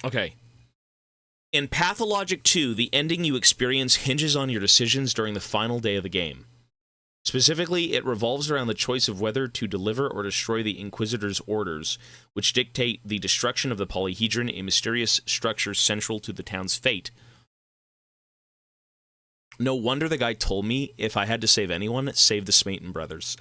Okay. In Pathologic 2, the ending you experience hinges on your decisions during the final day of the game. Specifically, it revolves around the choice of whether to deliver or destroy the Inquisitor's orders, which dictate the destruction of the Polyhedron, a mysterious structure central to the town's fate. No wonder the guy told me if I had to save anyone, save the Smeaton brothers.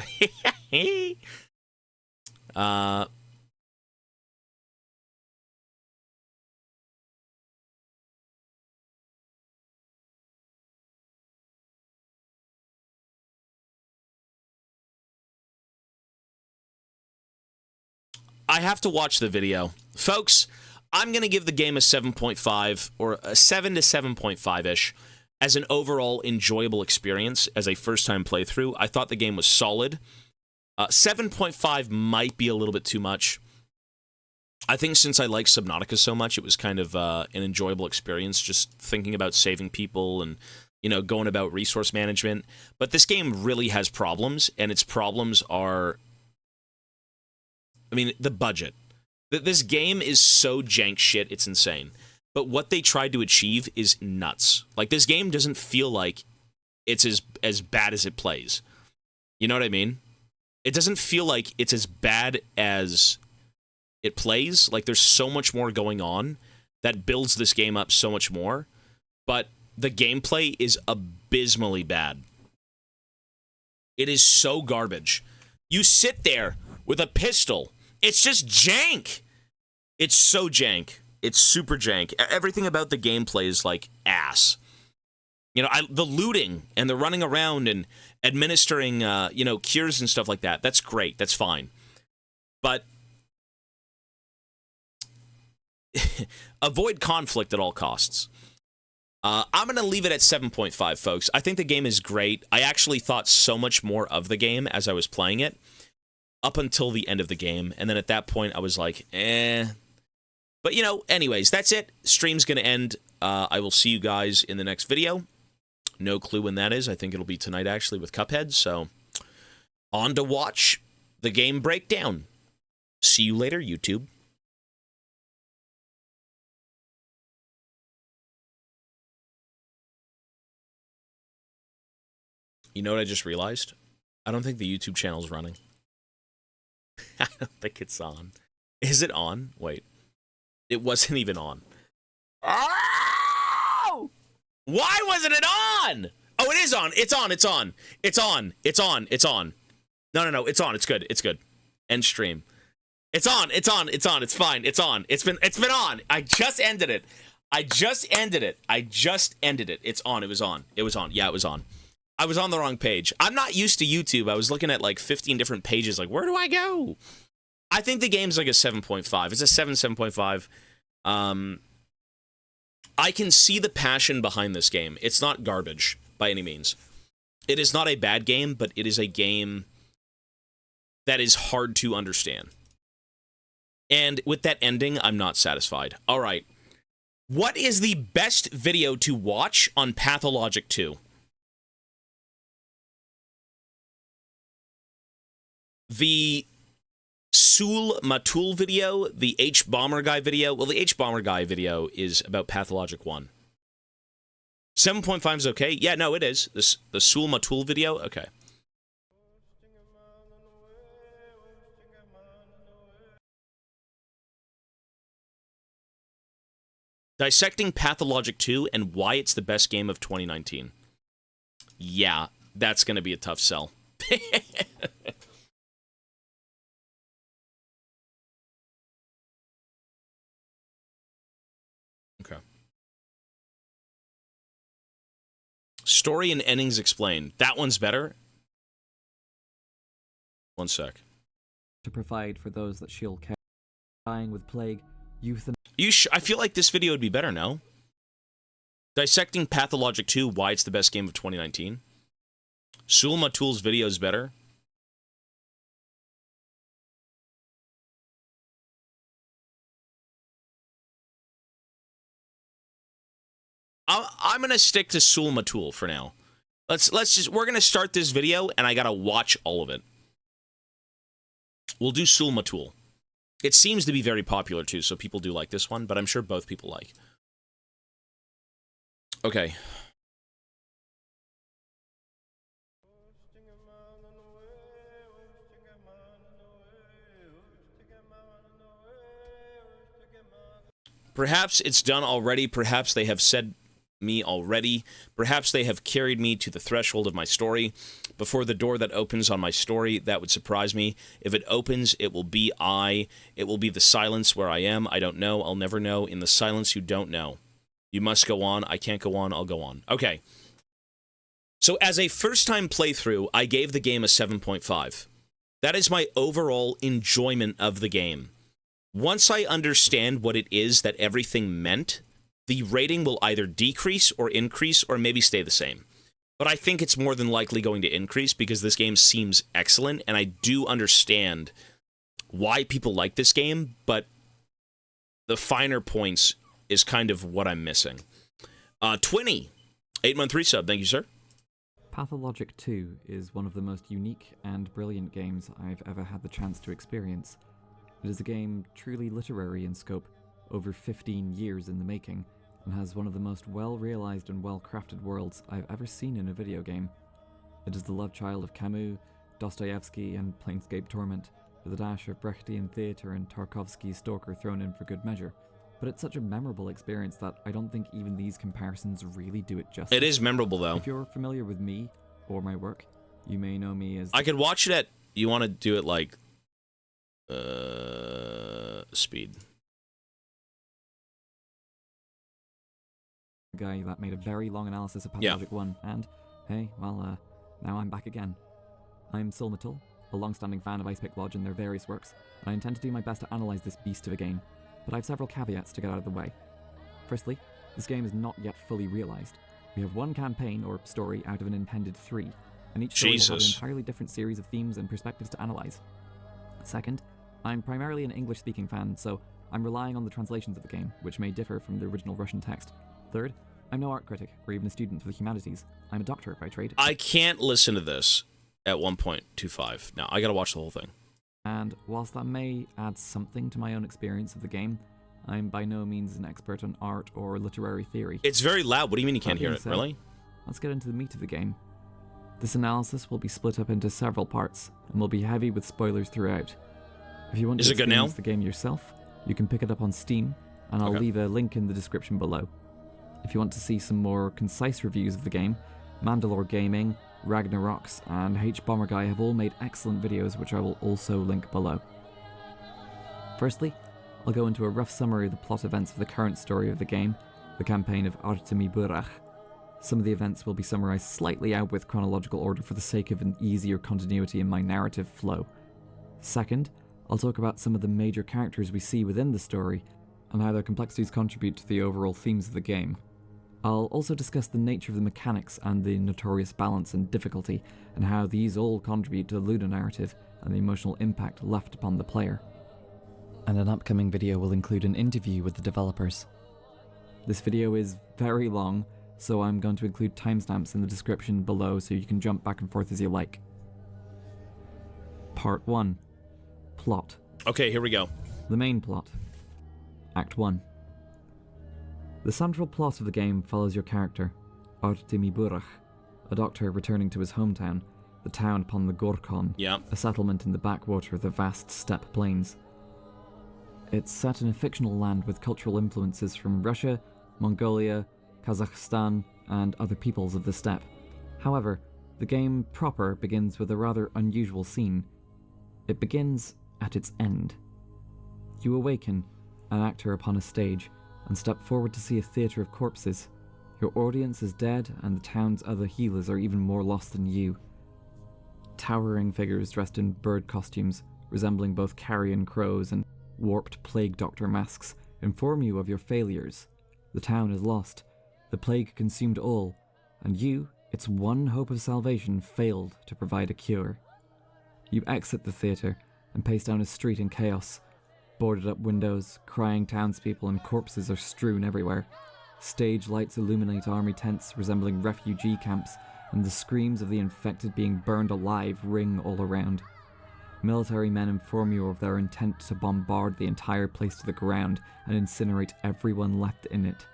I have to watch the video. Folks, I'm going to give the game a 7.5 or a 7 to 7.5-ish as an overall enjoyable experience as a first-time playthrough. I thought the game was solid. 7.5 might be a little bit too much. I think since I like Subnautica so much, it was kind of an enjoyable experience just thinking about saving people and, you know, going about resource management. But this game really has problems, and its problems are... I mean, the budget. This game is so jank shit, it's insane. But what they tried to achieve is nuts. Like, this game doesn't feel like it's as bad as it plays. You know what I mean? It doesn't feel like it's as bad as it plays. Like, there's so much more going on that builds this game up so much more. But the gameplay is abysmally bad. It is so garbage. You sit there with a pistol. It's just jank. It's so jank. It's super jank. Everything about the gameplay is like ass. You know, the looting and the running around and administering, you know, cures and stuff like that. That's great. That's fine. But avoid conflict at all costs. I'm going to leave it at 7.5, folks. I think the game is great. I actually thought so much more of the game as I was playing it. Up until the end of the game, and then at that point, I was like, eh. But, you know, anyways, that's it. Stream's gonna end. I will see you guys in the next video. No clue when that is. I think it'll be tonight, actually, with Cuphead, so on to watch the game breakdown. See you later, YouTube. You know what I just realized? I don't think the YouTube channel's running. I don't think it's on. Is it on? Wait. It wasn't even on. Oh! Why wasn't it on? Oh, it is on. It's on. It's on. It's on. It's on. It's on. No. It's on. It's good. It's good. End stream. It's on. It's on. It's on. It's fine. It's on. It's been on. I just ended it. I just ended it. It's on. It was on. It was on. Yeah, it was on. I was on the wrong page. I'm not used to YouTube. I was looking at like 15 different pages. Like, where do I go? I think the game's like a 7.5. It's a 7.5. I can see the passion behind this game. It's not garbage by any means. It is not a bad game, but it is a game that is hard to understand. And with that ending, I'm not satisfied. All right. What is the best video to watch on Pathologic 2? The Sul Matul video, the H-Bomber Guy video. Well, the H-Bomber Guy video is about Pathologic 1. 7.5 is okay? Yeah, no, it is. The Sul Matul video? Okay. Dissecting Pathologic 2 and why it's the best game of 2019. Yeah, that's going to be a tough sell. Okay. Story and endings explained. That one's better. One sec. To provide for those that she'll care, dying with plague, youth and... I feel like this video would be better, no? Dissecting Pathologic 2, why it's the best game of 2019. Sul Matul's video is better. I'm gonna stick to Sul Matul for now. We're gonna start this video, and I gotta watch all of it. We'll do Sul Matul. It seems to be very popular, too, so people do like this one, but I'm sure both people like. Okay. Perhaps it's done already. Perhaps they have said me already. Perhaps they have carried me to the threshold of my story. Before the door that opens on my story, that would surprise me. If it opens, it will be I. It will be the silence where I am. I don't know. I'll never know. In the silence, you don't know. You must go on. I can't go on. I'll go on. Okay. So as a first-time playthrough, I gave the game a 7.5. That is my overall enjoyment of the game. Once I understand what it is that everything meant, the rating will either decrease or increase or maybe stay the same. But I think it's more than likely going to increase because this game seems excellent, and I do understand why people like this game, but the finer points is kind of what I'm missing. Twinny, 8-month resub, thank you, sir. Pathologic 2 is one of the most unique and brilliant games I've ever had the chance to experience. It is a game truly literary in scope, over 15 years in the making, and has one of the most well-realized and well-crafted worlds I've ever seen in a video game. It is the love child of Camus, Dostoevsky, and Planescape Torment, with a dash of Brechtian theatre and Tarkovsky's Stalker thrown in for good measure. But it's such a memorable experience that I don't think even these comparisons really do it justice. It is memorable, though. If you're familiar with me or my work, you may know me as... I could watch it at... You want to do it like... speed. Guy that made a very long analysis of Pathologic 1, and, hey, well, now I'm back again. I'm Silmatil, a long-standing fan of Icepick Lodge and their various works, and I intend to do my best to analyse this beast of a game, but I have several caveats to get out of the way. Firstly, this game is not yet fully realised. We have one campaign, or story, out of an intended 3, and each story will have an entirely different series of themes and perspectives to analyse. Second, I'm primarily an English-speaking fan, so I'm relying on the translations of the game, which may differ from the original Russian text. Third, I'm no art critic, or even a student of the humanities. I'm a doctor by trade. I can't listen to this at 1.25. No, I gotta watch the whole thing. And whilst that may add something to my own experience of the game, I'm by no means an expert on art or literary theory. It's very loud. What do you mean you can't hear it? Really? Let's get into the meat of the game. This analysis will be split up into several parts, and will be heavy with spoilers throughout. If you want to experience the game yourself, you can pick it up on Steam, and I'll leave a link in the description below. If you want to see some more concise reviews of the game, Mandalore Gaming, Ragnarox, and H-Bomber Guy have all made excellent videos which I will also link below. Firstly, I'll go into a rough summary of the plot events of the current story of the game, the campaign of Artemi Burach. Some of the events will be summarised slightly out with chronological order for the sake of an easier continuity in my narrative flow. Second, I'll talk about some of the major characters we see within the story, and how their complexities contribute to the overall themes of the game. I'll also discuss the nature of the mechanics and the notorious balance and difficulty, and how these all contribute to the ludonarrative and the emotional impact left upon the player. And an upcoming video will include an interview with the developers. This video is very long, so I'm going to include timestamps in the description below so you can jump back and forth as you like. Part 1. Plot. Okay, here we go. The main plot. Act 1. The central plot of the game follows your character, Artemi Burach, a doctor returning to his hometown, the town upon the Gorkon, a settlement in the backwater of the vast steppe plains. It's set in a fictional land with cultural influences from Russia, Mongolia, Kazakhstan, and other peoples of the steppe. However, the game proper begins with a rather unusual scene. It begins at its end. You awaken, an actor upon a stage, and step forward to see a theatre of corpses. Your audience is dead, and the town's other healers are even more lost than you. Towering figures dressed in bird costumes, resembling both carrion crows and warped plague doctor masks, inform you of your failures. The town is lost. The plague consumed all, and you, its one hope of salvation, failed to provide a cure. You exit the theatre and pace down a street in chaos. Boarded up windows, crying townspeople, and corpses are strewn everywhere. Stage lights illuminate army tents resembling refugee camps, and the screams of the infected being burned alive ring all around. Military men inform you of their intent to bombard the entire place to the ground and incinerate everyone left in it.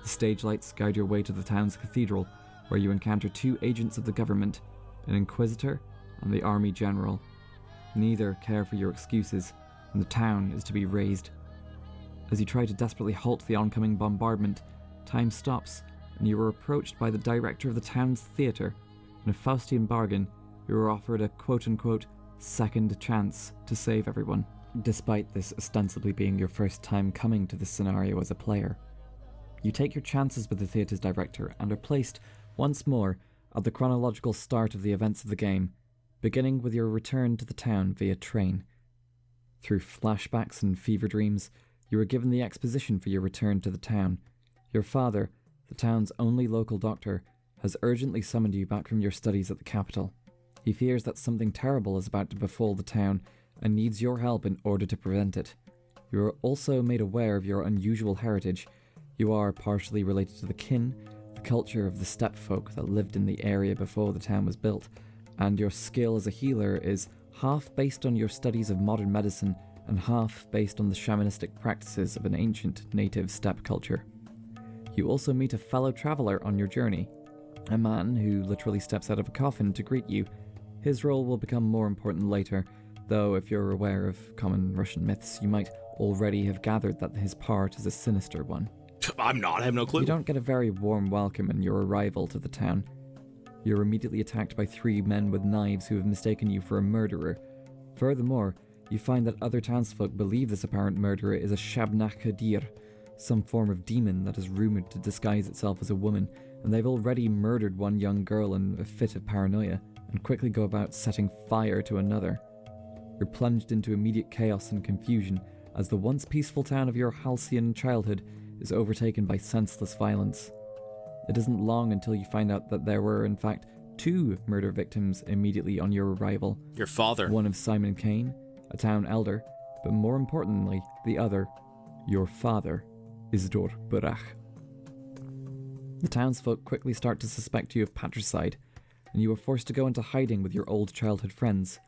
The stage lights guide your way to the town's cathedral, where you encounter 2 agents of the government, an inquisitor and the army general. Neither care for your excuses, and the town is to be razed. As you try to desperately halt the oncoming bombardment, time stops, and you are approached by the director of the town's theatre. In a Faustian bargain, you are offered a quote-unquote second chance to save everyone, despite this ostensibly being your first time coming to this scenario as a player. You take your chances with the theatre's director and are placed, once more, at the chronological start of the events of the game, beginning with your return to the town via train. Through flashbacks and fever dreams, you are given the exposition for your return to the town. Your father, the town's only local doctor, has urgently summoned you back from your studies at the capital. He fears that something terrible is about to befall the town and needs your help in order to prevent it. You are also made aware of your unusual heritage. You are partially related to the kin, the culture of the steppe folk that lived in the area before the town was built, and your skill as a healer is half based on your studies of modern medicine and half based on the shamanistic practices of an ancient native steppe culture. You also meet a fellow traveller on your journey, a man who literally steps out of a coffin to greet you. His role will become more important later, though if you're aware of common Russian myths, you might already have gathered that his part is a sinister one. I'm not, I have no clue. You don't get a very warm welcome in your arrival to the town. You're immediately attacked by 3 men with knives who have mistaken you for a murderer. Furthermore, you find that other townsfolk believe this apparent murderer is a Shabnach Hadir, some form of demon that is rumoured to disguise itself as a woman, and they've already murdered one young girl in a fit of paranoia, and quickly go about setting fire to another. You're plunged into immediate chaos and confusion as the once peaceful town of your halcyon childhood is overtaken by senseless violence. It isn't long until you find out that there were, in fact, 2 murder victims immediately on your arrival. Your father. One of Simon Kane, a town elder, but more importantly, the other, your father, Isidor Burach. The townsfolk quickly start to suspect you of patricide, and you are forced to go into hiding with your old childhood friends.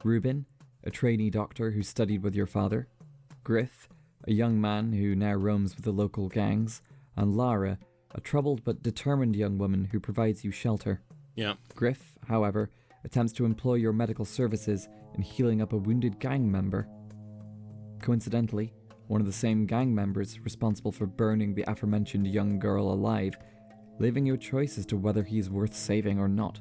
Reuben, a trainee doctor who studied with your father, Griff, a young man who now roams with the local gangs, and Lara, a troubled but determined young woman who provides you shelter. Yeah. Griff, however, attempts to employ your medical services in healing up a wounded gang member. Coincidentally, one of the same gang members responsible for burning the aforementioned young girl alive, leaving you a choice as to whether he is worth saving or not.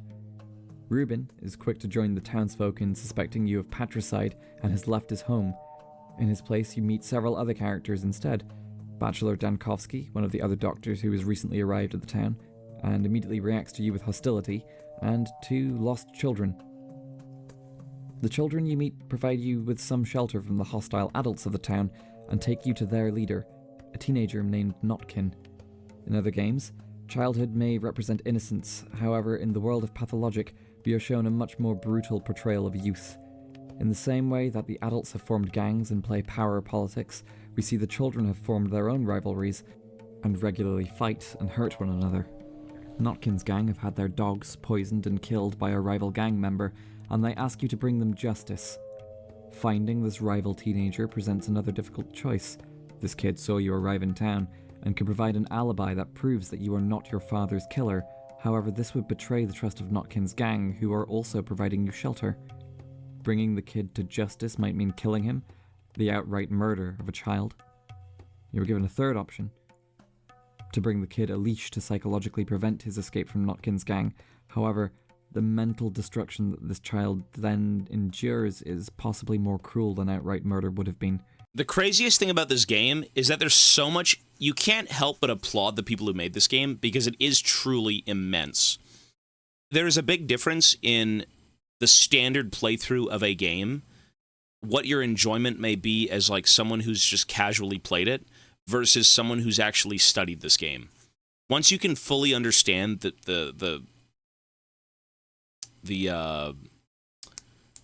Reuben is quick to join the townsfolk in suspecting you of patricide and has left his home. In his place, you meet several other characters instead. Bachelor Dankovsky, one of the other doctors who has recently arrived at the town, and immediately reacts to you with hostility, and 2 lost children. The children you meet provide you with some shelter from the hostile adults of the town and take you to their leader, a teenager named Notkin. In other games, childhood may represent innocence. However, in the world of Pathologic, we are shown a much more brutal portrayal of youth. In the same way that the adults have formed gangs and play power politics, we see the children have formed their own rivalries and regularly fight and hurt one another. Notkin's gang have had their dogs poisoned and killed by a rival gang member, and they ask you to bring them justice. Finding this rival teenager presents another difficult choice. This kid saw you arrive in town and can provide an alibi that proves that you are not your father's killer. However, this would betray the trust of Notkin's gang, who are also providing you shelter. Bringing the kid to justice might mean killing him, the outright murder of a child. You were given a third option: to bring the kid a leash to psychologically prevent his escape from Notkin's gang. However, the mental destruction that this child then endures is possibly more cruel than outright murder would have been. The craziest thing about this game is that there's so much... You can't help but applaud the people who made this game because it is truly immense. There is a big difference in the standard playthrough of a game, what your enjoyment may be as like someone who's just casually played it versus someone who's actually studied this game. Once you can fully understand the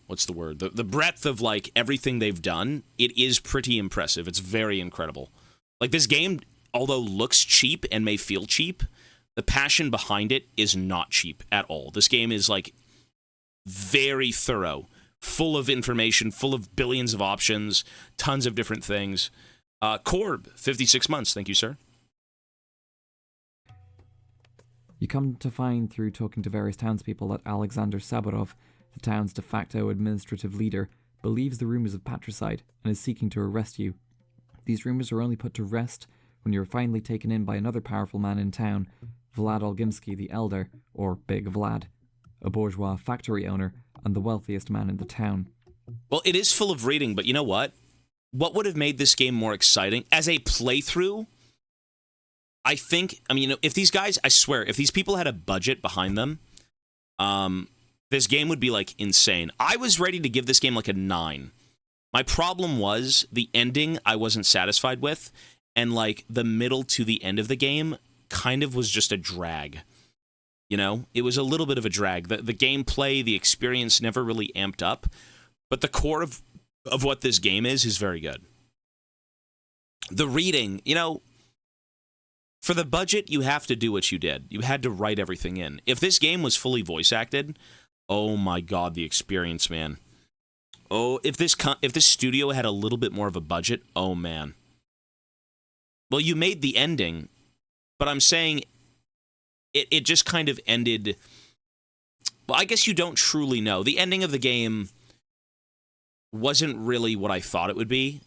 what's the word? The breadth of like everything they've done, it is pretty impressive. It's very incredible. Like this game, although looks cheap and may feel cheap, the passion behind it is not cheap at all. This game is like very thorough full of information, full of billions of options, tons of different things. Corb, 56 months. Thank you, sir. You come to find through talking to various townspeople that Alexander Saburov, the town's de facto administrative leader, believes the rumours of patricide and is seeking to arrest you. These rumours are only put to rest when you are finally taken in by another powerful man in town, Vlad Olgimsky the Elder, or Big Vlad, a bourgeois factory owner and the wealthiest man in the town. Well, it is full of reading, but you know what? What would have made this game more exciting as a playthrough? I think, I mean, if these guys, I swear, if these people had a budget behind them, this game would be, like, insane. I was ready to give this game, like, a 9. My problem was the ending I wasn't satisfied with, and, like, the middle to the end of the game kind of was just a drag. You know? It was a little bit of a drag. The gameplay, the experience never really amped up, but the core of what this game is very good. The reading, you know, for the budget, you have to do what you did. You had to write everything in. If this game was fully voice acted, oh my god, the experience, man. Oh, if this studio had a little bit more of a budget, oh man. Well, you made the ending, but I'm saying it just kind of ended. Well, I guess you don't truly know. The ending of the game wasn't really what I thought it would be.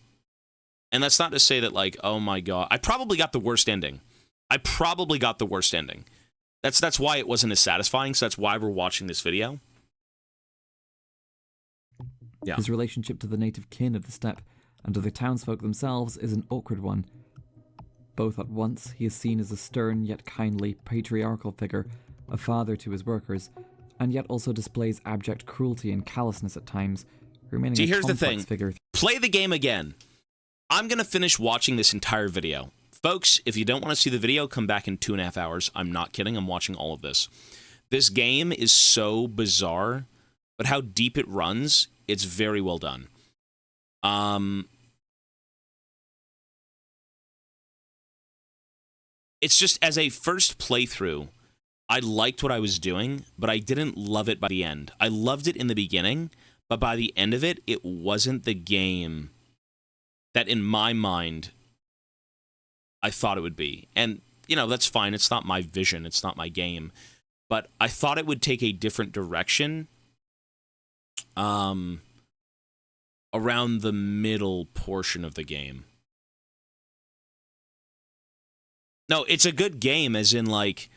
And that's not to say that, like, oh my god, I probably got the worst ending. That's why it wasn't as satisfying, so that's why we're watching this video. Yeah. His relationship to the native kin of the steppe and to the townsfolk themselves is an awkward one. Both at once, he is seen as a stern yet kindly patriarchal figure, a father to his workers, and yet also displays abject cruelty and callousness at times, remaining See, a here's the complex thing. figure. Play the game again. I'm going to finish watching this entire video. Folks, if you don't want to see the video, come back in 2.5 hours. I'm not kidding. I'm watching all of this. This game is so bizarre, but how deep it runs, it's very well done. It's just, as a first playthrough, I liked what I was doing, but I didn't love it by the end. I loved it in the beginning, but by the end of it, it wasn't the game that, in my mind, I thought it would be. And, you know, that's fine. It's not my vision. It's not my game. But I thought it would take a different direction around the middle portion of the game. No, it's a good game, as in, like,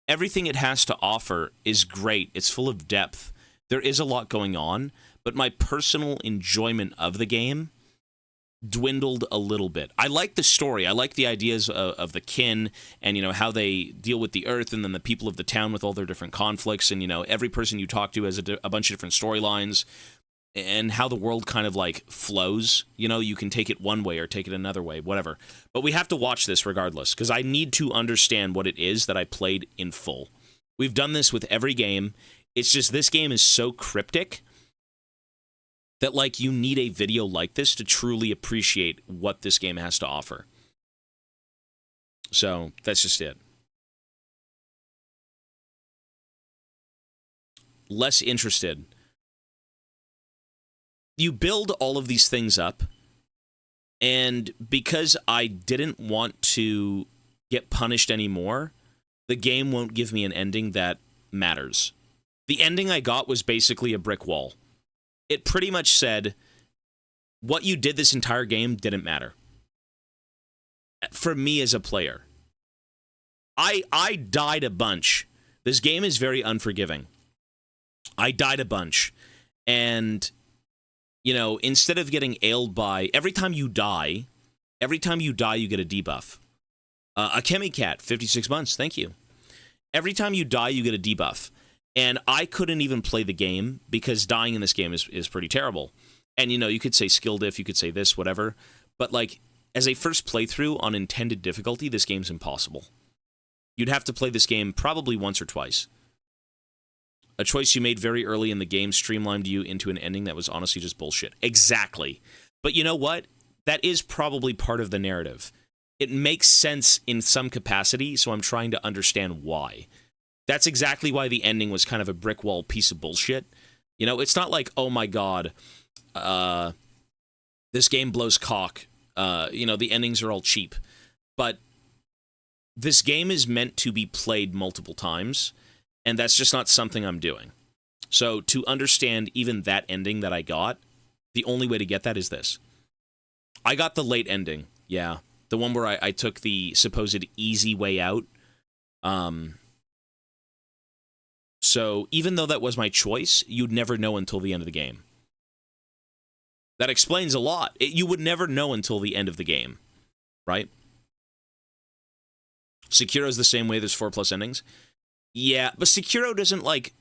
everything it has to offer is great. It's full of depth. There is a lot going on, but my personal enjoyment of the game dwindled a little bit. I like the story. I like the ideas of the kin and, you know, how they deal with the earth, and then the people of the town with all their different conflicts, and, you know, every person you talk to has a bunch of different storylines, and how the world kind of, like, flows. You know, you can take it one way or take it another way, whatever. But we have to watch this regardless, because I need to understand what it is that I played in full. We've done this with every game. It's just this game is so cryptic that, like, you need a video like this to truly appreciate what this game has to offer. So, that's just it. Less interested. You build all of these things up, and because I didn't want to get punished anymore, the game won't give me an ending that matters. The ending I got was basically a brick wall. It pretty much said, what you did this entire game didn't matter. For me as a player. I died a bunch. This game is very unforgiving. I died a bunch. And, you know, instead of getting ailed by, every time you die, you get a debuff. A Chemicat, 56 months, thank you. Every time you die, you get a debuff. And I couldn't even play the game because dying in this game is pretty terrible. And, you know, you could say skill diff, you could say this, whatever. But, like, as a first playthrough on intended difficulty, this game's impossible. You'd have to play this game probably once or twice. A choice you made very early in the game streamlined you into an ending that was honestly just bullshit. Exactly. But you know what? That is probably part of the narrative. It makes sense in some capacity, so I'm trying to understand why. That's exactly why the ending was kind of a brick wall piece of bullshit. You know, it's not like, oh my god, this game blows cock. You know, the endings are all cheap. But this game is meant to be played multiple times, and that's just not something I'm doing. So to understand even that ending that I got, the only way to get that is this. I got the late ending, yeah. The one where I took the supposed easy way out. So even though that was my choice, you'd never know until the end of the game. That explains a lot. You would never know until the end of the game, right? Sekiro's the same way. There's 4+ endings. Yeah, but Sekiro doesn't like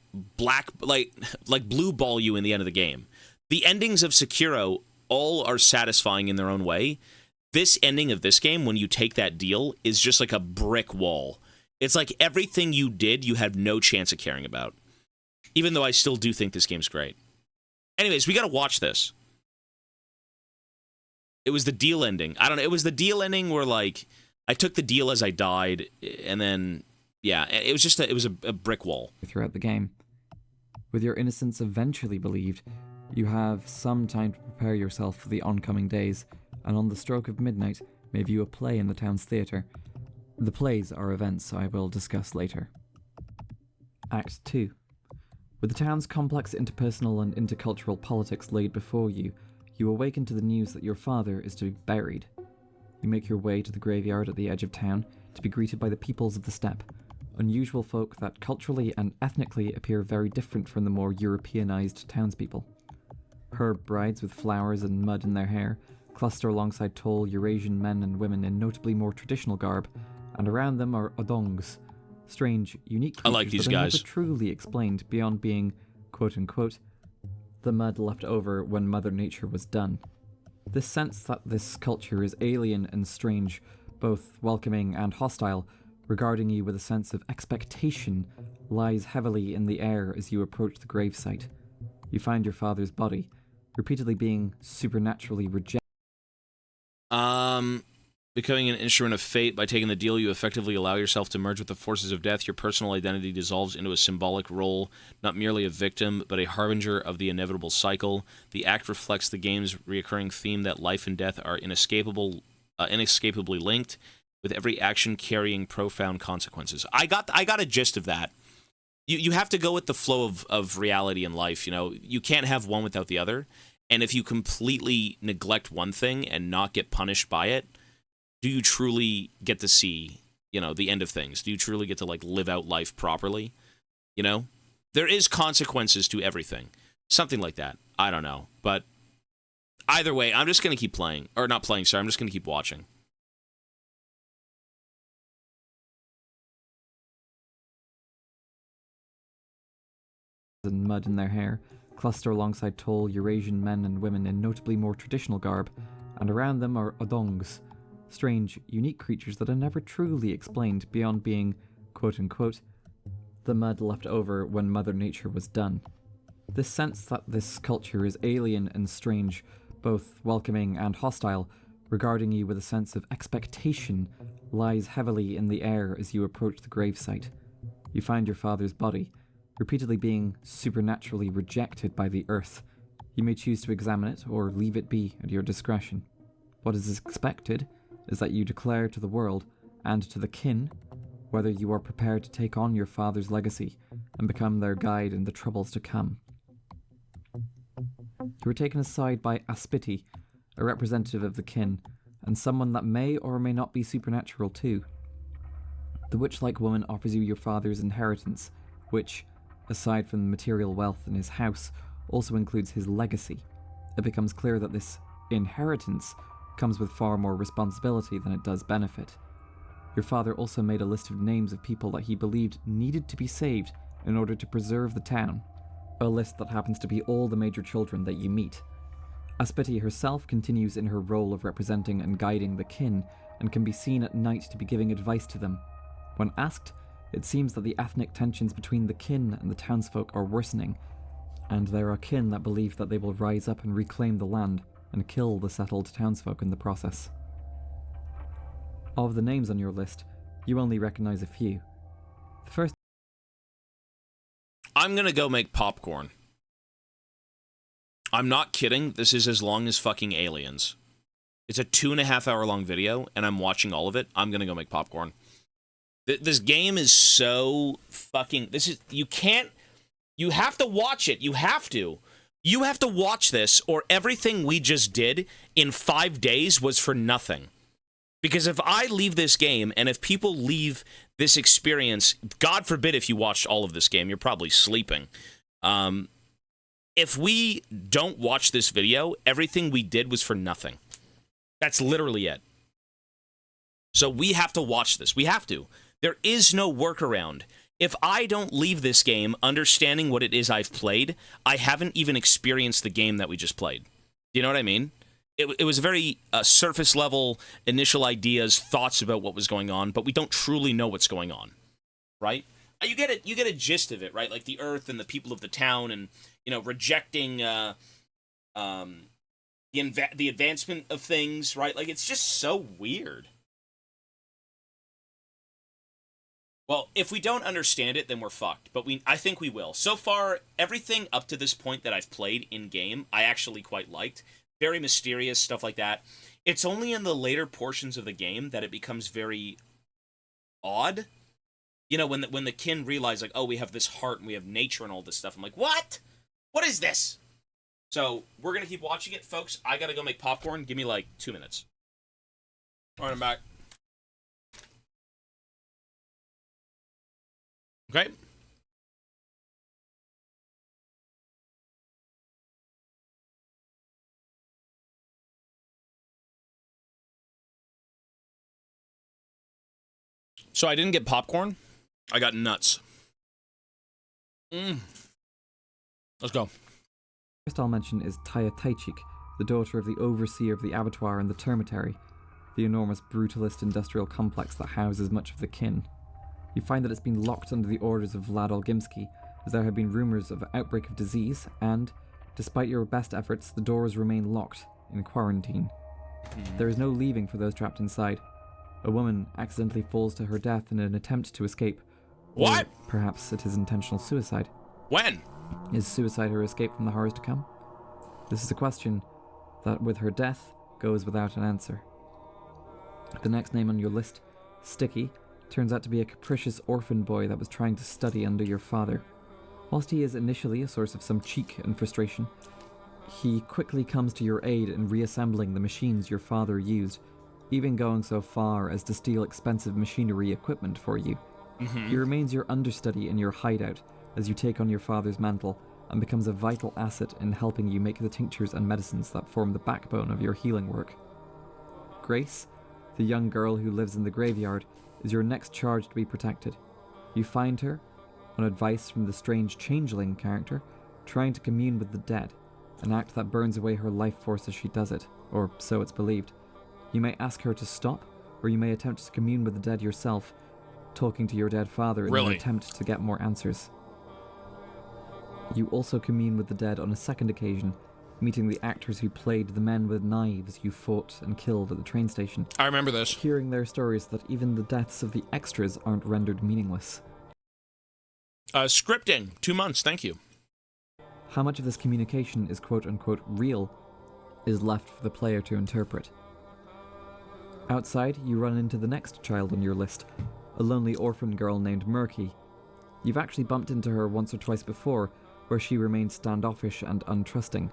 blue ball you in the end of the game. The endings of Sekiro all are satisfying in their own way. This ending of this game, when you take that deal, is just like a brick wall. It's like everything you did, you have no chance of caring about. Even though I still do think this game's great. Anyways, we gotta watch this. It was the deal ending. I don't know, it was the deal ending where, like, I took the deal as I died, and then, yeah, it was just a brick wall. Throughout the game. With your innocence eventually believed, you have some time to prepare yourself for the oncoming days, and on the stroke of midnight, may view a play in the town's theatre. The plays are events I will discuss later. Act 2. With the town's complex interpersonal and intercultural politics laid before you, you awaken to the news that your father is to be buried. You make your way to the graveyard at the edge of town to be greeted by the peoples of the steppe, unusual folk that culturally and ethnically appear very different from the more Europeanized townspeople. Herb brides with flowers and mud in their hair cluster alongside tall Eurasian men and women in notably more traditional garb, and around them are odongs, strange, unique creatures I like these that are guys. never truly explained beyond being, quote-unquote, the mud left over when Mother Nature was done. This sense that this culture is alien and strange, both welcoming and hostile, regarding you with a sense of expectation, lies heavily in the air as you approach the gravesite. You find your father's body, repeatedly being supernaturally rejected. Becoming an instrument of fate, by taking the deal, you effectively allow yourself to merge with the forces of death. Your personal identity dissolves into a symbolic role, not merely a victim, but a harbinger of the inevitable cycle. The act reflects the game's recurring theme that life and death are inescapably linked, with every action carrying profound consequences. I got a gist of that. You have to go with the flow of reality in life, you know? You can't have one without the other. And if you completely neglect one thing and not get punished by it, do you truly get to see, you know, the end of things? Do you truly get to, like, live out life properly? You know? There is consequences to everything. Something like that. I don't know. But either way, I'm just going to keep playing. Or not playing, sorry. I'm just going to keep watching. And mud in their hair cluster alongside tall Eurasian men and women in notably more traditional garb, and around them are odongs, strange, unique creatures that are never truly explained beyond being, quote-unquote, the mud left over when Mother Nature was done. This sense that this culture is alien and strange, both welcoming and hostile, regarding you with a sense of expectation, lies heavily in the air as you approach the gravesite. You find your father's body, repeatedly being supernaturally rejected by the earth. You may choose to examine it or leave it be at your discretion. What is expected is that you declare to the world and to the kin whether you are prepared to take on your father's legacy and become their guide in the troubles to come. You are taken aside by Aspiti, a representative of the kin, and someone that may or may not be supernatural too. The witch-like woman offers you your father's inheritance, which, aside from the material wealth in his house, also includes his legacy. It becomes clear that this inheritance comes with far more responsibility than it does benefit. Your father also made a list of names of people that he believed needed to be saved in order to preserve the town, a list that happens to be all the major children that you meet. Aspiti herself continues in her role of representing and guiding the kin, and can be seen at night to be giving advice to them. When asked, it seems that the ethnic tensions between the kin and the townsfolk are worsening, and there are kin that believe that they will rise up and reclaim the land and kill the settled townsfolk in the process. Of the names on your list, you only recognize a few. The first... I'm gonna go make popcorn. I'm not kidding. This is as long as fucking Aliens. It's a 2.5 hour long video, and I'm watching all of it. I'm gonna go make popcorn. This game is so fucking... You have to watch it. You have to. You have to watch this, or everything we just did in 5 days was for nothing. Because if I leave this game, and if people leave this experience, God forbid if you watched all of this game, you're probably sleeping. If we don't watch this video, everything we did was for nothing. That's literally it. So we have to watch this. We have to. There is no workaround. If I don't leave this game understanding what it is I've played, I haven't even experienced the game that we just played. You know what I mean? It was very surface level, initial ideas, thoughts about what was going on, but we don't truly know what's going on, right? You get it. You get a gist of it, right? Like the Earth and the people of the town, and rejecting the advancement of things, right? Like it's just so weird. Well, if we don't understand it, then we're fucked. But I think we will. So far, everything up to this point that I've played in-game, I actually quite liked. Very mysterious, stuff like that. It's only in the later portions of the game that it becomes very odd. When the kin realize, like, oh, we have this heart and we have nature and all this stuff. I'm like, what? What is this? So, we're going to keep watching it, folks. I got to go make popcorn. Give me, 2 minutes. All right, I'm back. Okay. So I didn't get popcorn. I got nuts. Let's go. First I'll mention is Taya Taichik, the daughter of the overseer of the abattoir and the termitary, the enormous brutalist industrial complex that houses much of the kin. You find that it's been locked under the orders of Vlad Olgimsky, as there have been rumours of outbreak of disease, and, despite your best efforts, the doors remain locked, in quarantine. There is no leaving for those trapped inside. A woman accidentally falls to her death in an attempt to escape. What? Or perhaps it is intentional suicide. When? Is suicide her escape from the horrors to come? This is a question that, with her death, goes without an answer. The next name on your list, Sticky, turns out to be a capricious orphan boy that was trying to study under your father. Whilst he is initially a source of some cheek and frustration, he quickly comes to your aid in reassembling the machines your father used, even going so far as to steal expensive machinery equipment for you. He remains your understudy in your hideout as you take on your father's mantle, and becomes a vital asset in helping you make the tinctures and medicines that form the backbone of your healing work. Grace, the young girl who lives in the graveyard, is your next charge to be protected. You find her, on advice from the strange changeling character, trying to commune with the dead, an act that burns away her life force as she does it, or so it's believed. You may ask her to stop, or you may attempt to commune with the dead yourself, talking to your dead father in an attempt to get more answers. You also commune with the dead on a second occasion, meeting the actors who played the men with knives you fought and killed at the train station. I remember this. Hearing their stories that even the deaths of the extras aren't rendered meaningless. Scripting. 2 months, thank you. How much of this communication is quote-unquote real is left for the player to interpret. Outside, you run into the next child on your list, a lonely orphan girl named Murky. You've actually bumped into her once or twice before, where she remained standoffish and untrusting.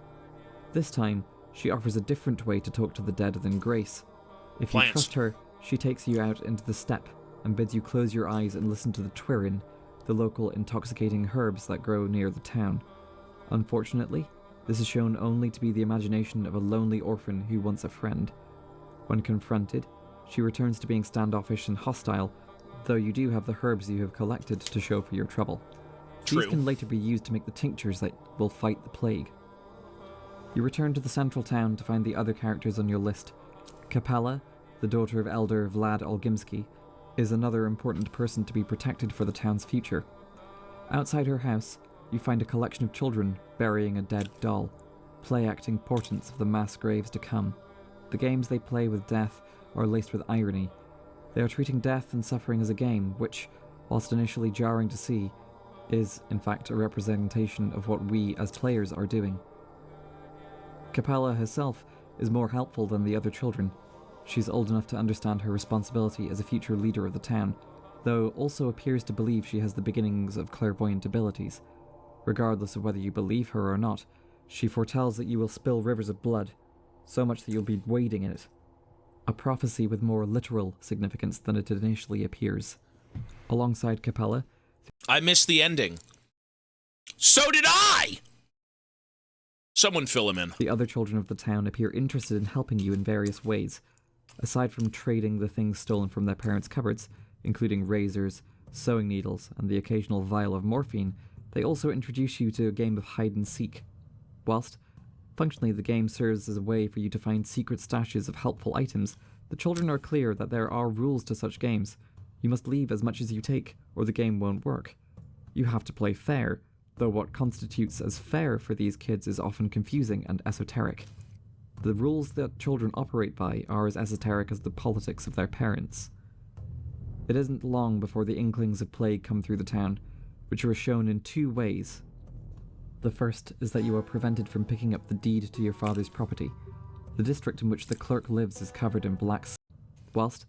This time, she offers a different way to talk to the dead than Grace. If you trust her, she takes you out into the steppe and bids you close your eyes and listen to the twirin, the local intoxicating herbs that grow near the town. Unfortunately, this is shown only to be the imagination of a lonely orphan who wants a friend. When confronted, she returns to being standoffish and hostile, though you do have the herbs you have collected to show for your trouble. True. These can later be used to make the tinctures that will fight the plague. You return to the central town to find the other characters on your list. Capella, the daughter of Elder Vlad Olgimsky, is another important person to be protected for the town's future. Outside her house, you find a collection of children burying a dead doll, play-acting portents of the mass graves to come. The games they play with death are laced with irony. They are treating death and suffering as a game, which, whilst initially jarring to see, is, in fact, a representation of what we, as players, are doing. Capella herself is more helpful than the other children. She's old enough to understand her responsibility as a future leader of the town, though also appears to believe she has the beginnings of clairvoyant abilities. Regardless of whether you believe her or not, she foretells that you will spill rivers of blood, so much that you'll be wading in it. A prophecy with more literal significance than it initially appears. Alongside Capella, I missed the ending. So did I! Someone fill him in. the other children of the town appear interested in helping you in various ways. Aside from trading the things stolen from their parents' cupboards, including razors, sewing needles, and the occasional vial of morphine, they also introduce you to a game of hide-and-seek. Whilst, functionally, the game serves as a way for you to find secret stashes of helpful items, the children are clear that there are rules to such games. You must leave as much as you take, or the game won't work. You have to play fair, though what constitutes as fair for these kids is often confusing and esoteric. The rules that children operate by are as esoteric as the politics of their parents. It isn't long before the inklings of plague come through the town, which are shown in two ways. The first is that you are prevented from picking up the deed to your father's property. The district in which the clerk lives is covered in black whilst,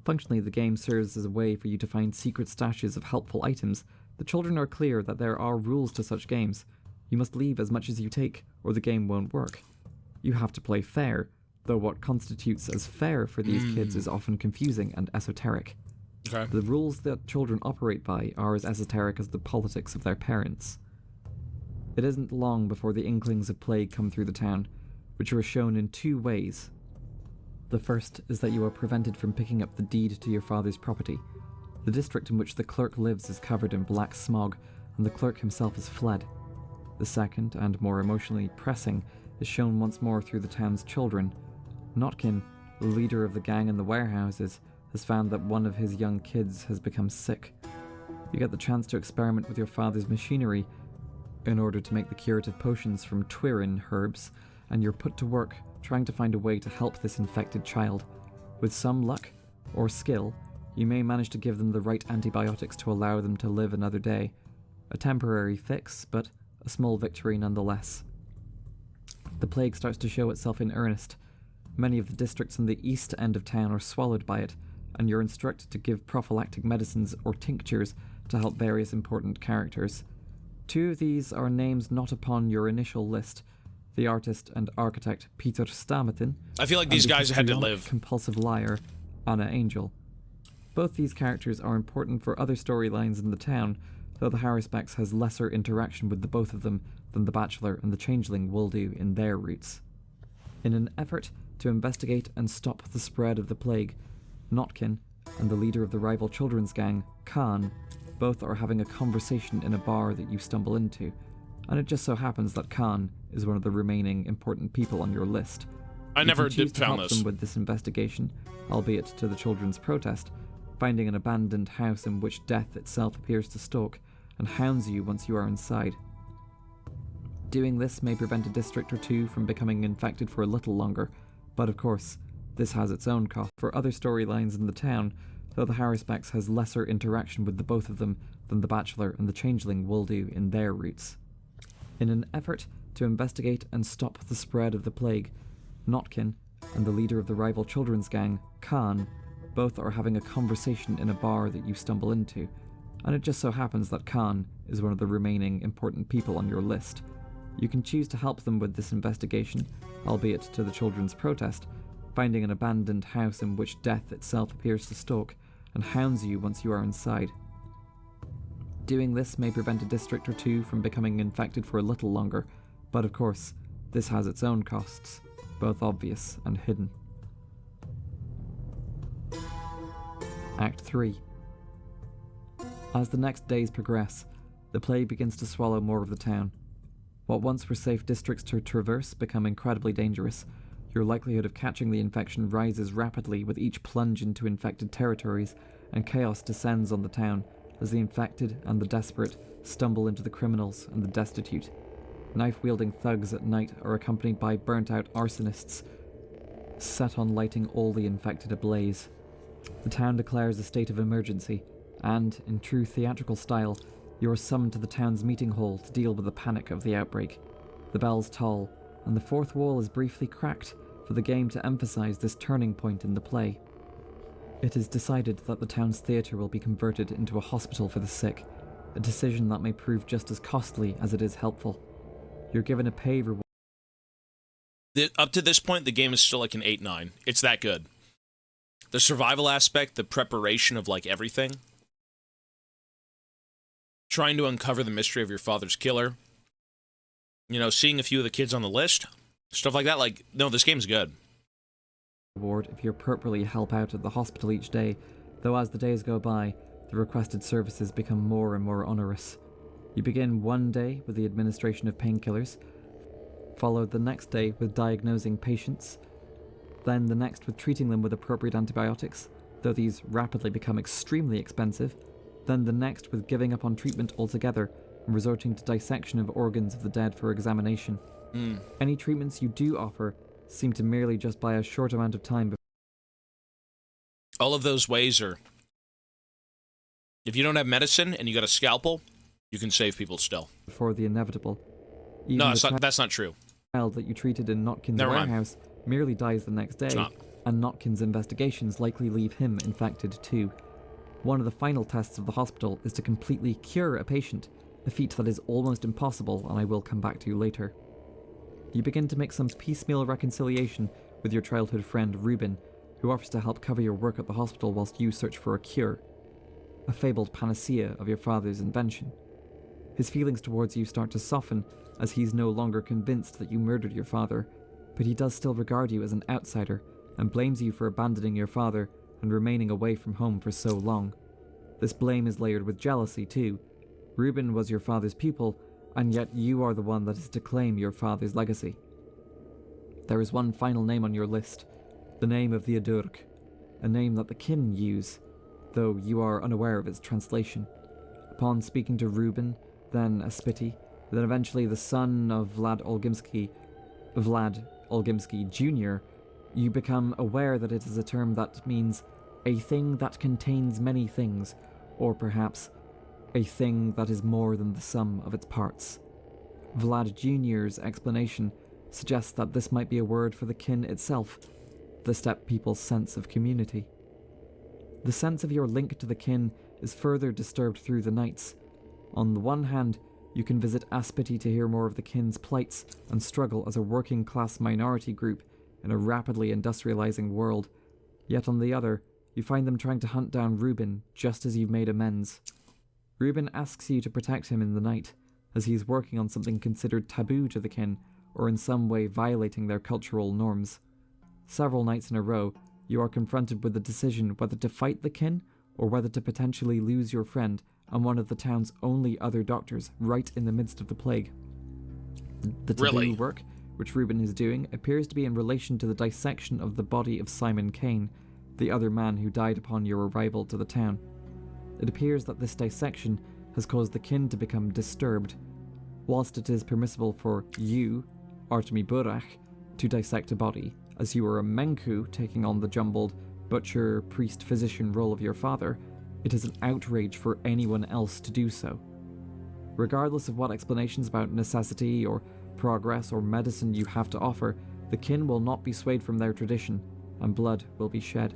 functionally, the game serves as a way for you to find secret stashes of helpful items. The children are clear that there are rules to such games. You must leave as much as you take, or the game won't work. You have to play fair, though what constitutes as fair for these kids is often confusing and esoteric. Okay. The rules that children operate by are as esoteric as the politics of their parents. It isn't long before the inklings of plague come through the town, which are shown in two ways. The first is that you are prevented from picking up the deed to your father's property. The district in which the clerk lives is covered in black smog, and the clerk himself has fled. The second, and more emotionally pressing, is shown once more through the town's children. Notkin, the leader of the gang in the warehouses, has found that one of his young kids has become sick. You get the chance to experiment with your father's machinery in order to make the curative potions from Twirin herbs, and you're put to work trying to find a way to help this infected child. With some luck, or skill, you may manage to give them the right antibiotics to allow them to live another day. A temporary fix, but a small victory nonetheless. The plague starts to show itself in earnest. Many of the districts in the east end of town are swallowed by it, and you're instructed to give prophylactic medicines or tinctures to help various important characters. Two of these are names not upon your initial list: the artist and architect Peter Stametin. I feel like these guys had to live. Compulsive liar, Anna Angel. Both these characters are important for other storylines in the town, though the Harrisbecks has lesser interaction with the both of them than the Bachelor and the Changeling will do in their roots. In an effort to investigate and stop the spread of the plague, Notkin and the leader of the rival children's gang, Khan, both are having a conversation in a bar that you stumble into, and it just so happens that Khan is one of the remaining important people on your list. I never choose to found help this. them with this investigation, albeit to the children's protest, finding an abandoned house in which death itself appears to stalk and hounds you once you are inside. Doing this may prevent a district or two from becoming infected for a little longer, but of course, this has its own cost. For other storylines in the town, though the Harrisbecks has lesser interaction with the both of them than the Bachelor and the Changeling will do in their roots. In an effort to investigate and stop the spread of the plague, Notkin and the leader of the rival children's gang, Khan, both are having a conversation in a bar that you stumble into, and it just so happens that Khan is one of the remaining important people on your list. You can choose to help them with this investigation, albeit to the children's protest, finding an abandoned house in which death itself appears to stalk and hounds you once you are inside. Doing this may prevent a district or two from becoming infected for a little longer, but of course, this has its own costs, both obvious and hidden. Act 3. As the next days progress, the plague begins to swallow more of the town. What once were safe districts to traverse become incredibly dangerous. Your likelihood of catching the infection rises rapidly with each plunge into infected territories, and chaos descends on the town as the infected and the desperate stumble into the criminals and the destitute. Knife-wielding thugs at night are accompanied by burnt-out arsonists, set on lighting all the infected ablaze. The town declares a state of emergency, and, in true theatrical style, you are summoned to the town's meeting hall to deal with the panic of the outbreak. The bells toll, and the fourth wall is briefly cracked for the game to emphasize this turning point in the play. It is decided that the town's theatre will be converted into a hospital for the sick, a decision that may prove just as costly as it is helpful. You're given a pay reward. Up to this point, the game is still like an 8-9. It's that good. The survival aspect, the preparation of like everything, trying to uncover the mystery of your father's killer, you know, seeing a few of the kids on the list, stuff like that. Like, no, this game's good. Reward if you appropriately help out at the hospital each day, though as the days go by, the requested services become more and more onerous. You begin one day with the administration of painkillers, followed the next day with diagnosing patients, then the next with treating them with appropriate antibiotics, though these rapidly become extremely expensive, then the next with giving up on treatment altogether and resorting to dissection of organs of the dead for examination. Any treatments you do offer seem to merely just buy a short amount of time. All of those ways are, if you don't have medicine and you got a scalpel, you can save people still. Before the inevitable. Even No, the that's not true. child that you treated in Notkin's Never mind. warehouse merely dies the next day, It's not. and Notkin's investigations likely leave him infected too. One of the final tests of the hospital is to completely cure a patient, a feat that is almost impossible, and I will come back to later. You begin to make some piecemeal reconciliation with your childhood friend Reuben, who offers to help cover your work at the hospital whilst you search for a cure, a fabled panacea of your father's invention. His feelings towards you start to soften as he's no longer convinced that you murdered your father, but he does still regard you as an outsider and blames you for abandoning your father and remaining away from home for so long. This blame is layered with jealousy too. Reuben was your father's pupil, and yet you are the one that is to claim your father's legacy. There is one final name on your list, the name of the Adurk, a name that the kin use, though you are unaware of its translation. Upon speaking to Reuben, then Aspiti, then eventually the son of Vlad Olgimsky Jr., you become aware that it is a term that means a thing that contains many things, or perhaps a thing that is more than the sum of its parts. Vlad Jr.'s explanation suggests that this might be a word for the kin itself, the steppe people's sense of community. The sense of your link to the kin is further disturbed through the nights. On the one hand, you can visit Aspiti to hear more of the kin's plights and struggle as a working-class minority group in a rapidly industrializing world, yet on the other, you find them trying to hunt down Reuben just as you've made amends. Reuben asks you to protect him in the night, as he's working on something considered taboo to the kin, or in some way violating their cultural norms. Several nights in a row, you are confronted with the decision whether to fight the kin, or whether to potentially lose your friend and one of the town's only other doctors right in the midst of the plague. The taboo work, which Reuben is doing, appears to be in relation to the dissection of the body of Simon Kane, the other man who died upon your arrival to the town. It appears that this dissection has caused the kin to become disturbed. Whilst it is permissible for you, Artemi Burach, to dissect a body, as you are a Menku taking on the jumbled butcher, priest, physician role of your father, it is an outrage for anyone else to do so. Regardless of what explanations about necessity or progress or medicine you have to offer, the kin will not be swayed from their tradition, and blood will be shed.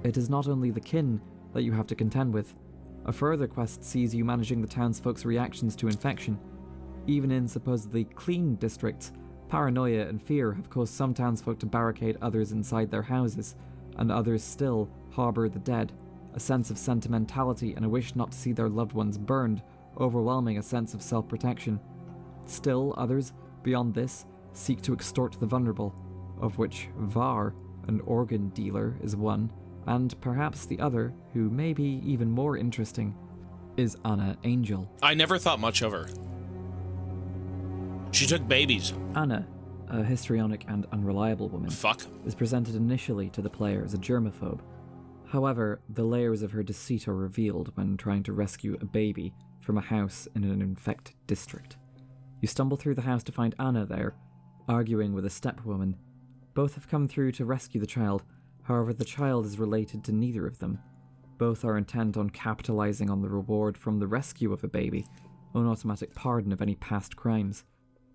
It is not only the kin that you have to contend with. A further quest sees you managing the townsfolk's reactions to infection. Even in supposedly clean districts, paranoia and fear have caused some townsfolk to barricade others inside their houses, and others still harbour the dead, a sense of sentimentality and a wish not to see their loved ones burned, overwhelming a sense of self-protection. Still others, beyond this, seek to extort the vulnerable, of which Var, an organ dealer, is one, and perhaps the other, who may be even more interesting, is Anna Angel. I never thought much of her. She took babies. Anna, a histrionic and unreliable woman, is presented initially to the player as a germaphobe. However, the layers of her deceit are revealed when trying to rescue a baby from a house in an infected district. You stumble through the house to find Anna there, arguing with a stepwoman. Both have come through to rescue the child. However, the child is related to neither of them. Both are intent on capitalizing on the reward from the rescue of a baby, on automatic pardon of any past crimes.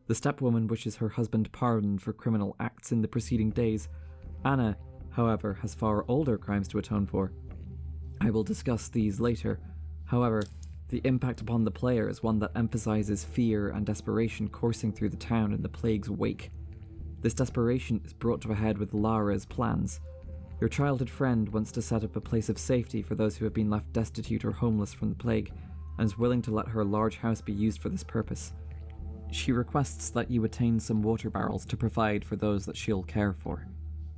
The stepwoman wishes her husband pardoned for criminal acts in the preceding days. Anna, however, has far older crimes to atone for. I will discuss these later. However, the impact upon the player is one that emphasizes fear and desperation coursing through the town in the plague's wake. This desperation is brought to a head with Lara's plans. Your childhood friend wants to set up a place of safety for those who have been left destitute or homeless from the plague, and is willing to let her large house be used for this purpose. She requests that you attain some water barrels to provide for those that she'll care for.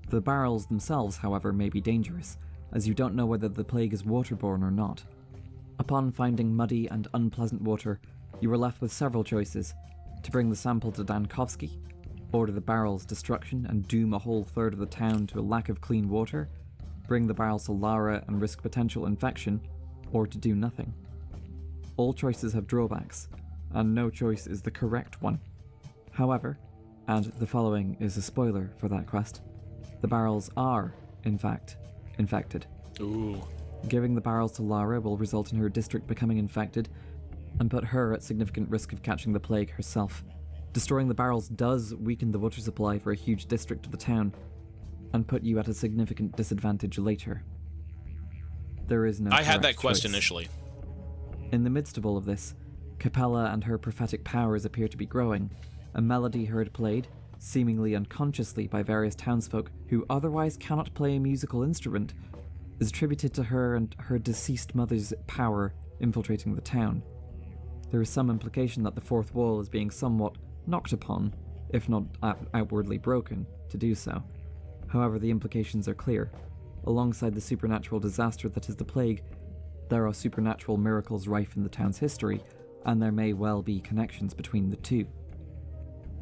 The barrels themselves, however, may be dangerous, as you don't know whether the plague is waterborne or not. Upon finding muddy and unpleasant water, you are left with several choices: to bring the sample to Dankovsky, order the barrel's destruction and doom a whole third of the town to a lack of clean water, bring the barrels to Lara and risk potential infection, or to do nothing. All choices have drawbacks, and no choice is the correct one. However, and the following is a spoiler for that quest, the barrels are, in fact, infected. Ooh. Giving the barrels to Lara will result in her district becoming infected, and put her at significant risk of catching the plague herself. Destroying the barrels does weaken the water supply for a huge district of the town, and put you at a significant disadvantage later. There is no I had that correct quest choice. initially. In the midst of all of this, Capella and her prophetic powers appear to be growing. A melody heard played, seemingly unconsciously by various townsfolk who otherwise cannot play a musical instrument, is attributed to her and her deceased mother's power infiltrating the town. There is some implication that the fourth wall is being somewhat knocked upon, if not outwardly broken, to do so. However, the implications are clear. Alongside the supernatural disaster that is the plague, there are supernatural miracles rife in the town's history, and there may well be connections between the two.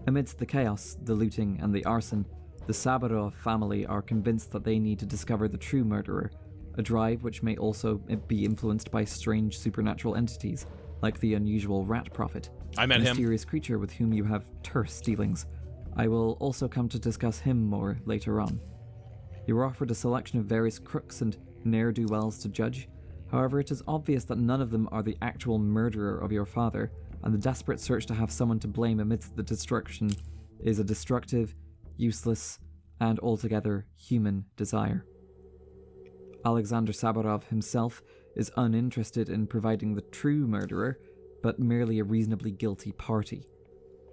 Amidst the chaos, the looting, and the arson, the Sabarov family are convinced that they need to discover the true murderer, a drive which may also be influenced by strange supernatural entities, like the unusual rat prophet, I met a him. mysterious creature with whom you have terse dealings. I will also come to discuss him more later on. You are offered a selection of various crooks and ne'er-do-wells to judge. However, it is obvious that none of them are the actual murderer of your father, and the desperate search to have someone to blame amidst the destruction is a destructive, useless, and altogether human desire. Alexander Sabarov himself is uninterested in providing the true murderer, but merely a reasonably guilty party.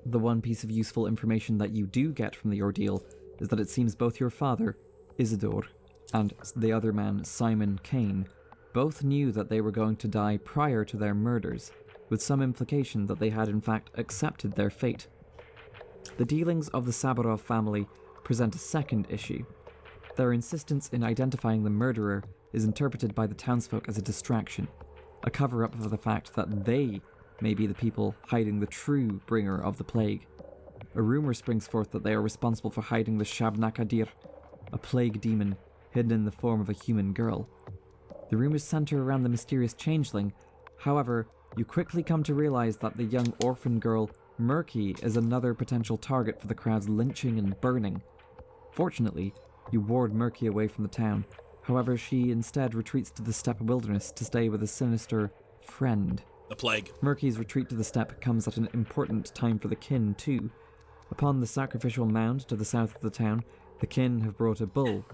The one piece of useful information that you do get from the ordeal is that it seems both your father, Isidore, and the other man, Simon Kane, both knew that they were going to die prior to their murders, with some implication that they had in fact accepted their fate. The dealings of the Sabarov family present a second issue. Their insistence in identifying the murderer is interpreted by the townsfolk as a distraction, a cover-up of the fact that they may be the people hiding the true bringer of the plague. A rumor springs forth that they are responsible for hiding the Shabnakadir, a plague demon hidden in the form of a human girl. The rumors center around the mysterious changeling. However, you quickly come to realize that the young orphan girl, Murky, is another potential target for the crowd's lynching and burning. Fortunately, you ward Murky away from the town. However, she instead retreats to the steppe wilderness to stay with a sinister friend. The plague. Murky's retreat to the steppe comes at an important time for the kin, too. Upon the sacrificial mound to the south of the town, the kin have brought a bull.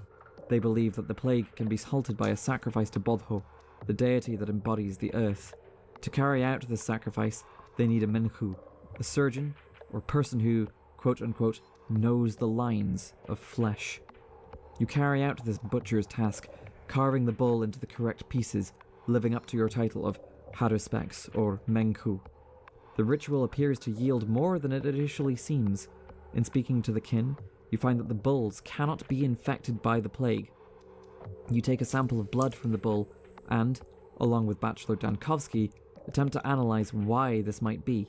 They believe that the plague can be halted by a sacrifice to Bodho, the deity that embodies the earth. To carry out this sacrifice, they need a menhu, a surgeon or person who, quote-unquote, knows the lines of flesh. You carry out this butcher's task, carving the bull into the correct pieces, living up to your title of Haruspex or Menku. The ritual appears to yield more than it initially seems. In speaking to the kin, you find that the bulls cannot be infected by the plague. You take a sample of blood from the bull and, along with Bachelor Dankovsky, attempt to analyze why this might be.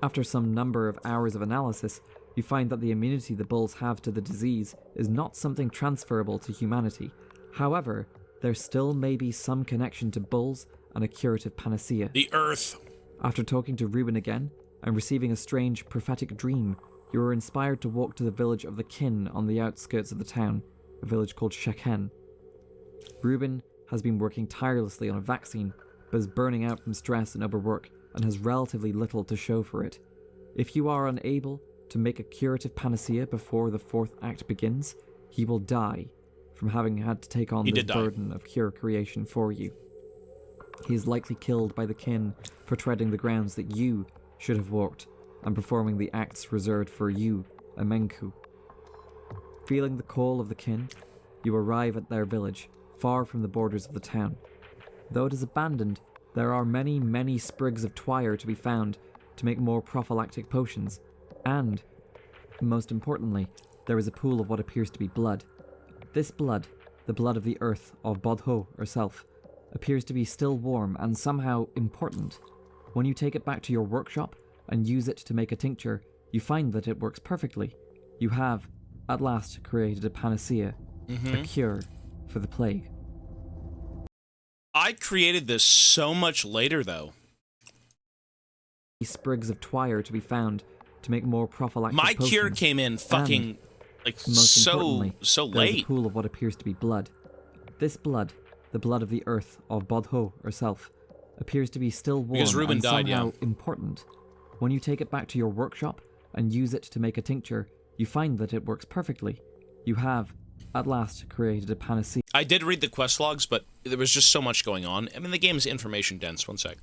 After some number of hours of analysis, you find that the immunity the bulls have to the disease is not something transferable to humanity. However, there still may be some connection to bulls and a curative panacea. The earth. After talking to Reuben again, and receiving a strange prophetic dream, you are inspired to walk to the village of the kin on the outskirts of the town, a village called Shekhen. Reuben has been working tirelessly on a vaccine, but is burning out from stress and overwork, and has relatively little to show for it. If you are unable to make a curative panacea before the fourth act begins, he will die from having had to take on this burden of cure creation for you. He is likely killed by the kin for treading the grounds that you should have walked and performing the acts reserved for you, Amenku. Feeling the call of the kin, you arrive at their village, far from the borders of the town. Though it is abandoned, there are many, many sprigs of twire to be found to make more prophylactic potions, and, most importantly, there is a pool of what appears to be blood. This blood, the blood of the earth of Bodho herself, appears to be still warm and somehow important. When you take it back to your workshop and use it to make a tincture, you find that it works perfectly. You have, at last, created a panacea, a cure for the plague. I created this so much later, though. Sprigs of twire to be found to make more prophylactic My potions. cure came in fucking, like, Most so importantly, there is a late. pool of what appears to be blood. This blood, the blood of the earth of Bodho herself, appears to be still warm Because Ruben and died, somehow yeah. important. When you take it back to your workshop and use it to make a tincture, you find that it works perfectly. You have, at last, created a panacea. I did read the quest logs, but there was just so much going on. I mean, the game's information dense. One sec.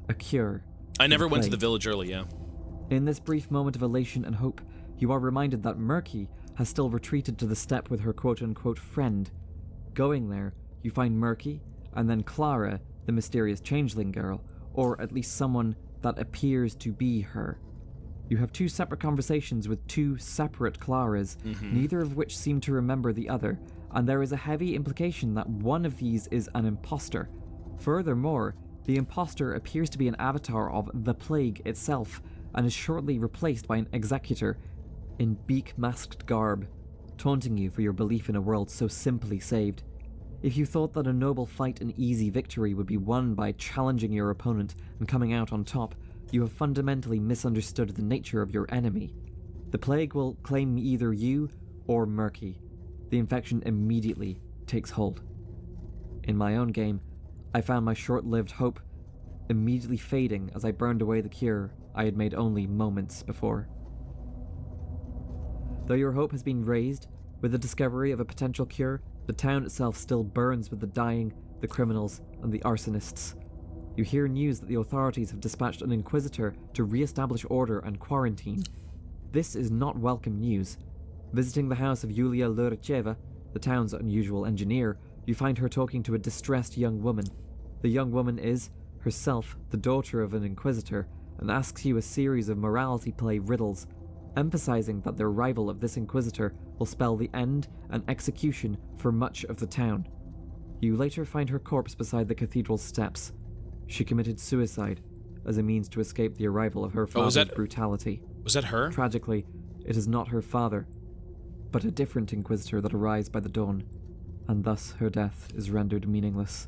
A cure. I never went to the plague. village early, yeah. In this brief moment of elation and hope, you are reminded that Murky has still retreated to the steppe with her quote-unquote friend. Going there, you find Murky, and then Clara, the mysterious changeling girl, or at least someone that appears to be her. You have two separate conversations with two separate Claras, neither of which seem to remember the other, and there is a heavy implication that one of these is an imposter. Furthermore, the imposter appears to be an avatar of the plague itself, and is shortly replaced by an executor in beak-masked garb, taunting you for your belief in a world so simply saved. If you thought that a noble fight and easy victory would be won by challenging your opponent and coming out on top, you have fundamentally misunderstood the nature of your enemy. The plague will claim either you or Murky. The infection immediately takes hold. In my own game, I found my short-lived hope immediately fading as I burned away the cure I had made only moments before. Though your hope has been raised with the discovery of a potential cure, the town itself still burns with the dying, the criminals, and the arsonists. You hear news that the authorities have dispatched an inquisitor to re-establish order and quarantine. This is not welcome news. Visiting the house of Yulia Luricheva, the town's unusual engineer, you find her talking to a distressed young woman. The young woman is, herself, the daughter of an inquisitor, and asks you a series of morality play riddles, emphasizing that the arrival of this inquisitor will spell the end and execution for much of the town. You later find her corpse beside the cathedral's steps. She committed suicide as a means to escape the arrival of her father's brutality. Was that her? Tragically, it is not her father, but a different inquisitor that arrives by the dawn, and thus her death is rendered meaningless.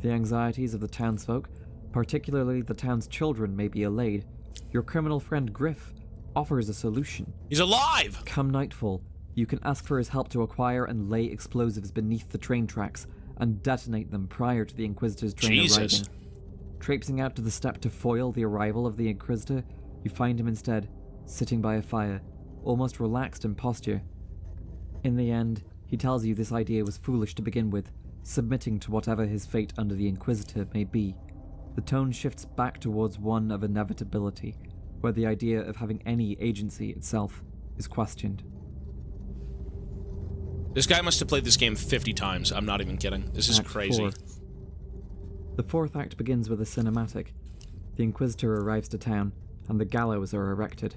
The anxieties of the townsfolk, particularly the town's children, may be allayed. Your criminal friend Griff offers a solution. He's alive! Come nightfall, you can ask for his help to acquire and lay explosives beneath the train tracks and detonate them prior to the Inquisitor's train arriving. Traipsing out to the steppe to foil the arrival of the Inquisitor, you find him instead, sitting by a fire, almost relaxed in posture. In the end, he tells you this idea was foolish to begin with, submitting to whatever his fate under the Inquisitor may be. The tone shifts back towards one of inevitability, where the idea of having any agency itself is questioned. This guy must have played this game 50 times. I'm not even kidding. This is Act crazy. 4. The fourth act begins with a cinematic. The Inquisitor arrives to town, and the gallows are erected.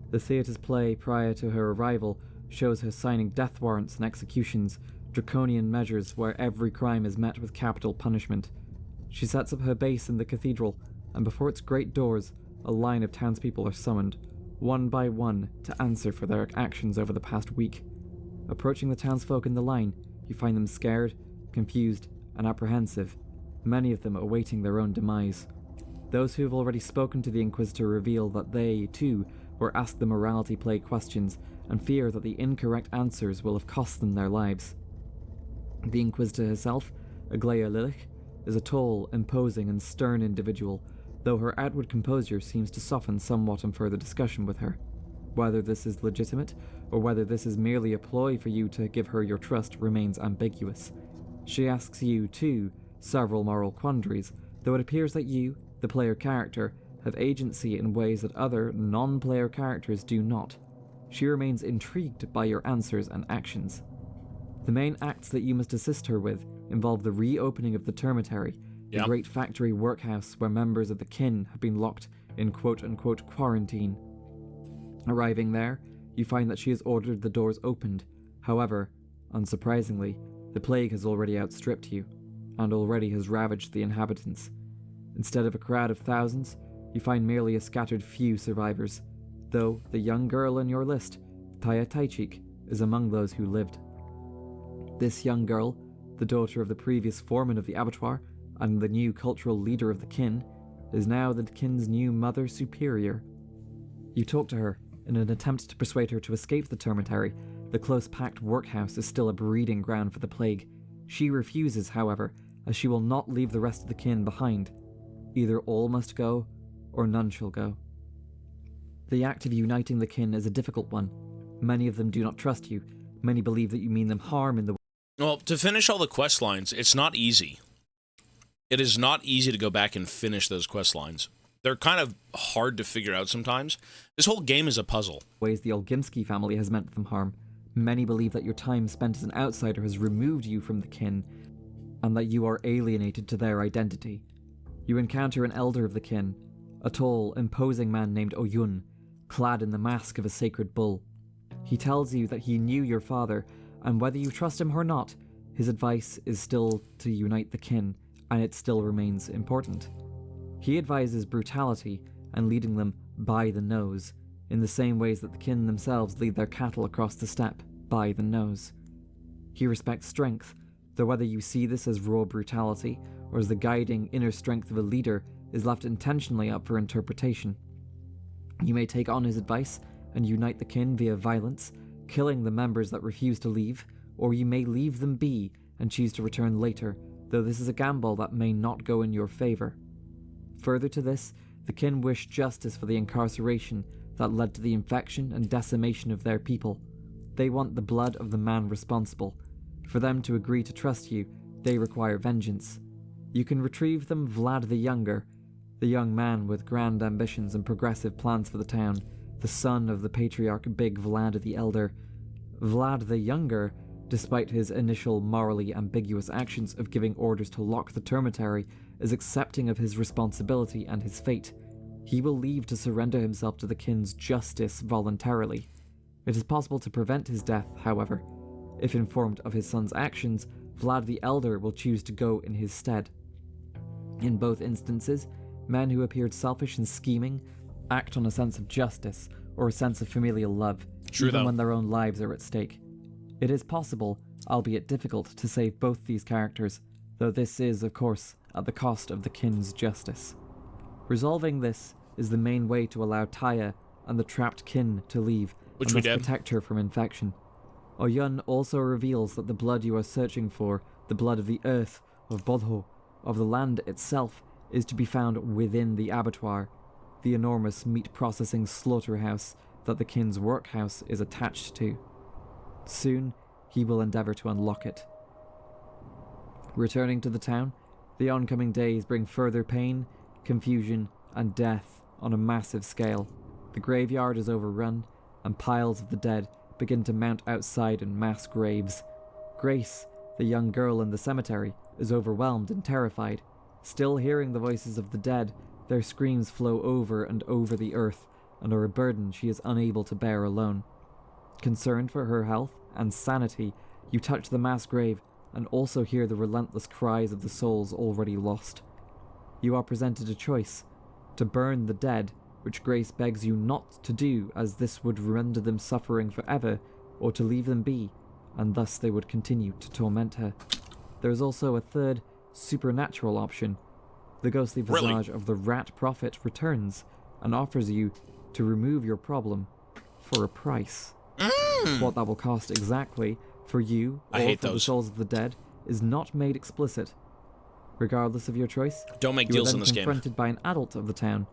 The theatre's play prior to her arrival shows her signing death warrants and executions, draconian measures where every crime is met with capital punishment. She sets up her base in the cathedral, and before its great doors, a line of townspeople are summoned, one by one, to answer for their actions over the past week. Approaching the townsfolk in the line, you find them scared, confused, and apprehensive. many of them awaiting their own demise. Those who have already spoken to the Inquisitor reveal that they, too, were asked the morality play questions and fear that the incorrect answers will have cost them their lives. The Inquisitor herself, Aglaia Lilich, is a tall, imposing, and stern individual, though her outward composure seems to soften somewhat in further discussion with her. Whether this is legitimate, or whether this is merely a ploy for you to give her your trust, remains ambiguous. She asks you, too, several moral quandaries, though it appears that you, the player character, have agency in ways that other, non-player characters do not. She remains intrigued by your answers and actions. The main acts that you must assist her with involve the reopening of the Termitary, the great factory workhouse where members of the kin have been locked in quote-unquote quarantine. Arriving there, you find that she has ordered the doors opened. However, unsurprisingly, the plague has already outstripped you, and already has ravaged the inhabitants. Instead of a crowd of thousands, you find merely a scattered few survivors, though the young girl in your list, Taya Taichik, is among those who lived. This young girl, the daughter of the previous foreman of the abattoir and the new cultural leader of the kin, is now the kin's new mother superior. You talk to her in an attempt to persuade her to escape the Termitary. The close-packed workhouse is still a breeding ground for the plague. She refuses, however, as she will not leave the rest of the kin behind. Either all must go, or none shall go. The act of uniting the kin is a difficult one. Many of them do not trust you. Many believe that you mean them harm in the... Well, to finish all the quest lines, it's not easy. It is not easy to go back and finish those quest lines. They're kind of hard to figure out sometimes. This whole game is a puzzle. Ways the Olgimsky family has meant them harm. Many believe that your time spent as an outsider has removed you from the kin, and that you are alienated to their identity. You encounter an elder of the kin, a tall, imposing man named Oyun, clad in the mask of a sacred bull. He tells you that he knew your father, and whether you trust him or not, his advice is still to unite the kin, and it still remains important. He advises brutality and leading them by the nose, in the same ways that the kin themselves lead their cattle across the steppe, by the nose. He respects strength, though whether you see this as raw brutality or as the guiding inner strength of a leader is left intentionally up for interpretation. You may take on his advice and unite the kin via violence, killing the members that refuse to leave, or you may leave them be and choose to return later, though this is a gamble that may not go in your favor. Further to this, the kin wish justice for the incarceration that led to the infection and decimation of their people. They want the blood of the man responsible. For them to agree to trust you, they require vengeance. You can retrieve them Vlad the Younger, the young man with grand ambitions and progressive plans for the town, the son of the patriarch Big Vlad the Elder. Vlad the Younger, despite his initial morally ambiguous actions of giving orders to lock the Termitary, is accepting of his responsibility and his fate. He will leave to surrender himself to the kin's justice voluntarily. It is possible to prevent his death, however. If informed of his son's actions, Vlad the Elder will choose to go in his stead. In both instances, men who appeared selfish and scheming act on a sense of justice or a sense of familial love, even when their own lives are at stake. It is possible, albeit difficult, to save both these characters, though this is, of course, at the cost of the kin's justice. Resolving this is the main way to allow Taya and the trapped kin to leave, which and we thus did. Protect her from infection. Oyun also reveals that the blood you are searching for, the blood of the earth, of Bodho, of the land itself, is to be found within the abattoir, the enormous meat-processing slaughterhouse that the kin's workhouse is attached to. Soon, he will endeavour to unlock it. Returning to the town, the oncoming days bring further pain, confusion, and death on a massive scale. The graveyard is overrun, and piles of the dead begin to mount outside in mass graves. Grace, the young girl in the cemetery, is overwhelmed and terrified. Still hearing the voices of the dead, their screams flow over and over the earth, and are a burden she is unable to bear alone. Concerned for her health and sanity, you touch the mass grave and also hear the relentless cries of the souls already lost. You are presented a choice: to burn the dead, which Grace begs you not to do as this would render them suffering forever, or to leave them be, and thus they would continue to torment her. There is also a third, supernatural option. The ghostly Really? visage of the Rat Prophet returns and offers you to remove your problem for a price. What that will cost exactly for you I or hate for the those. souls of the dead is not made explicit. Regardless of your choice, Don't make you are deals then in this game. confronted by an adult of the town.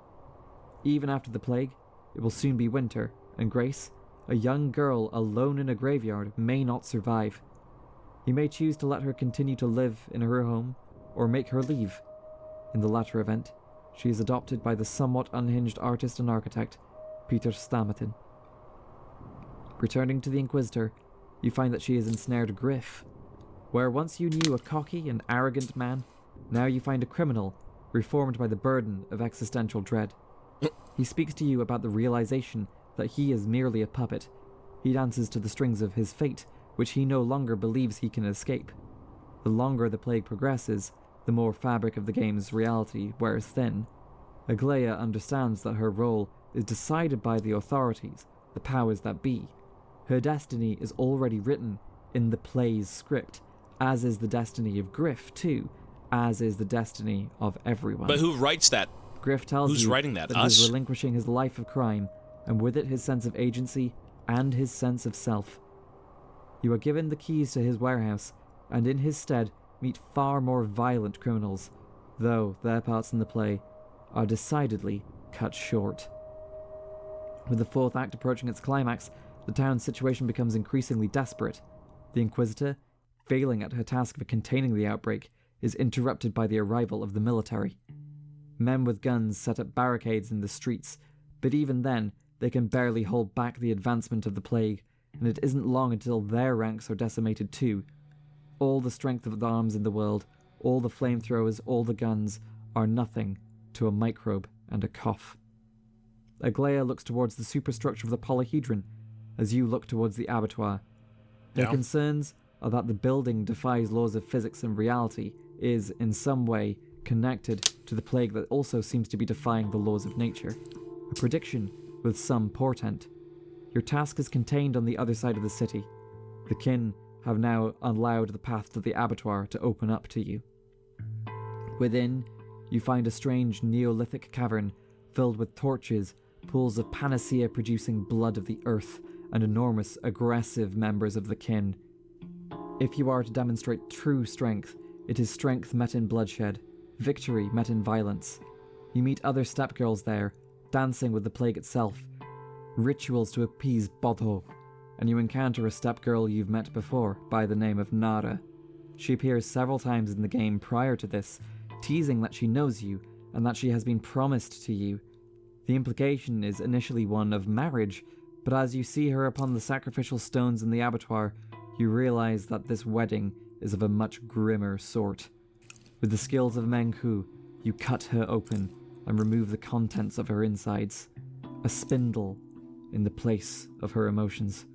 Even after the plague, it will soon be winter, and Grace, a young girl alone in a graveyard, may not survive. You may choose to let her continue to live in her home, or make her leave. In the latter event, she is adopted by the somewhat unhinged artist and architect, Peter Stamatin. Returning to the Inquisitor, you find that she has ensnared Griff. Where once you knew a cocky and arrogant man, now you find a criminal, reformed by the burden of existential dread. He speaks to you about the realization that he is merely a puppet. He dances to the strings of his fate, which he no longer believes he can escape. The longer the plague progresses, the more fabric of the game's reality wears thin. Aglaia understands that her role is decided by the authorities, the powers that be. Her destiny is already written in the play's script, as is the destiny of Griff, too, as is the destiny of everyone. But who writes that? Griff tells Who's you writing that? he Us? is relinquishing his life of crime, and with it his sense of agency and his sense of self. You are given the keys to his warehouse, and in his stead meet far more violent criminals, though their parts in the play are decidedly cut short. With the fourth act approaching its climax, the town's situation becomes increasingly desperate. The Inquisitor, failing at her task of containing the outbreak, is interrupted by the arrival of the military. Men with guns set up barricades in the streets, but even then, they can barely hold back the advancement of the plague, and it isn't long until their ranks are decimated too. All the strength of the arms in the world, all the flamethrowers, all the guns, are nothing to a microbe and a cough. Aglaia looks towards the superstructure of the polyhedron, as you look towards the abattoir. Her concerns are that the building defies laws of physics and reality, is, in some way, connected to the plague that also seems to be defying the laws of nature. A prediction with some portent. Your task is contained on the other side of the city. The kin have now allowed the path to the abattoir to open up to you. Within, you find a strange Neolithic cavern filled with torches, pools of panacea producing blood of the earth, and enormous, aggressive members of the kin. If you are to demonstrate true strength, it is strength met in bloodshed, victory met in violence. You meet other stepgirls there, dancing with the plague itself, rituals to appease Bodho, and you encounter a stepgirl you've met before by the name of Nara. She appears several times in the game prior to this, teasing that she knows you and that she has been promised to you. The implication is initially one of marriage, but as you see her upon the sacrificial stones in the abattoir, you realize that this wedding is of a much grimmer sort. With the skills of Meng Hu, you cut her open and remove the contents of her insides, a spindle in the place of her emotions.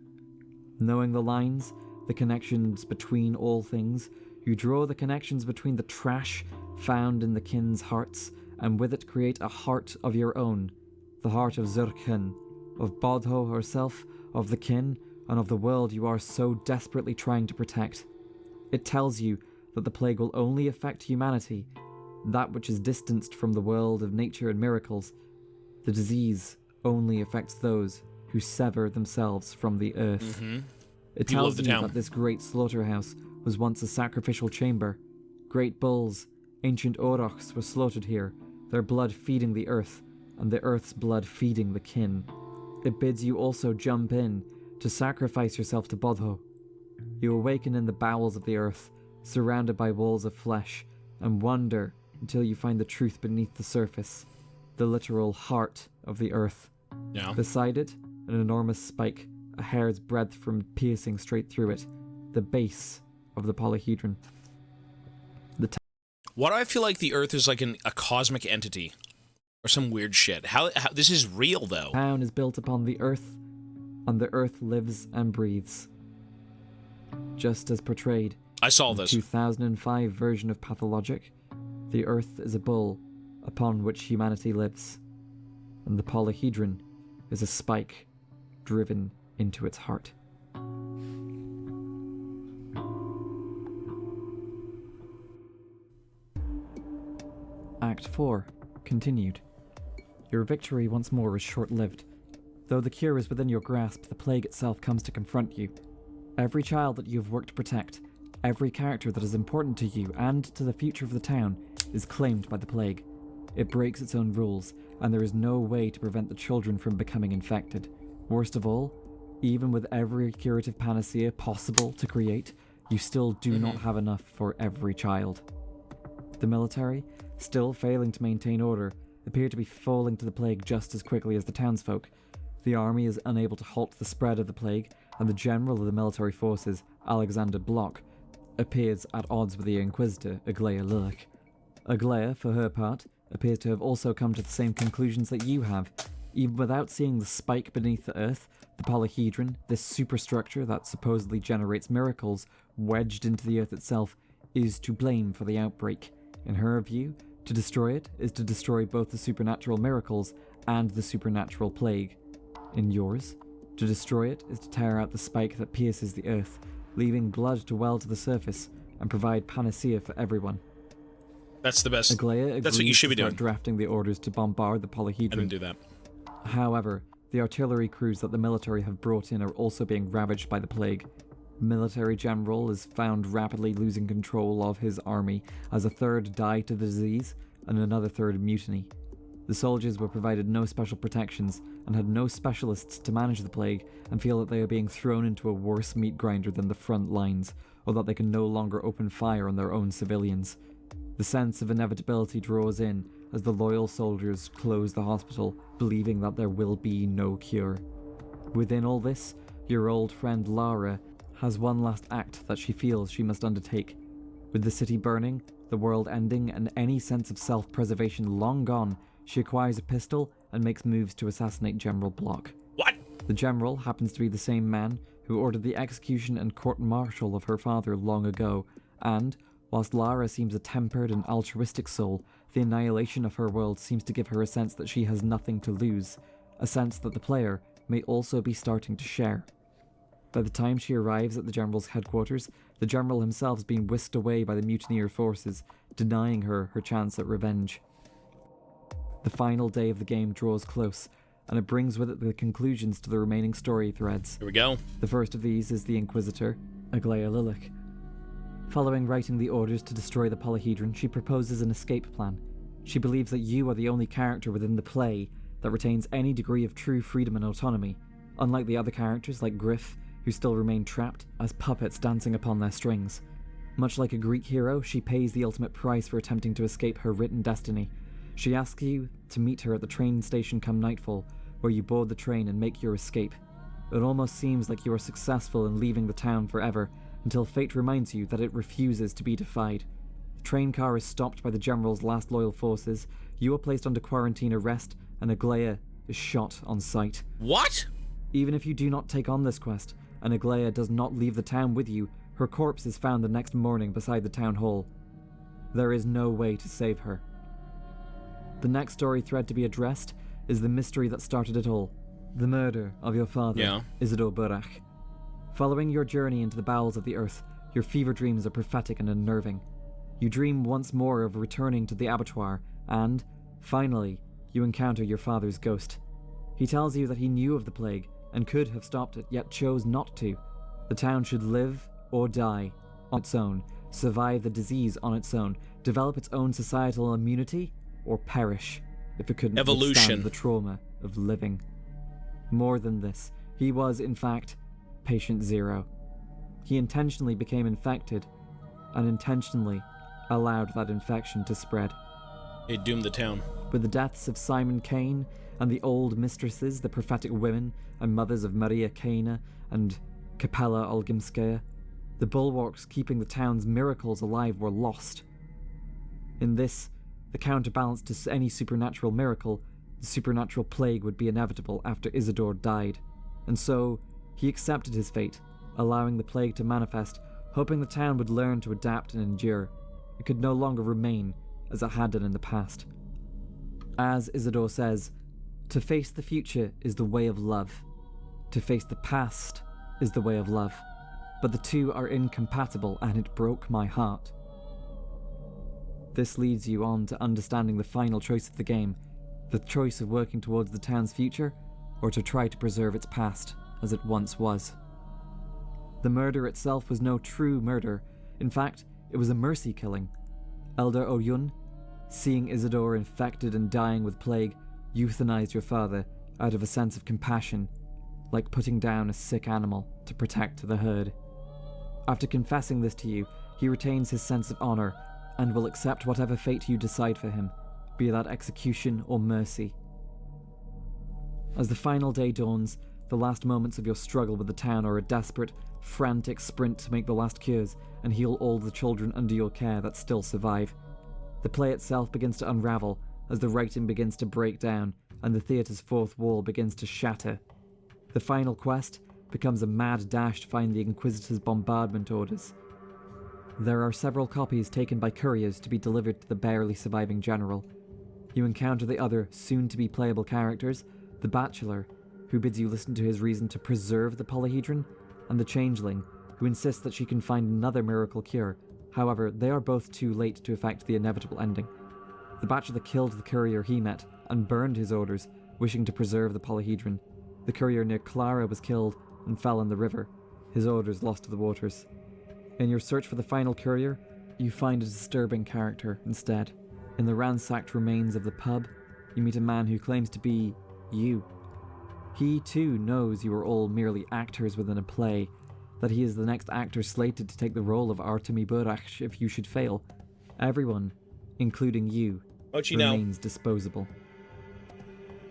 Knowing the lines, the connections between all things, you draw the connections between the trash found in the kin's hearts, and with it create a heart of your own, the heart of Zurkhan, of Bodho herself, of the kin, and of the world you are so desperately trying to protect. It tells you that the plague will only affect humanity, that which is distanced from the world of nature and miracles. The disease only affects those who sever themselves from the earth. It tells you that this great slaughterhouse was once a sacrificial chamber. Great bulls, ancient aurochs were slaughtered here, their blood feeding the earth, and the earth's blood feeding the kin. It bids you also jump in to sacrifice yourself to Bodho. You awaken in the bowels of the earth, surrounded by walls of flesh, and wonder until you find the truth beneath the surface, the literal heart of the earth. Beside it, an enormous spike, a hair's breadth from piercing straight through it, the base of the polyhedron. Why do I feel like the Earth is like a cosmic entity? Or some weird shit. How this is real, though. The town is built upon the earth, and the earth lives and breathes. Just as portrayed I saw in the this. 2005 version of Pathologic, the earth is a bull upon which humanity lives, and the polyhedron is a spike driven into its heart. Act 4. Continued. Your victory once more is short-lived. Though the cure is within your grasp, the plague itself comes to confront you. Every child that you have worked to protect, every character that is important to you and to the future of the town, is claimed by the plague. It breaks its own rules, and there is no way to prevent the children from becoming infected. Worst of all, even with every curative panacea possible to create, you still do not have enough for every child. The military, still failing to maintain order, appear to be falling to the plague just as quickly as the townsfolk. The army is unable to halt the spread of the plague, and the general of the military forces, Alexander Block, appears at odds with the Inquisitor, Aglaia Lillich. Aglaia, for her part, appears to have also come to the same conclusions that you have. Even without seeing the spike beneath the earth, the polyhedron, this superstructure that supposedly generates miracles wedged into the earth itself, is to blame for the outbreak. In her view, to destroy it is to destroy both the supernatural miracles and the supernatural plague. In yours, to destroy it is to tear out the spike that pierces the earth, leaving blood to well to the surface and provide panacea for everyone. That's the best. Aglaia That's what you should be doing. Drafting the orders to bombard the polyhedron. I didn't do that. However, the artillery crews that the military have brought in are also being ravaged by the plague. Military general is found rapidly losing control of his army as a third die to the disease and another third mutiny. The soldiers were provided no special protections and had no specialists to manage the plague and feel that they are being thrown into a worse meat grinder than the front lines, or that they can no longer open fire on their own civilians. The sense of inevitability draws in as the loyal soldiers close the hospital, believing that there will be no cure. Within all this, your old friend Lara has one last act that she feels she must undertake. With the city burning, the world ending, and any sense of self-preservation long gone, she acquires a pistol and makes moves to assassinate General Block. What? The general happens to be the same man who ordered the execution and court-martial of her father long ago, and, whilst Lara seems a tempered and altruistic soul, the annihilation of her world seems to give her a sense that she has nothing to lose, a sense that the player may also be starting to share. By the time she arrives at the general's headquarters, the general himself has been whisked away by the mutineer forces, denying her her chance at revenge. The final day of the game draws close, and it brings with it the conclusions to the remaining story threads. Here we go. The first of these is the Inquisitor, Aglaia Lillich. Following writing the orders to destroy the polyhedron, she proposes an escape plan. She believes that you are the only character within the play that retains any degree of true freedom and autonomy, unlike the other characters like Griff, who still remain trapped as puppets dancing upon their strings. Much like a Greek hero, she pays the ultimate price for attempting to escape her written destiny. She asks you to meet her at the train station come nightfall, where you board the train and make your escape. It almost seems like you are successful in leaving the town forever, until fate reminds you that it refuses to be defied. The train car is stopped by the general's last loyal forces, you are placed under quarantine arrest, and Aglaia is shot on sight. What? Even if you do not take on this quest, and Aglaia does not leave the town with you, her corpse is found the next morning beside the town hall. There is no way to save her. The next story thread to be addressed is the mystery that started it all, the murder of your father, Isidore Burach. Following your journey into the bowels of the earth, your fever dreams are prophetic and unnerving. You dream once more of returning to the abattoir, and, finally, you encounter your father's ghost. He tells you that he knew of the plague and could have stopped it, yet chose not to. The town should live or die on its own, survive the disease on its own, develop its own societal immunity, or perish if it couldn't withstand the trauma of living. More than this, he was, in fact, patient zero. He intentionally became infected, and intentionally allowed that infection to spread. It doomed the town. With the deaths of Simon Kane and the old mistresses, the prophetic women and mothers of Maria Kane and Kapella Olgimskaya, the bulwarks keeping the town's miracles alive were lost. In this, the counterbalance to any supernatural miracle, the supernatural plague would be inevitable after Isidore died, and so he accepted his fate, allowing the plague to manifest, hoping the town would learn to adapt and endure. It could no longer remain as it had done in the past. As Isidore says, to face the future is the way of love. To face the past is the way of love. But the two are incompatible, and it broke my heart. This leads you on to understanding the final choice of the game, the choice of working towards the town's future, or to try to preserve its past, as it once was. The murder itself was no true murder. In fact, it was a mercy killing. Elder Oyun, seeing Isidore infected and dying with plague, euthanized your father out of a sense of compassion, like putting down a sick animal to protect the herd. After confessing this to you, he retains his sense of honor and will accept whatever fate you decide for him, be that execution or mercy. As the final day dawns, the last moments of your struggle with the town are a desperate, frantic sprint to make the last cures and heal all the children under your care that still survive. The play itself begins to unravel as the writing begins to break down and the theatre's fourth wall begins to shatter. The final quest becomes a mad dash to find the Inquisitor's bombardment orders. There are several copies taken by couriers to be delivered to the barely surviving general. You encounter the other soon-to-be playable characters, the Bachelor, who bids you listen to his reason to preserve the polyhedron, and the Changeling, who insists that she can find another miracle cure. However, they are both too late to effect the inevitable ending. The Bachelor killed the courier he met and burned his orders, wishing to preserve the polyhedron. The courier near Clara was killed and fell in the river, his orders lost to the waters. In your search for the final courier, you find a disturbing character instead. In the ransacked remains of the pub, you meet a man who claims to be you. He too knows you are all merely actors within a play, that he is the next actor slated to take the role of Artemi Burach if you should fail. Everyone, including you, remains disposable.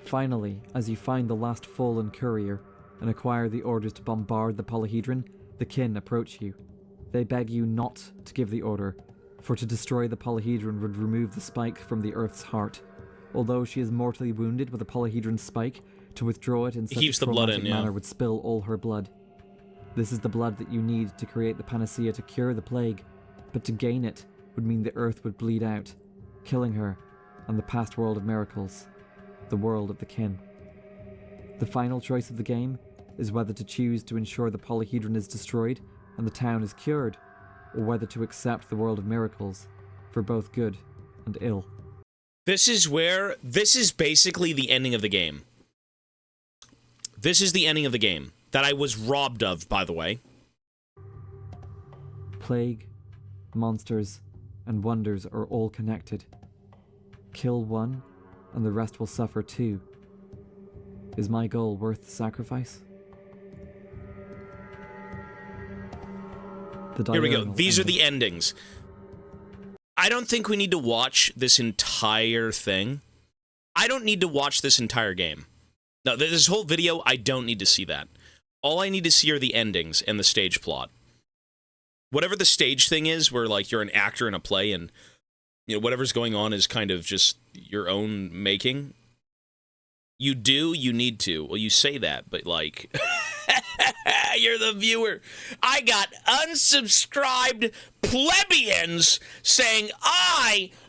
Finally, as you find the last fallen courier and acquire the orders to bombard the polyhedron, the kin approach you. They beg you not to give the order, for to destroy the polyhedron would remove the spike from the Earth's heart. Although she is mortally wounded with a polyhedron spike, to withdraw it in such a traumatic manner would spill all her blood. This is the blood that you need to create the panacea to cure the plague, but to gain it would mean the Earth would bleed out, killing her and the past world of miracles, the world of the kin. The final choice of the game is whether to choose to ensure the polyhedron is destroyed and the town is cured, or whether to accept the world of miracles, for both good and ill. This is basically the ending of the game. This is the ending of the game, that I was robbed of, by the way. Plague, monsters, and wonders are all connected. Kill one, and the rest will suffer too. Is my goal worth the sacrifice? Here we go. These are the endings. I don't think we need to watch this entire thing. I don't need to watch this entire game. No, this whole video, I don't need to see that. All I need to see are the endings and the stage plot. Whatever the stage thing is, where, like, you're an actor in a play and, you know, whatever's going on is kind of just your own making. You need to. Well, you say that, but, like... You're the viewer. I got unsubscribed plebeians saying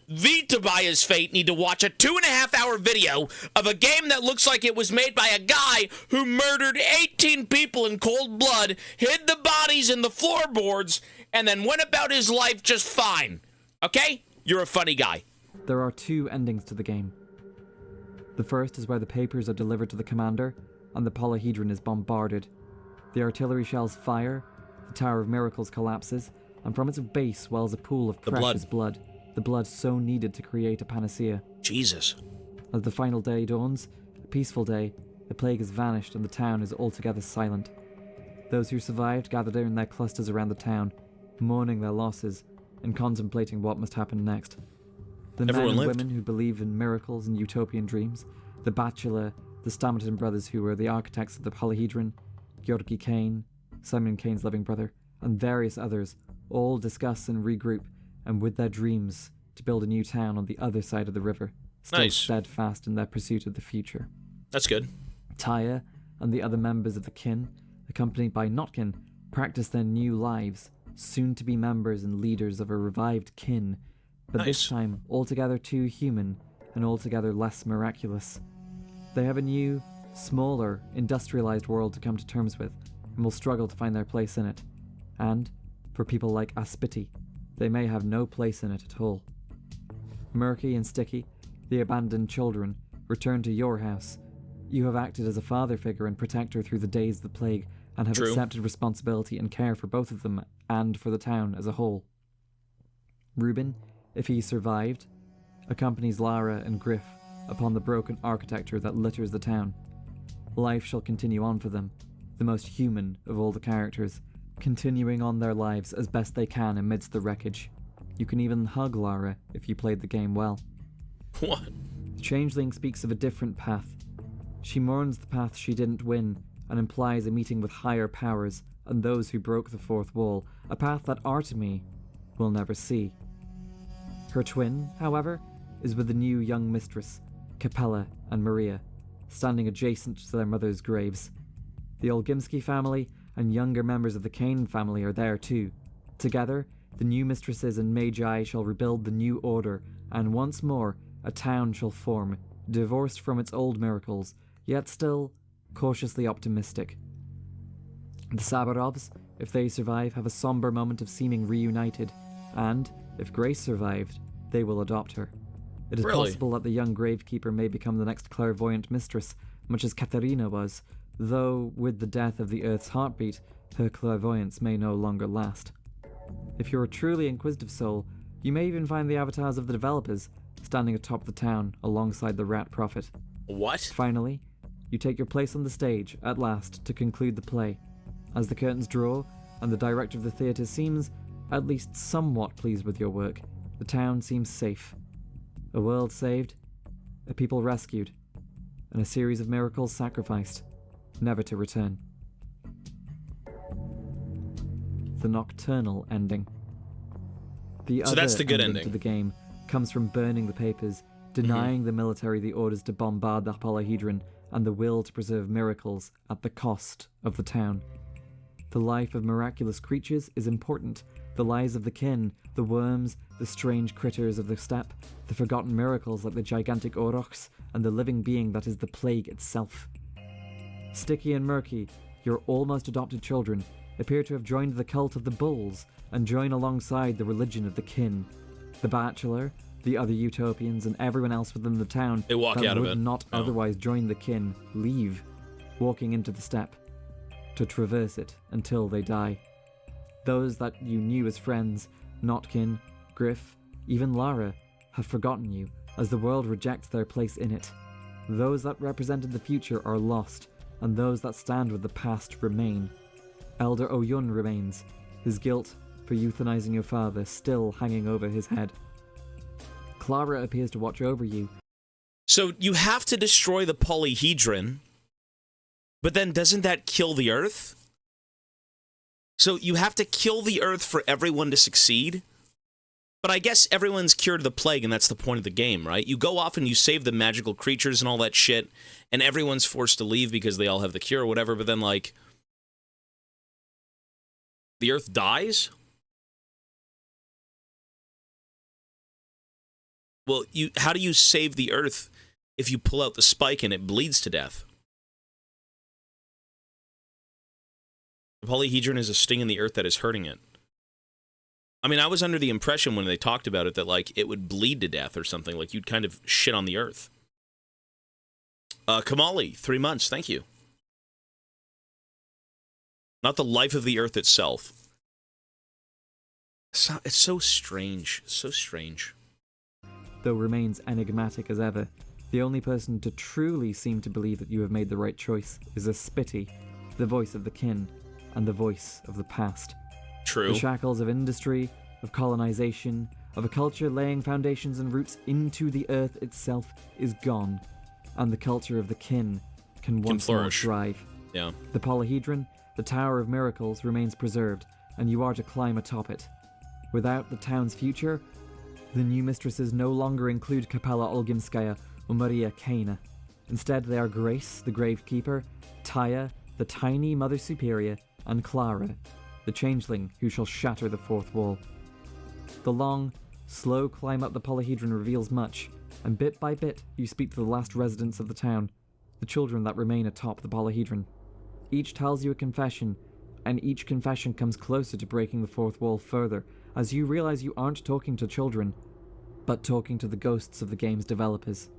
the Tobias Fate, need to watch a 2.5-hour video of a game that looks like it was made by a guy who murdered 18 people in cold blood, hid the bodies in the floorboards, and then went about his life just fine. Okay? You're a funny guy. There are two endings to the game. The first is where the papers are delivered to the commander, and the polyhedron is bombarded. The artillery shells fire, the Tower of Miracles collapses, and from its base wells a pool of precious blood. The blood so needed to create a panacea. Jesus. As the final day dawns, a peaceful day, the plague has vanished and the town is altogether silent. Those who survived gathered in their clusters around the town, mourning their losses and contemplating what must happen next. The men and women who believe in miracles and utopian dreams, the Bachelor, the Stamerton brothers who were the architects of the polyhedron, Georgi Kane, Simon Kane's living brother, and various others, all discuss and regroup, and with their dreams, to build a new town on the other side of the river, still steadfast in their pursuit of the future. That's good. Taya and the other members of the kin, accompanied by Notkin, practice their new lives, soon to be members and leaders of a revived kin, but this time altogether too human and altogether less miraculous. They have a new, smaller, industrialized world to come to terms with, and will struggle to find their place in it. And, for people like Aspiti, they may have no place in it at all. Murky and Sticky, the abandoned children, return to your house. You have acted as a father figure and protector through the days of the plague, and have accepted responsibility and care for both of them and for the town as a whole. Reuben, if he survived, accompanies Lara and Griff upon the broken architecture that litters the town. Life shall continue on for them, the most human of all the characters, continuing on their lives as best they can amidst the wreckage. You can even hug Lara if you played the game well. What? The Changeling speaks of a different path. She mourns the path she didn't win, and implies a meeting with higher powers and those who broke the fourth wall, a path that Artemi will never see. Her twin, however, is with the new young mistress, Capella and Maria, standing adjacent to their mother's graves. The Olgimski family and younger members of the Kane family are there too. Together, the new mistresses and magi shall rebuild the new order, and once more a town shall form, divorced from its old miracles, yet still cautiously optimistic. The Sabarovs, if they survive, have a somber moment of seeming reunited, and, if Grace survived, they will adopt her. It is possible that the young gravekeeper may become the next clairvoyant mistress, much as Katharina was, though with the death of the Earth's heartbeat, her clairvoyance may no longer last. If you're a truly inquisitive soul, you may even find the avatars of the developers standing atop the town alongside the Rat Prophet. What? Finally, you take your place on the stage, at last, to conclude the play. As the curtains draw, and the director of the theatre seems at least somewhat pleased with your work, the town seems safe. A world saved, a people rescued, and a series of miracles sacrificed, never to return. The nocturnal ending. So that's the good ending to the game comes from burning the papers, denying the military the orders to bombard the polyhedron, and the will to preserve miracles at the cost of the town. The life of miraculous creatures is important. The lives of the kin, the worms, the strange critters of the steppe, the forgotten miracles like the gigantic aurochs, and the living being that is the plague itself. Sticky and Murky, your almost adopted children, appear to have joined the cult of the bulls and join alongside the religion of the kin. The Bachelor, the other utopians, and everyone else within the town they walk that out would of it. not otherwise join the kin leave, walking into the steppe, to traverse it until they die. Those that you knew as friends, Notkin, Griff, even Lara, have forgotten you, as the world rejects their place in it. Those that represented the future are lost, and those that stand with the past remain. Elder Oyun remains, his guilt for euthanizing your father still hanging over his head. Clara appears to watch over you. So you have to destroy the polyhedron, but then doesn't that kill the Earth? So you have to kill the Earth for everyone to succeed? But I guess everyone's cured of the plague, and that's the point of the game, right? You go off and you save the magical creatures and all that shit, and everyone's forced to leave because they all have the cure or whatever, but then, like, the Earth dies? Well, how do you save the Earth if you pull out the spike and it bleeds to death? The polyhedron is a sting in the Earth that is hurting it. I mean, I was under the impression when they talked about it that, like, it would bleed to death or something. Like, you'd kind of shit on the Earth. Kamali, 3 months, thank you. Not the life of the Earth itself. It's so strange. So strange. Though remains enigmatic as ever, the only person to truly seem to believe that you have made the right choice is a Spitty, the voice of the kin, and the voice of the past. True. The shackles of industry, of colonization, of a culture laying foundations and roots into the earth itself is gone, and the culture of the kin can once more thrive. Yeah. The polyhedron, the Tower of Miracles, remains preserved, and you are to climb atop it. Without the town's future, the new mistresses no longer include Capella Olgimskaya or Maria Kana. Instead, they are Grace, the Gravekeeper, Taya, the tiny Mother Superior, and Clara, the changeling who shall shatter the fourth wall. The long, slow climb up the polyhedron reveals much, and bit by bit you speak to the last residents of the town, the children that remain atop the polyhedron. Each tells you a confession, and each confession comes closer to breaking the fourth wall further, as you realize you aren't talking to children. but talking to the ghosts of the game's developers.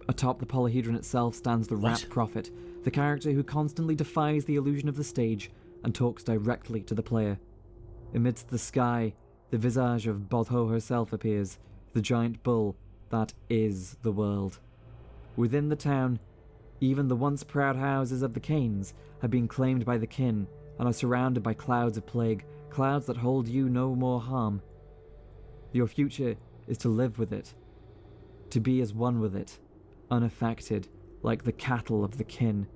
Atop the polyhedron itself stands the Rat Prophet, the character who constantly defies the illusion of the stage and talks directly to the player. Amidst the sky, the visage of Bodho herself appears, the giant bull that is the world. Within the town, even the once proud houses of the Canes have been claimed by the kin and are surrounded by clouds of plague, clouds that hold you no more harm. Your future is to live with it, to be as one with it, unaffected, like the cattle of the kin.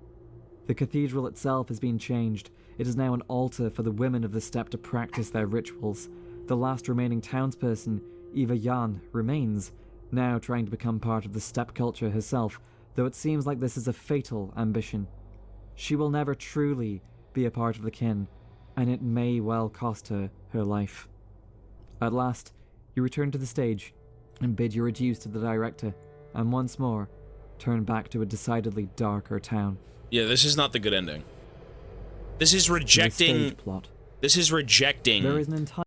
The cathedral itself has been changed. It is now an altar for the women of the steppe to practice their rituals. The last remaining townsperson, Eva Jan, remains, now trying to become part of the steppe culture herself, though it seems like this is a fatal ambition. She will never truly be a part of the kin, and it may well cost her her life. At last, you return to the stage and bid your adieus to the director, and once more, turn back to a decidedly darker town. Yeah, this is not the good ending. This is rejecting... plot. This is rejecting There is an entire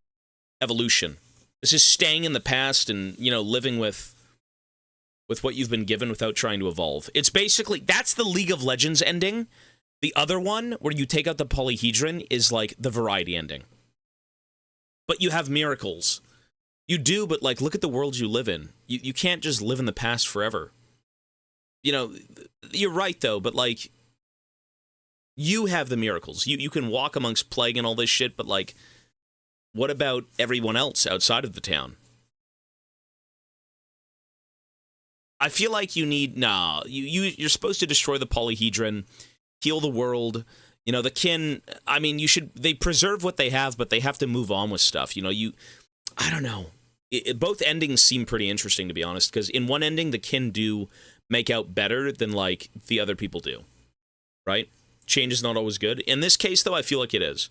evolution. This is staying in the past and, living with what you've been given without trying to evolve. It's basically... That's the League of Legends ending. The other one, where you take out the polyhedron, is like the variety ending. But you have miracles. You do, but look at the world you live in. You can't just live in the past forever. You're right, though, but you have the miracles. You can walk amongst plague and all this shit, but what about everyone else outside of the town? I feel like you need... Nah, you're supposed to destroy the polyhedron, heal the world. The kin... I mean, they preserve what they have, but they have to move on with stuff. I don't know. Both endings seem pretty interesting, to be honest, because in one ending, the kin do make out better than, the other people do. Right? Change is not always good. In this case, though, I feel like it is.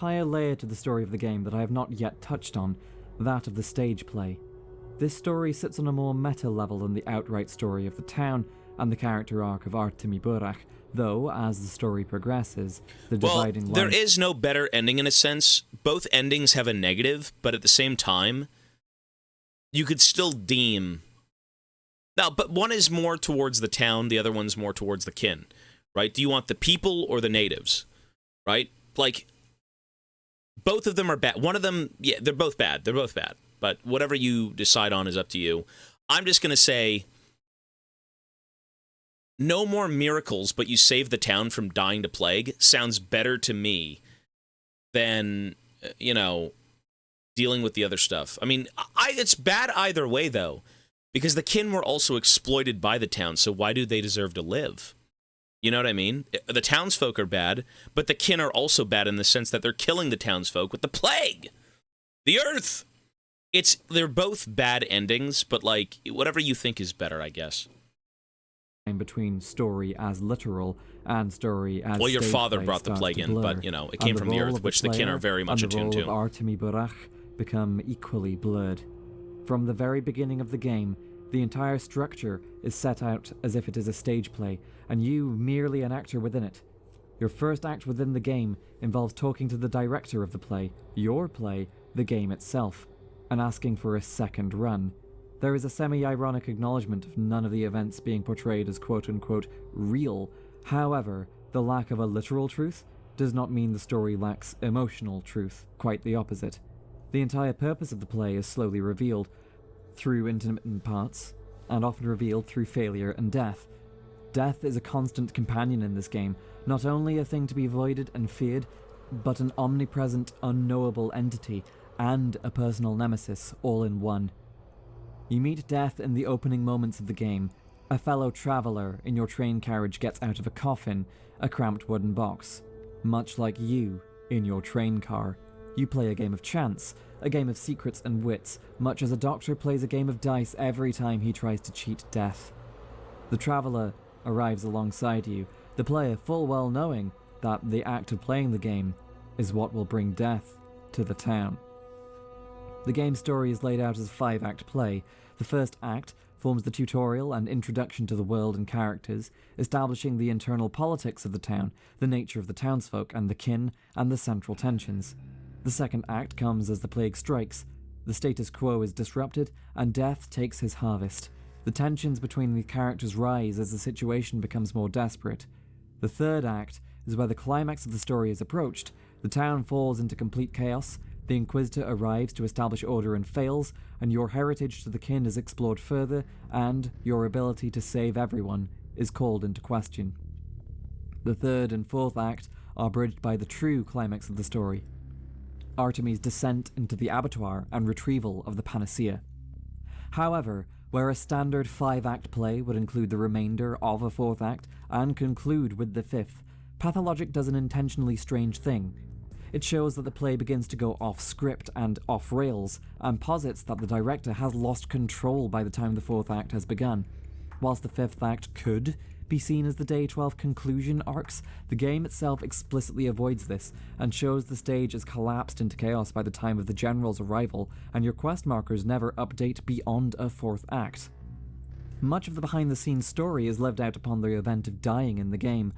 Higher layer to the story of the game that I have not yet touched on, that of the stage play. This story sits on a more meta level than the outright story of the town and the character arc of Artemi Burak, though, as the story progresses, the dividing line... There is no better ending in a sense. Both endings have a negative, but at the same time, you could still deem... Now, but one is more towards the town, the other one's more towards the kin, right? Do you want the people or the natives, right? Both of them are bad. One of them, yeah, they're both bad. They're both bad. But whatever you decide on is up to you. I'm just going to say... No more miracles, but you save the town from dying to plague sounds better to me than, dealing with the other stuff. I mean, it's bad either way, though, because the kin were also exploited by the town, so why do they deserve to live? You know what I mean? The townsfolk are bad, but the kin are also bad in the sense that they're killing the townsfolk with the plague! The earth! They're both bad endings, but, whatever you think is better, I guess. Between story as literal and story as... Well, your father brought the plague in, but, it came from the earth, which the kin are very much attuned to. And the role of Artemi Burak become equally blurred. From the very beginning of the game, the entire structure is set out as if it is a stage play, and you merely an actor within it. Your first act within the game involves talking to the director of the play, your play, the game itself, and asking for a second run. There is a semi-ironic acknowledgement of none of the events being portrayed as quote-unquote real. However, the lack of a literal truth does not mean the story lacks emotional truth, quite the opposite. The entire purpose of the play is slowly revealed through intermittent parts, and often revealed through failure and death. Death is a constant companion in this game, not only a thing to be avoided and feared, but an omnipresent, unknowable entity, and a personal nemesis, all in one. You meet death in the opening moments of the game. A fellow traveller in your train carriage gets out of a coffin, a cramped wooden box. Much like you in your train car. You play a game of chance, a game of secrets and wits, much as a doctor plays a game of dice every time he tries to cheat death. The traveller arrives alongside you, the player full well knowing that the act of playing the game is what will bring death to the town. The game's story is laid out as a 5-act play. The first act forms the tutorial and introduction to the world and characters, establishing the internal politics of the town, the nature of the townsfolk and the kin, and the central tensions. The second act comes as the plague strikes. The status quo is disrupted, and death takes his harvest. The tensions between the characters rise as the situation becomes more desperate. The third act is where the climax of the story is approached. The town falls into complete chaos, the Inquisitor arrives to establish order and fails, and your heritage to the kin is explored further, and your ability to save everyone is called into question. The third and fourth act are bridged by the true climax of the story: Artemis' descent into the abattoir and retrieval of the panacea. However, where a standard 5-act play would include the remainder of a fourth act and conclude with the fifth, Pathologic does an intentionally strange thing. It shows that the play begins to go off-script and off-rails, and posits that the director has lost control by the time the fourth act has begun. Whilst the fifth act could be seen as the Day 12 conclusion arcs, the game itself explicitly avoids this, and shows the stage has collapsed into chaos by the time of the General's arrival, and your quest markers never update beyond a fourth act. Much of the behind-the-scenes story is lived out upon the event of dying in the game.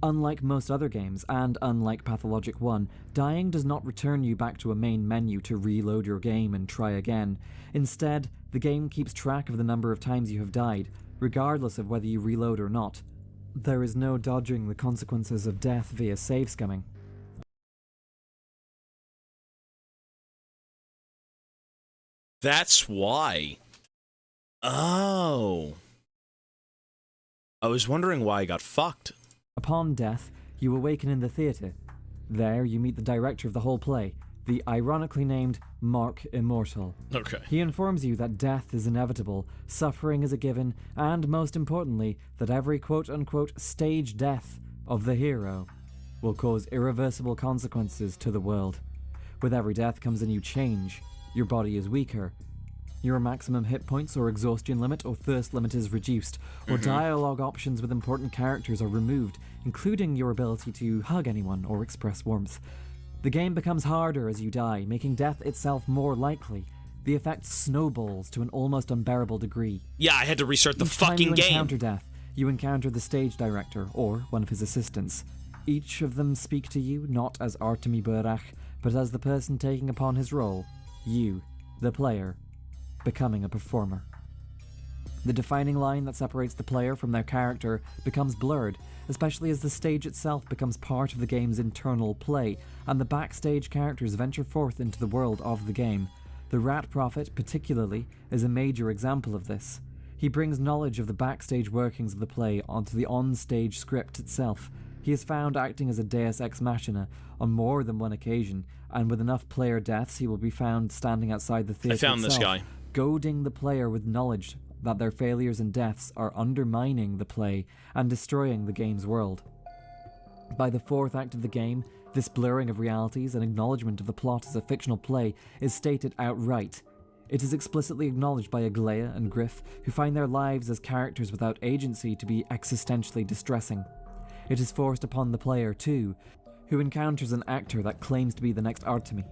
Unlike most other games, and unlike Pathologic 1, dying does not return you back to a main menu to reload your game and try again. Instead, the game keeps track of the number of times you have died, regardless of whether you reload or not. There is no dodging the consequences of death via save scumming. That's why. Oh. I was wondering why I got fucked. Upon death, you awaken in the theatre. There, you meet the director of the whole play, the ironically named Mark Immortal. Okay. He informs you that death is inevitable, suffering is a given, and most importantly, that every quote-unquote stage death of the hero will cause irreversible consequences to the world. With every death comes a new change. Your body is weaker. Your maximum hit points or exhaustion limit or thirst limit is reduced, or dialogue options with important characters are removed, including your ability to hug anyone or express warmth. The game becomes harder as you die, making death itself more likely. The effect snowballs to an almost unbearable degree. Yeah, I had to restart the Each time fucking you game. encounter death, you encounter the stage director, or one of his assistants. Each of them speak to you not as Artemi Burach, but as the person taking upon his role, you, the player, becoming a performer. The defining line that separates the player from their character becomes blurred, especially as the stage itself becomes part of the game's internal play, and the backstage characters venture forth into the world of the game. The Rat Prophet, particularly, is a major example of this. He brings knowledge of the backstage workings of the play onto the on-stage script itself. He is found acting as a deus ex machina on more than one occasion, and with enough player deaths he will be found standing outside the theatre I found itself, this guy. goading the player with knowledge that their failures and deaths are undermining the play and destroying the game's world. By the fourth act of the game, this blurring of realities and acknowledgement of the plot as a fictional play is stated outright. It is explicitly acknowledged by Aglaia and Griff, who find their lives as characters without agency to be existentially distressing. It is forced upon the player, too, who encounters an actor that claims to be the next Artemi.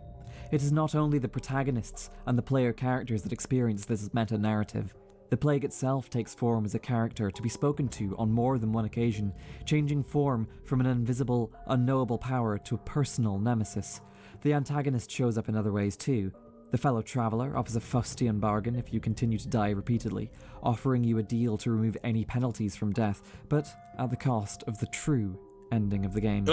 It is not only the protagonists and the player characters that experience this meta-narrative. The plague itself takes form as a character to be spoken to on more than one occasion, changing form from an invisible, unknowable power to a personal nemesis. The antagonist shows up in other ways too. The fellow traveller offers a fustian bargain if you continue to die repeatedly, offering you a deal to remove any penalties from death, but at the cost of the true ending of the game.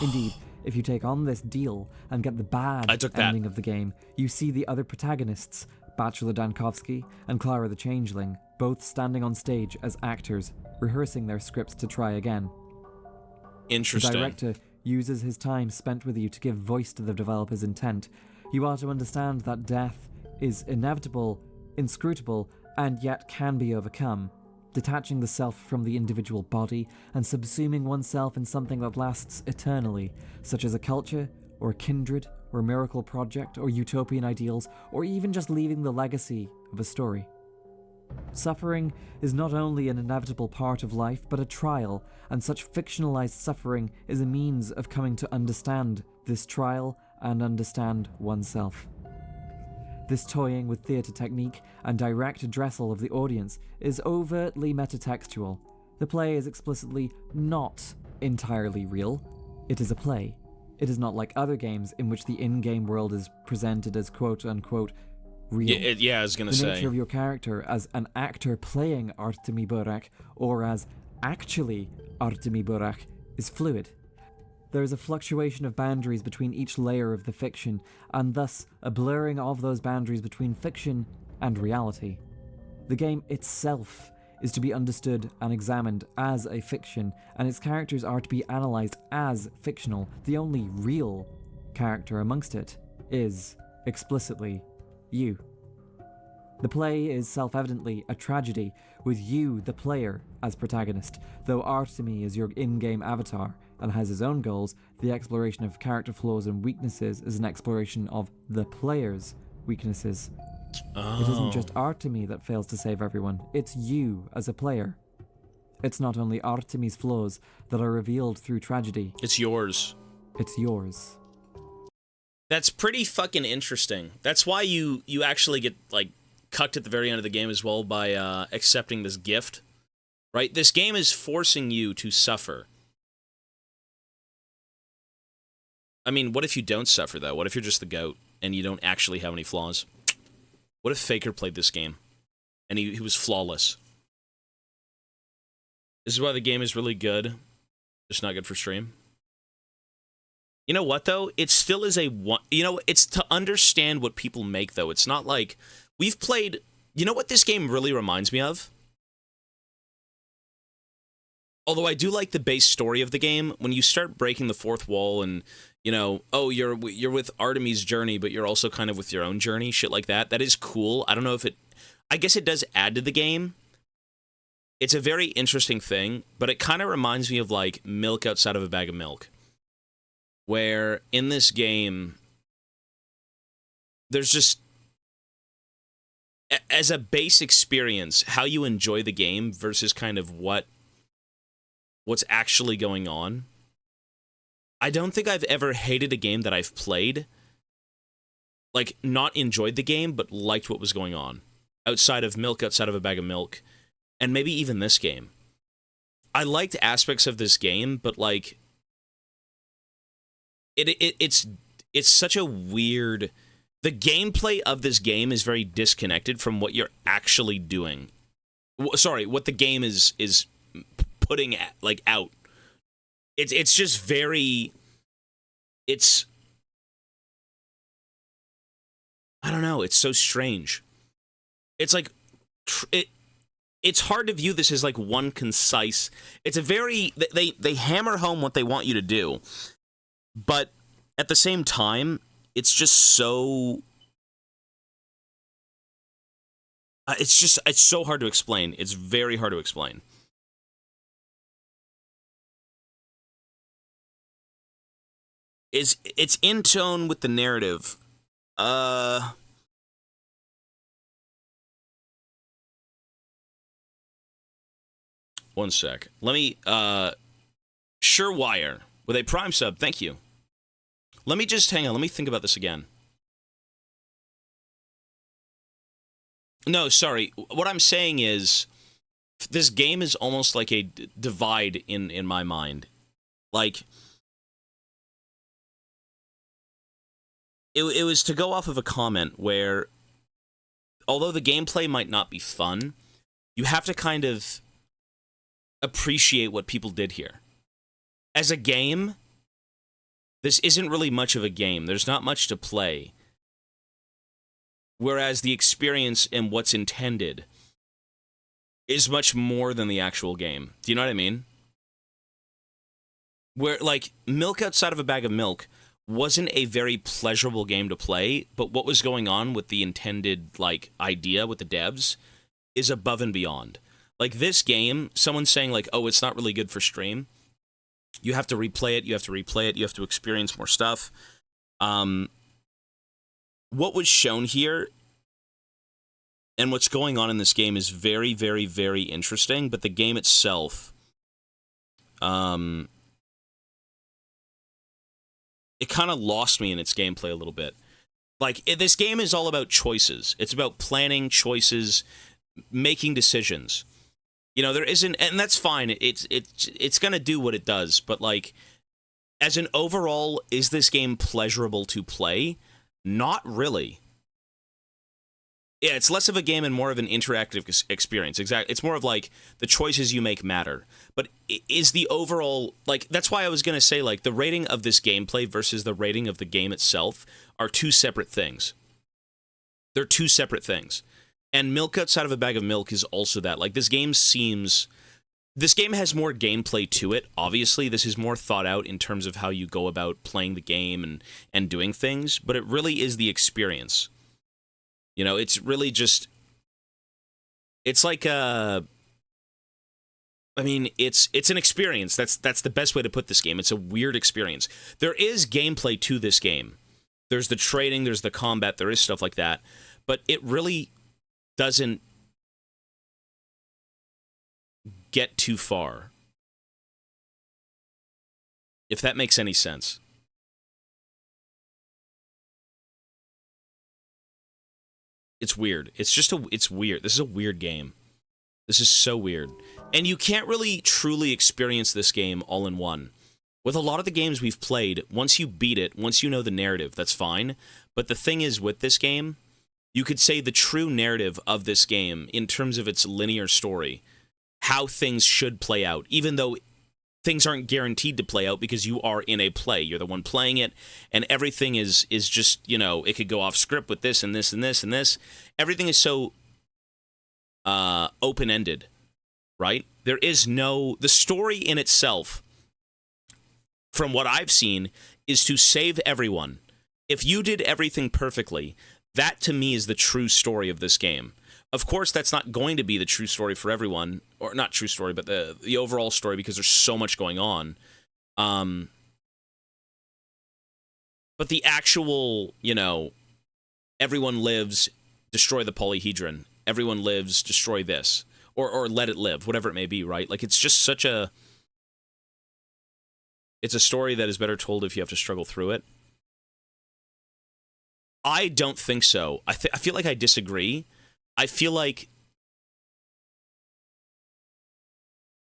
Indeed, if you take on this deal and get the bad ending of the game, you see the other protagonists, Bachelor Dankovsky and Clara the Changeling, both standing on stage as actors, rehearsing their scripts to try again. Interesting. The director uses his time spent with you to give voice to the developer's intent. You are to understand that death is inevitable, inscrutable, and yet can be overcome, detaching the self from the individual body and subsuming oneself in something that lasts eternally, such as a culture, or a kindred, or a miracle project, or utopian ideals, or even just leaving the legacy of a story. Suffering is not only an inevitable part of life, but a trial, and such fictionalized suffering is a means of coming to understand this trial and understand oneself. This toying with theatre technique and direct addressal of the audience is overtly metatextual. The play is explicitly not entirely real. It is a play. It is not like other games in which the in-game world is presented as quote-unquote real. Yeah, I was gonna say. The nature of your character as an actor playing Artemi Burak or as actually Artemi Burak is fluid. There is a fluctuation of boundaries between each layer of the fiction, and thus a blurring of those boundaries between fiction and reality. The game itself is to be understood and examined as a fiction, and its characters are to be analysed as fictional. The only real character amongst it is, explicitly, you. The play is self-evidently a tragedy, with you, the player, as protagonist. Though Artemi is your in-game avatar and has his own goals, the exploration of character flaws and weaknesses is an exploration of the player's weaknesses. Oh. It isn't just Artemi that fails to save everyone, it's you as a player. It's not only Artemi's flaws that are revealed through tragedy. It's yours. It's yours. That's pretty fucking interesting. That's why you actually get, like, cucked at the very end of the game as well by accepting this gift. Right? This game is forcing you to suffer. I mean, what if you don't suffer, though? What if you're just the goat and you don't actually have any flaws? What if Faker played this game and he was flawless? This is why the game is really good, just not good for stream. You know what, though? It still is it's to understand what people make, though. It's not like we've played. You know what this game really reminds me of? Although I do like the base story of the game, when you start breaking the fourth wall and, you know, oh, you're with Artemi's journey, but you're also kind of with your own journey, shit like that. That is cool. I don't know if I guess it does add to the game. It's a very interesting thing, but it kind of reminds me of, like, milk outside of a bag of milk. Where, in this game, there's just, as a base experience, how you enjoy the game versus kind of what's actually going on. I don't think I've ever hated a game that I've played, like, not enjoyed the game, but liked what was going on. Outside of milk, outside of a bag of milk, and maybe even this game. I liked aspects of this game, but, like, it's such a weird... The gameplay of this game is very disconnected from what you're actually doing. Sorry, what the game is putting out. It's just very... It's... I don't know, it's so strange. It's like... It's hard to view this as, like, one concise... It's a very... They hammer home what they want you to do. But at the same time, it's just so... it's so hard to explain. It's very hard to explain. It's in tone with the narrative. One sec. Let me, Surewire, with a Prime sub, thank you. Let me just, hang on, let me think about this again. No, sorry, what I'm saying is, this game is almost like a divide in my mind. Like, it was to go off of a comment where, although the gameplay might not be fun, you have to kind of appreciate what people did here. As a game, this isn't really much of a game. There's not much to play. Whereas the experience and what's intended is much more than the actual game. Do you know what I mean? Where, like, milk outside of a bag of milk wasn't a very pleasurable game to play, but what was going on with the intended, like, idea with the devs is above and beyond. Like, this game, someone's saying, like, oh, it's not really good for stream. You have to replay it, you have to replay it, you have to experience more stuff. What was shown here and what's going on in this game is very, very, very interesting, but the game itself, it kind of lost me in its gameplay a little bit. Like, this game is all about choices. It's about planning, choices, making decisions. You know, there isn't, and that's fine. It's going to do what it does, but, like, As an overall, is this game pleasurable to play? Not really. Yeah, it's less of a game and more of an interactive experience. Exactly. It's more of like the choices you make matter. But is the overall, like, that's why I was going to say, like, the rating of this gameplay versus the rating of the game itself are two separate things. They're two separate things. And Milk Outside of a Bag of Milk is also that. Like, this game has more gameplay to it. Obviously, this is more thought out in terms of how you go about playing the game and doing things. But it really is the experience. You know, it's really just, it's like it's an experience. That's the best way to put this game. It's a weird experience. There is gameplay to this game. There's the trading, there's the combat, there is stuff like that. But it really doesn't get too far. If that makes any sense. It's weird. It's weird. This is a weird game. This is so weird. And you can't really truly experience this game all in one. With a lot of the games we've played, once you beat it, once you know the narrative, that's fine. But the thing is, with this game, you could say the true narrative of this game, in terms of its linear story, how things should play out, even though things aren't guaranteed to play out because you are in a play. You're the one playing it, and everything is just, you know, it could go off script with this and this and this and this. Everything is so open-ended, right? There is no... The story in itself, from what I've seen, is to save everyone. If you did everything perfectly, that to me is the true story of this game. Of course, that's not going to be the true story for everyone, or not true story, but the overall story, because there's so much going on. But the actual, you know, everyone lives, destroy the polyhedron. Everyone lives, destroy this. Or let it live, whatever it may be, right? Like, it's just such a... It's a story that is better told if you have to struggle through it. I don't think so. I feel like I disagree. I feel like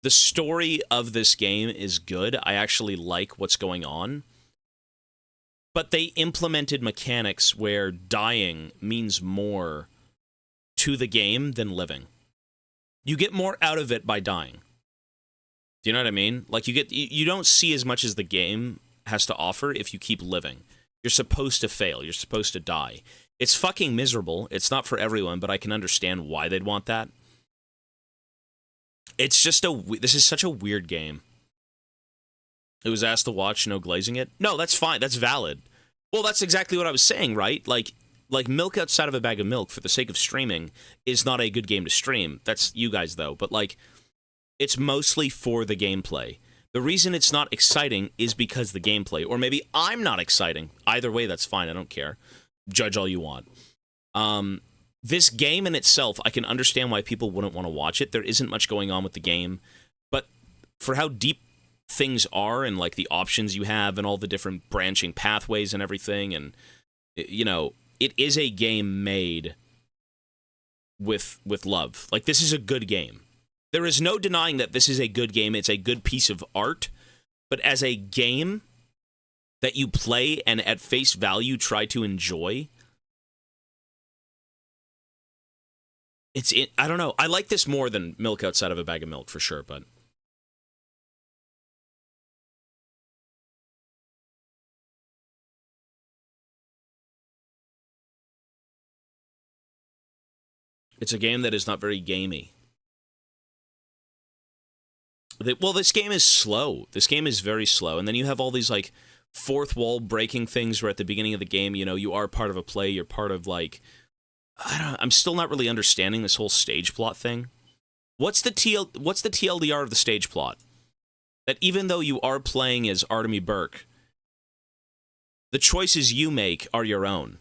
the story of this game is good. I actually like what's going on. But they implemented mechanics where dying means more to the game than living. You get more out of it by dying. Do you know what I mean? Like, you don't see as much as the game has to offer if you keep living. You're supposed to fail. You're supposed to die. It's fucking miserable. It's not for everyone, but I can understand why they'd want that. It's just this is such a weird game. It was asked to watch, no glazing it. No, that's fine. That's valid. Well, that's exactly what I was saying, right? Like Milk Outside of a Bag of Milk, for the sake of streaming, is not a good game to stream. That's you guys, though. But, like, it's mostly for the gameplay. The reason it's not exciting is because the gameplay. Or maybe I'm not exciting. Either way, that's fine. I don't care. Judge all you want. This game in itself, I can understand why people wouldn't want to watch it. There isn't much going on with the game. But for how deep things are and, like, the options you have and all the different branching pathways and everything, and, you know, it is a game made with love. Like, this is a good game. There is no denying that this is a good game. It's a good piece of art. But as a game that you play and at face value try to enjoy, I don't know. I like this more than Milk Outside of a Bag of Milk, for sure, but... It's a game that is not very gamey. Well, this game is slow. This game is very slow. And then you have all these, like, fourth wall breaking things where at the beginning of the game, you know, you are part of a play, you're part of, like... I'm still not really understanding this whole stage plot thing. What's the TLDR of the stage plot? That even though you are playing as Artemy Burke, the choices you make are your own.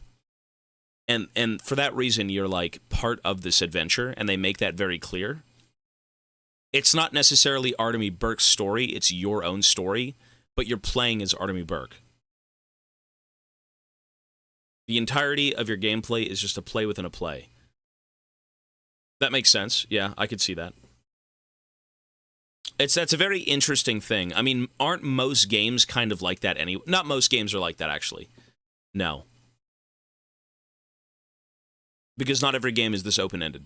And for that reason, you're, like, part of this adventure, and they make that very clear. It's not necessarily Artemy Burke's story, it's your own story, but you're playing as Artemy Burke. The entirety of your gameplay is just a play within a play. That makes sense. Yeah, I could see that. That's a very interesting thing. I mean, aren't most games kind of like that anyway? Not most games are like that, actually. No. Because not every game is this open-ended.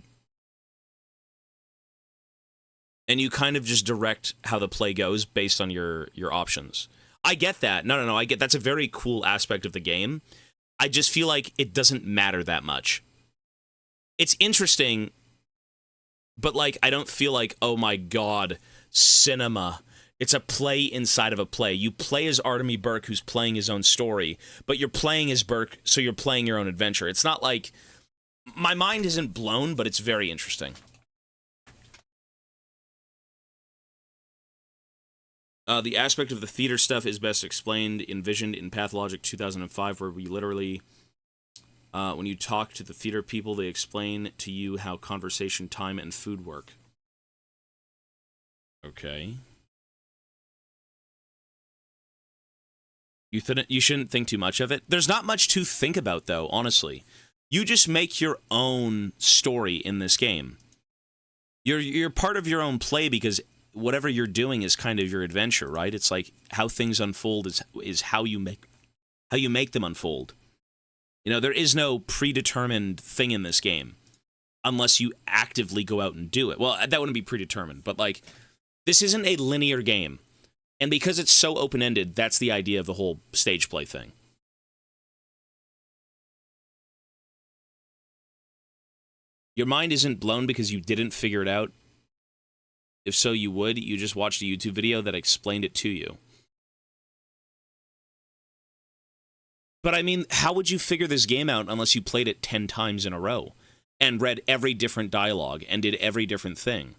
And you kind of just direct how the play goes based on your options. I get that. No, I get that's a very cool aspect of the game. I just feel like it doesn't matter that much. It's interesting, but like I don't feel like, oh my god, cinema. It's a play inside of a play. You play as Artemy Burke, who's playing his own story, but you're playing as Burke, so you're playing your own adventure. It's not like my mind isn't blown, but it's very interesting. The aspect of the theater stuff is best envisioned in Pathologic 2005, where we literally, when you talk to the theater people, they explain to you how conversation, time, and food work. Okay. You shouldn't think too much of it. There's not much to think about, though, honestly. You just make your own story in this game. You're part of your own play because whatever you're doing is kind of your adventure, right? It's like how things unfold is how you make them unfold. You know, there is no predetermined thing in this game unless you actively go out and do it. Well, that wouldn't be predetermined, but like this isn't a linear game. And because it's so open-ended, that's the idea of the whole stage play thing. Your mind isn't blown because you didn't figure it out. If so, you would. You just watched a YouTube video that explained it to you. But I mean, how would you figure this game out unless you played it 10 times in a row and read every different dialogue and did every different thing?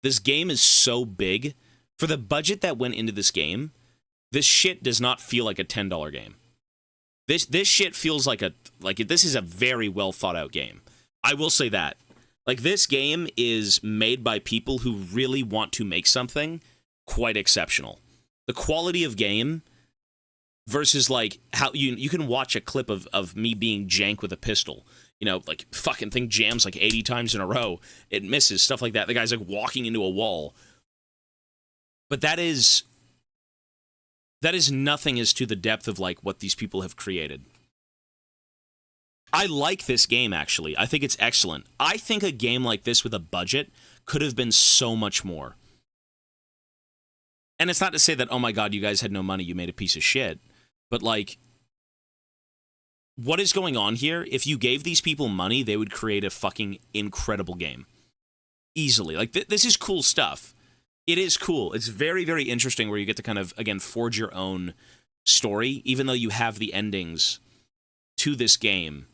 This game is so big. For the budget that went into this game, this shit does not feel like a $10 game. This shit feels like this is a very well thought out game. I will say that. Like, this game is made by people who really want to make something quite exceptional. The quality of game versus, like, how you can watch a clip of me being jank with a pistol. You know, like, fucking thing jams like 80 times in a row. It misses, stuff like that. The guy's, like, walking into a wall. But that is nothing as to the depth of, like, what these people have created. I like this game, actually. I think it's excellent. I think a game like this with a budget could have been so much more. And it's not to say that, oh my god, you guys had no money, you made a piece of shit. But, like, what is going on here? If you gave these people money, they would create a fucking incredible game. Easily. Like, this is cool stuff. It is cool. It's very, very interesting where you get to kind of, again, forge your own story, even though you have the endings to this game.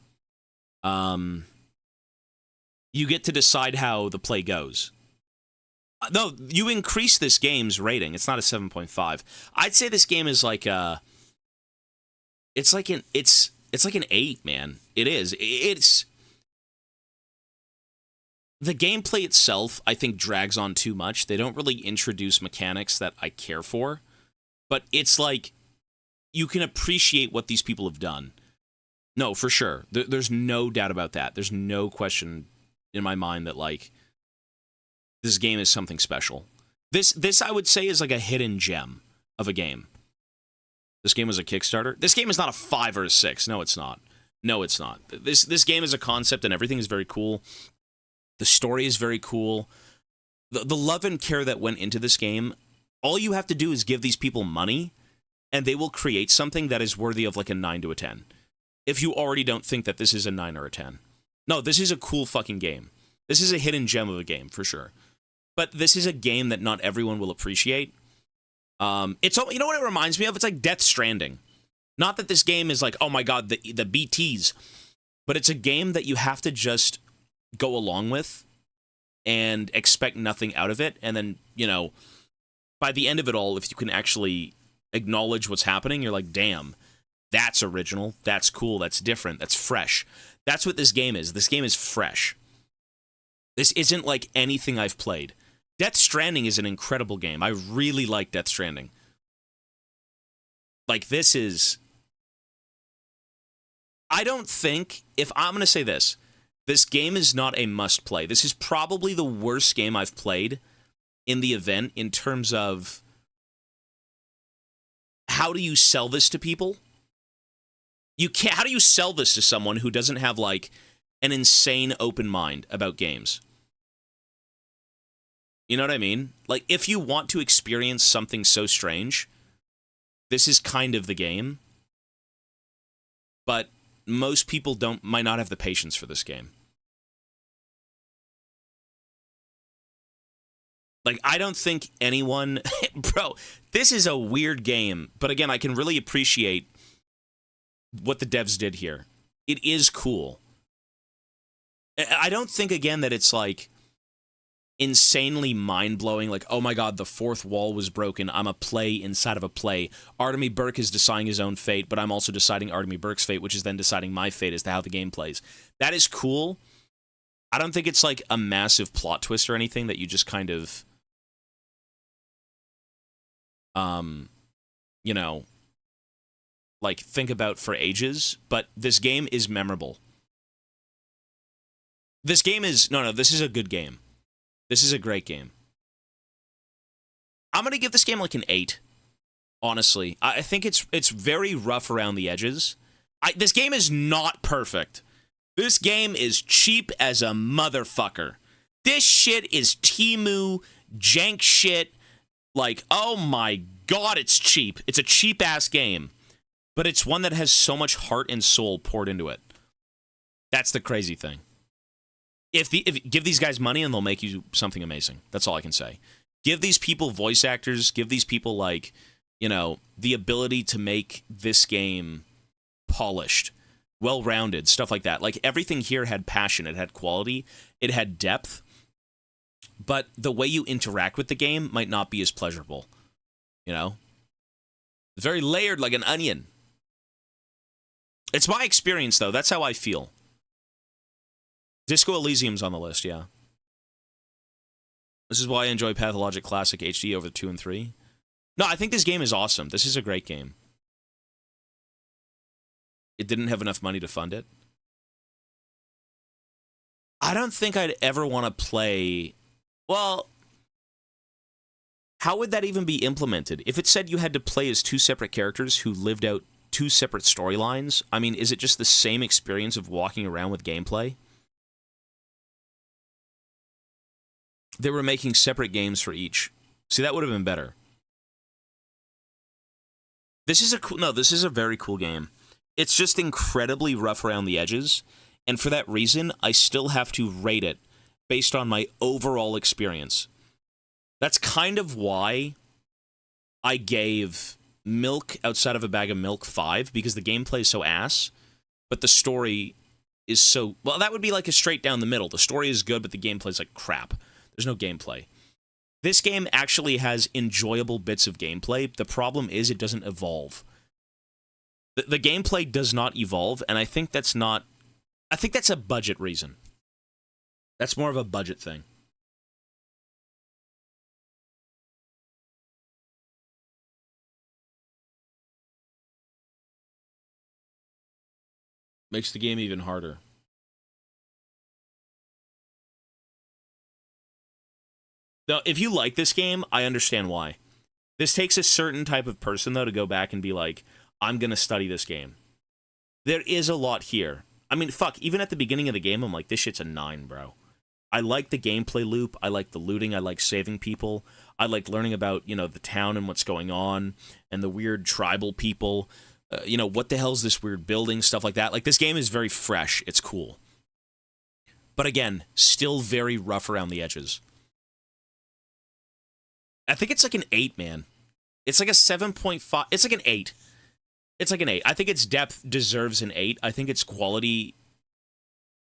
You get to decide how the play goes. No, you increase this game's rating. It's not a 7.5. I'd say this game is like it's like an 8, man. It is. It's the gameplay itself, I think, drags on too much. They don't really introduce mechanics that I care for. But it's like, you can appreciate what these people have done. No, for sure. There's no doubt about that. There's no question in my mind that, like, this game is something special. This I would say, is like a hidden gem of a game. This game was a Kickstarter. This game is not a 5 or a 6. No, it's not. No, it's not. This game is a concept, and everything is very cool. The story is very cool. The love and care that went into this game, all you have to do is give these people money, and they will create something that is worthy of like a 9 to a 10. If you already don't think that this is a 9 or a 10. No, this is a cool fucking game. This is a hidden gem of a game, for sure. But this is a game that not everyone will appreciate. It's, you know what it reminds me of? It's like Death Stranding. Not that this game is like, oh my god, the BTs. But it's a game that you have to just go along with and expect nothing out of it. And then, you know, by the end of it all, if you can actually acknowledge what's happening, you're like, damn, that's original, that's cool, that's different, that's fresh. That's what this game is. This game is fresh. This isn't like anything I've played. Death Stranding is an incredible game. I really like Death Stranding. Like, this is... I don't think... I'm going to say this. This game is not a must-play. This is probably the worst game I've played in the event in terms of how do you sell this to people? You can't. How do you sell this to someone who doesn't have like an insane open mind about games? You know what I mean? Like, if you want to experience something so strange, this is kind of the game. But most people might not have the patience for this game. Like, I don't think anyone... Bro, this is a weird game. But again, I can really appreciate what the devs did here. It is cool. I don't think, again, that it's, like, insanely mind-blowing. Like, oh my god, the fourth wall was broken. I'm a play inside of a play. Artemy Burke is deciding his own fate, but I'm also deciding Artemy Burke's fate, which is then deciding my fate as to how the game plays. That is cool. I don't think it's, like, a massive plot twist or anything that you just kind of... you know, like, think about for ages, but this game is memorable. This game is... No, this is a good game. This is a great game. I'm going to give this game like an 8, honestly. I think it's very rough around the edges. This game is not perfect. This game is cheap as a motherfucker. This shit is Temu jank shit. Like, oh my god, it's cheap. It's a cheap-ass game. But it's one that has so much heart and soul poured into it. That's the crazy thing. If give these guys money and they'll make you something amazing. That's all I can say. Give these people voice actors. Give these people, like, you know, the ability to make this game polished, well-rounded, stuff like that. Like, everything here had passion. It had quality. It had depth. But the way you interact with the game might not be as pleasurable. You know? It's very layered like an onion. It's my experience, though. That's how I feel. Disco Elysium's on the list, yeah. This is why I enjoy Pathologic Classic HD over 2 and 3. No, I think this game is awesome. This is a great game. It didn't have enough money to fund it. I don't think I'd ever want to play... Well, how would that even be implemented? If it said you had to play as 2 separate characters who lived out 2 separate storylines, I mean, is it just the same experience of walking around with gameplay? They were making separate games for each. See, that would have been better. This is a very cool game. It's just incredibly rough around the edges, and for that reason, I still have to rate it based on my overall experience. That's kind of why I gave Milk Outside of a Bag of Milk 5, because the gameplay is so ass, but the story is so... Well, that would be like a straight down the middle. The story is good, but the gameplay is like crap. There's no gameplay. This game actually has enjoyable bits of gameplay. The problem is it doesn't evolve. The gameplay does not evolve, and I think that's not... I think that's a budget reason. That's more of a budget thing. Makes the game even harder. Now, if you like this game, I understand why. This takes a certain type of person, though, to go back and be like, I'm going to study this game. There is a lot here. I mean, fuck, even at the beginning of the game, I'm like, this shit's a 9, bro. I like the gameplay loop. I like the looting. I like saving people. I like learning about, you know, the town and what's going on, and the weird tribal people. You know, what the hell is this weird building, stuff like that. Like, this game is very fresh. It's cool. But again, still very rough around the edges. I think it's like an 8, man. It's like a 7.5. It's like an 8. It's like an 8. I think its depth deserves an 8. I think its quality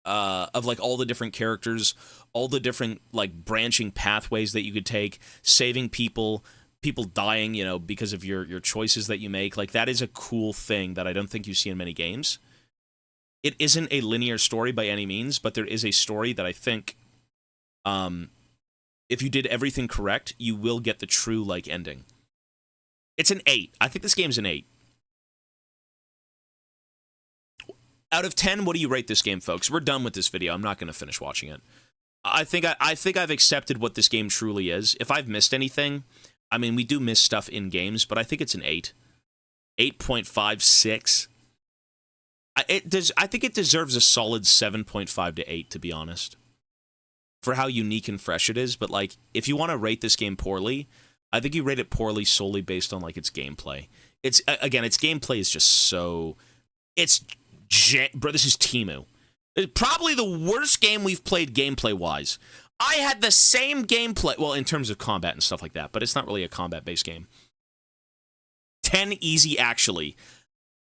of, like, all the different characters, all the different, like, branching pathways that you could take, saving people, people dying, you know, because of your choices that you make. Like, that is a cool thing that I don't think you see in many games. It isn't a linear story by any means, but there is a story that I think... if you did everything correct, you will get the true, like, ending. It's an 8. I think this game's an 8. Out of 10, what do you rate this game, folks? We're done with this video. I'm not going to finish watching it. I think I've accepted what this game truly is. If I've missed anything, I mean, we do miss stuff in games, but I think it's an 8. 8.56. I think it deserves a solid 7.5 to 8, to be honest, for how unique and fresh it is. But like, if you want to rate this game poorly, I think you rate it poorly solely based on like its gameplay. Its gameplay is just so. Bro, this is Temu. It's probably the worst game we've played gameplay-wise. I had the same gameplay, well, in terms of combat and stuff like that, but it's not really a combat-based game. 10 easy, actually.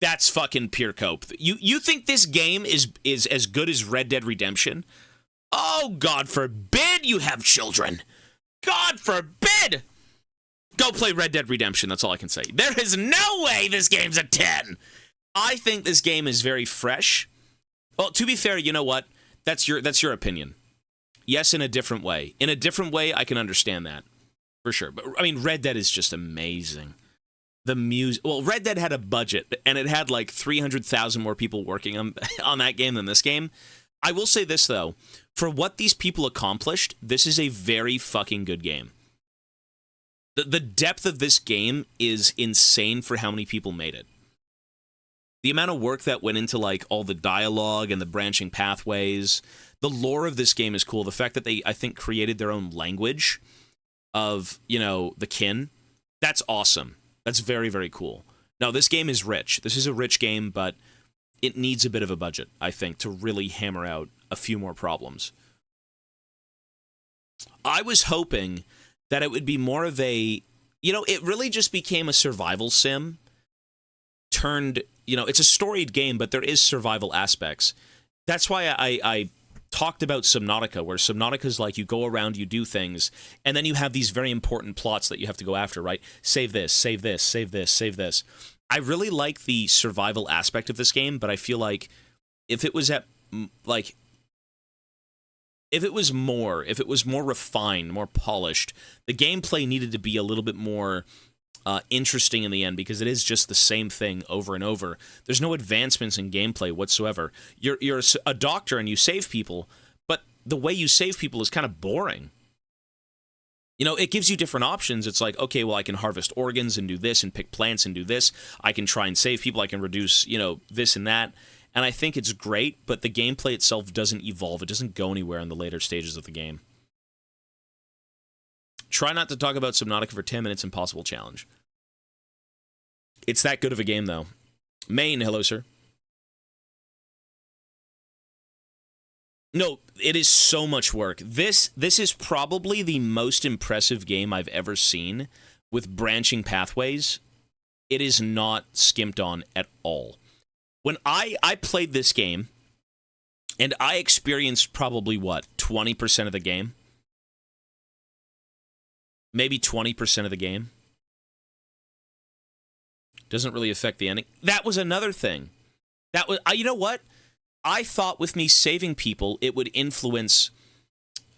That's fucking pure cope. You think this game is as good as Red Dead Redemption? Oh, God forbid you have children. God forbid! Go play Red Dead Redemption, that's all I can say. There is no way this game's a 10! I think this game is very fresh. Well, to be fair, you know what? That's your opinion. Yes, in a different way. In a different way, I can understand that. For sure. But, I mean, Red Dead is just amazing. The music... Well, Red Dead had a budget, and it had, like, 300,000 more people working on that game than this game. I will say this, though. For what these people accomplished, this is a very fucking good game. The depth of this game is insane for how many people made it. The amount of work that went into, like, all the dialogue and the branching pathways. The lore of this game is cool. The fact that they, I think, created their own language of, you know, the kin. That's awesome. That's very, very cool. Now, this game is rich. This is a rich game, but it needs a bit of a budget, I think, to really hammer out a few more problems. I was hoping that it would be more of a... You know, it really just became a survival sim turned... You know, it's a storied game, but there is survival aspects. That's why I talked about Subnautica, where Subnautica's like you go around, you do things, and then you have these very important plots that you have to go after, right? Save this, save this, save this, save this. I really like the survival aspect of this game, but I feel like if it was more refined, more polished, the gameplay needed to be a little bit more interesting in the end, because it is just the same thing over and over. There's no advancements in gameplay whatsoever. You're a doctor and you save people, but the way you save people is kind of boring. You know, it gives you different options. It's like, okay, well, I can harvest organs and do this and pick plants and do this. I can try and save people. I can reduce, you know, this and that. And I think it's great, but the gameplay itself doesn't evolve. It doesn't go anywhere in the later stages of the game. Try not to talk about Subnautica for 10 minutes, impossible challenge. It's that good of a game, though. Maine, hello, sir. No, it is so much work. This is probably the most impressive game I've ever seen with branching pathways. It is not skimped on at all. When I played this game, and I experienced probably, what, 20% of the game? Maybe 20% of the game. Doesn't really affect the ending. That was another thing. That was, you know what? I thought with me saving people, it would influence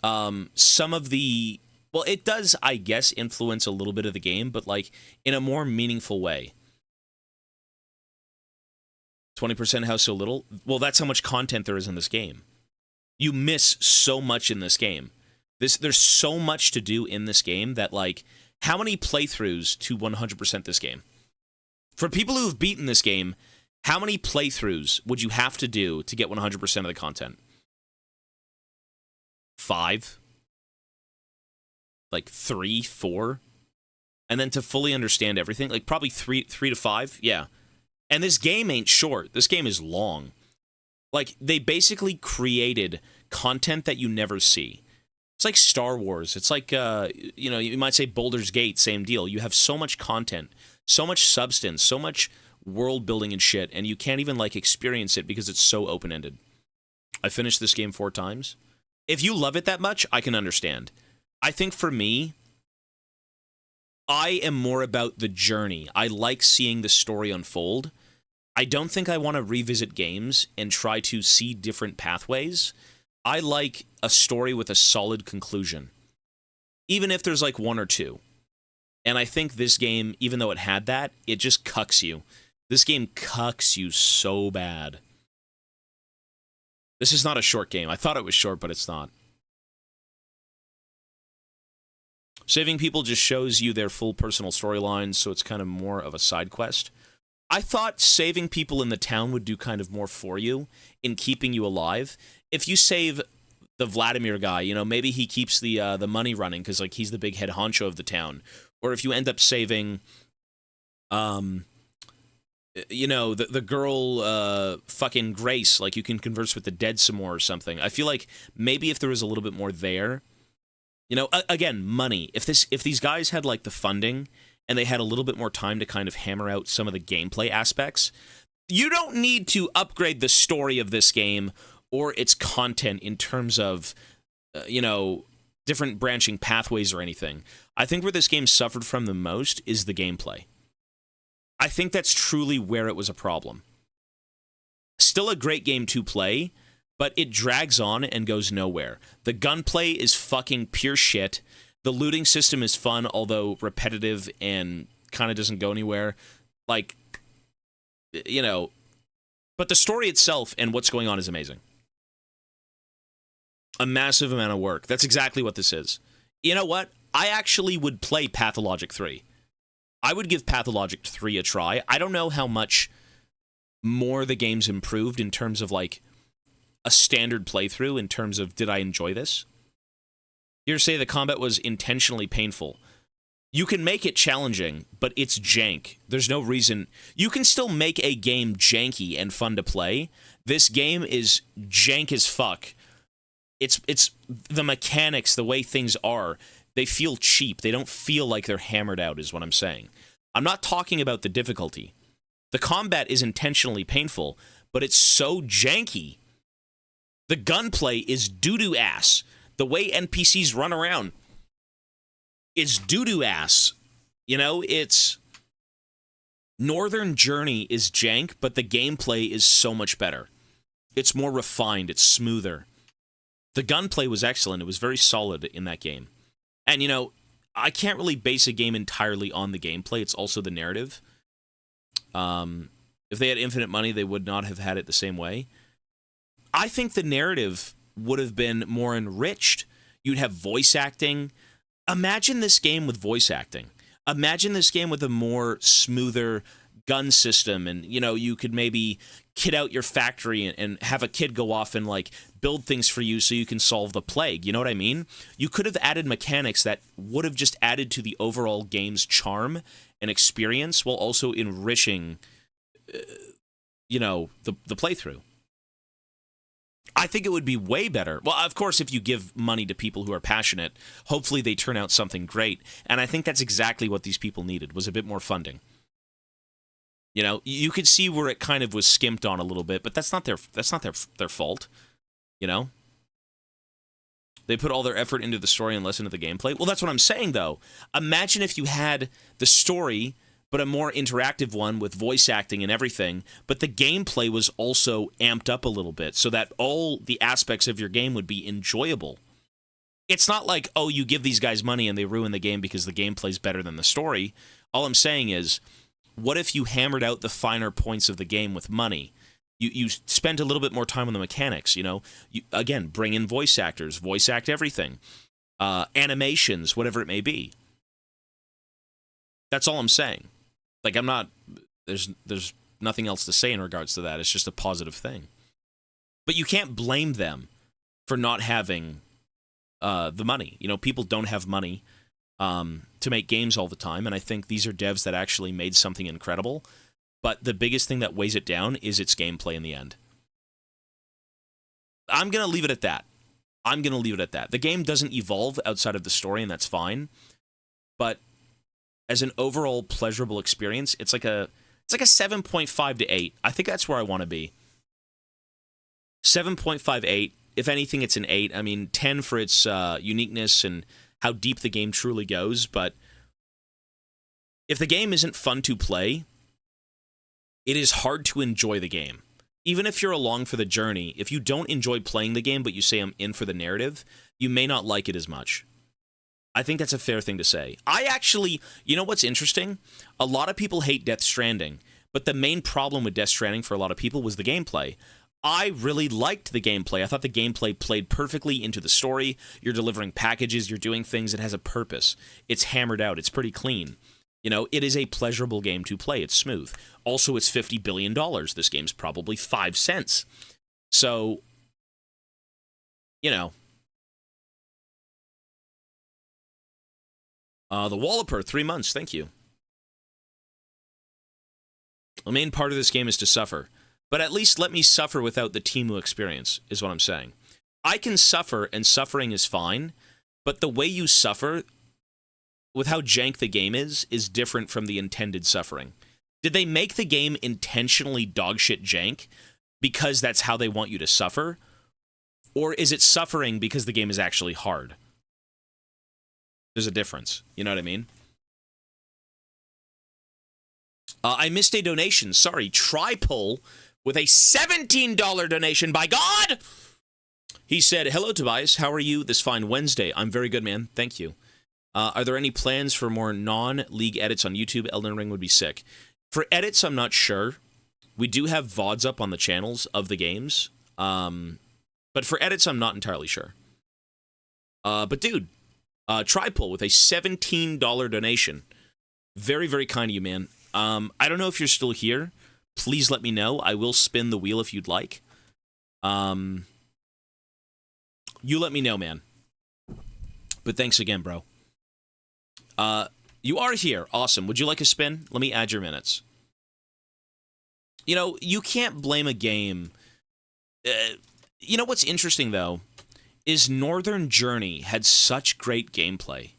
some of the... Well, it does, I guess, influence a little bit of the game, but like in a more meaningful way. 20% how so little? Well, that's how much content there is in this game. You miss so much in this game. There's so much to do in this game that, like, how many playthroughs to 100% this game? For people who've beaten this game, how many playthroughs would you have to do to get 100% of the content? 5? Like 3, 4? And then to fully understand everything, like probably 3 to 5? Yeah. And this game ain't short. This game is long. Like, they basically created content that you never see. It's like Star Wars. It's like, you know, you might say Baldur's Gate, same deal. You have so much content, so much substance, so much world building and shit, and you can't even, like, experience it because it's so open-ended. I finished this game 4 times. If you love it that much, I can understand. I think for me, I am more about the journey. I like seeing the story unfold. I don't think I want to revisit games and try to see different pathways. I like a story with a solid conclusion, even if there's like 1 or 2. And I think this game, even though it had that, it just cucks you. This game cucks you so bad. This is not a short game. I thought it was short, but it's not. Saving people just shows you their full personal storylines, so it's kind of more of a side quest. I thought saving people in the town would do kind of more for you in keeping you alive. If you save the Vladimir guy, you know, maybe he keeps the money running because, like, he's the big head honcho of the town. Or if you end up saving, you know, the girl, fucking Grace, like, you can converse with the dead some more or something. I feel like maybe if there was a little bit more there, you know, again, money. If these guys had, like, the funding and they had a little bit more time to kind of hammer out some of the gameplay aspects, you don't need to upgrade the story of this game or its content in terms of, you know, different branching pathways or anything. I think where this game suffered from the most is the gameplay. I think that's truly where it was a problem. Still a great game to play, but it drags on and goes nowhere. The gunplay is fucking pure shit. The looting system is fun, although repetitive and kind of doesn't go anywhere. Like, you know, but the story itself and what's going on is amazing. A massive amount of work. That's exactly what this is. You know what? I actually would play Pathologic 3. I would give Pathologic 3 a try. I don't know how much more the game's improved in terms of, like, a standard playthrough, in terms of, did I enjoy this? You're to say the combat was intentionally painful. You can make it challenging, but it's jank. There's no reason. You can still make a game janky and fun to play. This game is jank as fuck. It's the mechanics, the way things are, they feel cheap. They don't feel like they're hammered out, is what I'm saying. I'm not talking about the difficulty. The combat is intentionally painful, but it's so janky. The gunplay is doo-doo ass. The way NPCs run around is doo-doo ass. You know, it's... Northern Journey is jank, but the gameplay is so much better. It's more refined. It's smoother. The gunplay was excellent. It was very solid in that game. And, you know, I can't really base a game entirely on the gameplay. It's also the narrative. If they had infinite money, they would not have had it the same way. I think the narrative would have been more enriched. You'd have voice acting. Imagine this game with voice acting. Imagine this game with a more smoother gun system, and, you know, you could maybe kit out your factory and have a kid go off and, like, build things for you so you can solve the plague. You know what I mean? You could have added mechanics that would have just added to the overall game's charm and experience while also enriching, you know, the playthrough. I think it would be way better. Well, of course, if you give money to people who are passionate, hopefully they turn out something great. And I think that's exactly what these people needed, was a bit more funding. You know, you could see where it kind of was skimped on a little bit, but that's not their fault. You know? They put all their effort into the story and less into the gameplay. Well, that's what I'm saying, though. Imagine if you had the story, but a more interactive one with voice acting and everything, but the gameplay was also amped up a little bit so that all the aspects of your game would be enjoyable. It's not like, oh, you give these guys money and they ruin the game because the gameplay's better than the story. All I'm saying is, what if you hammered out the finer points of the game with money? You spent a little bit more time on the mechanics, you know? Again, bring in voice actors, voice act everything. Animations, whatever it may be. That's all I'm saying. Like, I'm not... There's nothing else to say in regards to that. It's just a positive thing. But you can't blame them for not having the money. You know, people don't have money to make games all the time, and I think these are devs that actually made something incredible, but the biggest thing that weighs it down is its gameplay in the end. I'm going to leave it at that. The game doesn't evolve outside of the story, and that's fine, but as an overall pleasurable experience, it's like a 7.5 to 8. I think that's where I want to be. 7.5, 8. If anything, it's an 8. I mean, 10 for its uniqueness and how deep the game truly goes, but if the game isn't fun to play, it is hard to enjoy the game. Even if you're along for the journey, if you don't enjoy playing the game, but you say I'm in for the narrative, you may not like it as much. I think that's a fair thing to say. I actually, you know what's interesting? A lot of people hate Death Stranding, but the main problem with Death Stranding for a lot of people was the gameplay. I really liked the gameplay. I thought the gameplay played perfectly into the story. You're delivering packages, you're doing things, it has a purpose. It's hammered out, it's pretty clean. You know, it is a pleasurable game to play. It's smooth. Also, it's $50 billion. This game's probably 5 cents. So, you know. The Walloper, 3 months, thank you. The main part of this game is to suffer. But at least let me suffer without the Temu experience, is what I'm saying. I can suffer, and suffering is fine, but the way you suffer, with how jank the game is different from the intended suffering. Did they make the game intentionally dogshit jank because that's how they want you to suffer? Or is it suffering because the game is actually hard? There's a difference. You know what I mean? I missed a donation. Sorry, Tripull with a $17 donation. By God! He said, "Hello, Tobias. How are you this fine Wednesday?" I'm very good, man. Thank you. Are there any plans for more non-league edits on YouTube? Elden Ring would be sick. For edits, I'm not sure. We do have VODs up on the channels of the games. But for edits, I'm not entirely sure. But dude, Tripull with a $17 donation. Very, very kind of you, man. I don't know if you're still here. Please let me know. I will spin the wheel if you'd like. You let me know, man. But thanks again, bro. You are here. Awesome. Would you like a spin? Let me add your minutes. You know, you can't blame a game. You know what's interesting, though, is Northern Journey had such great gameplay.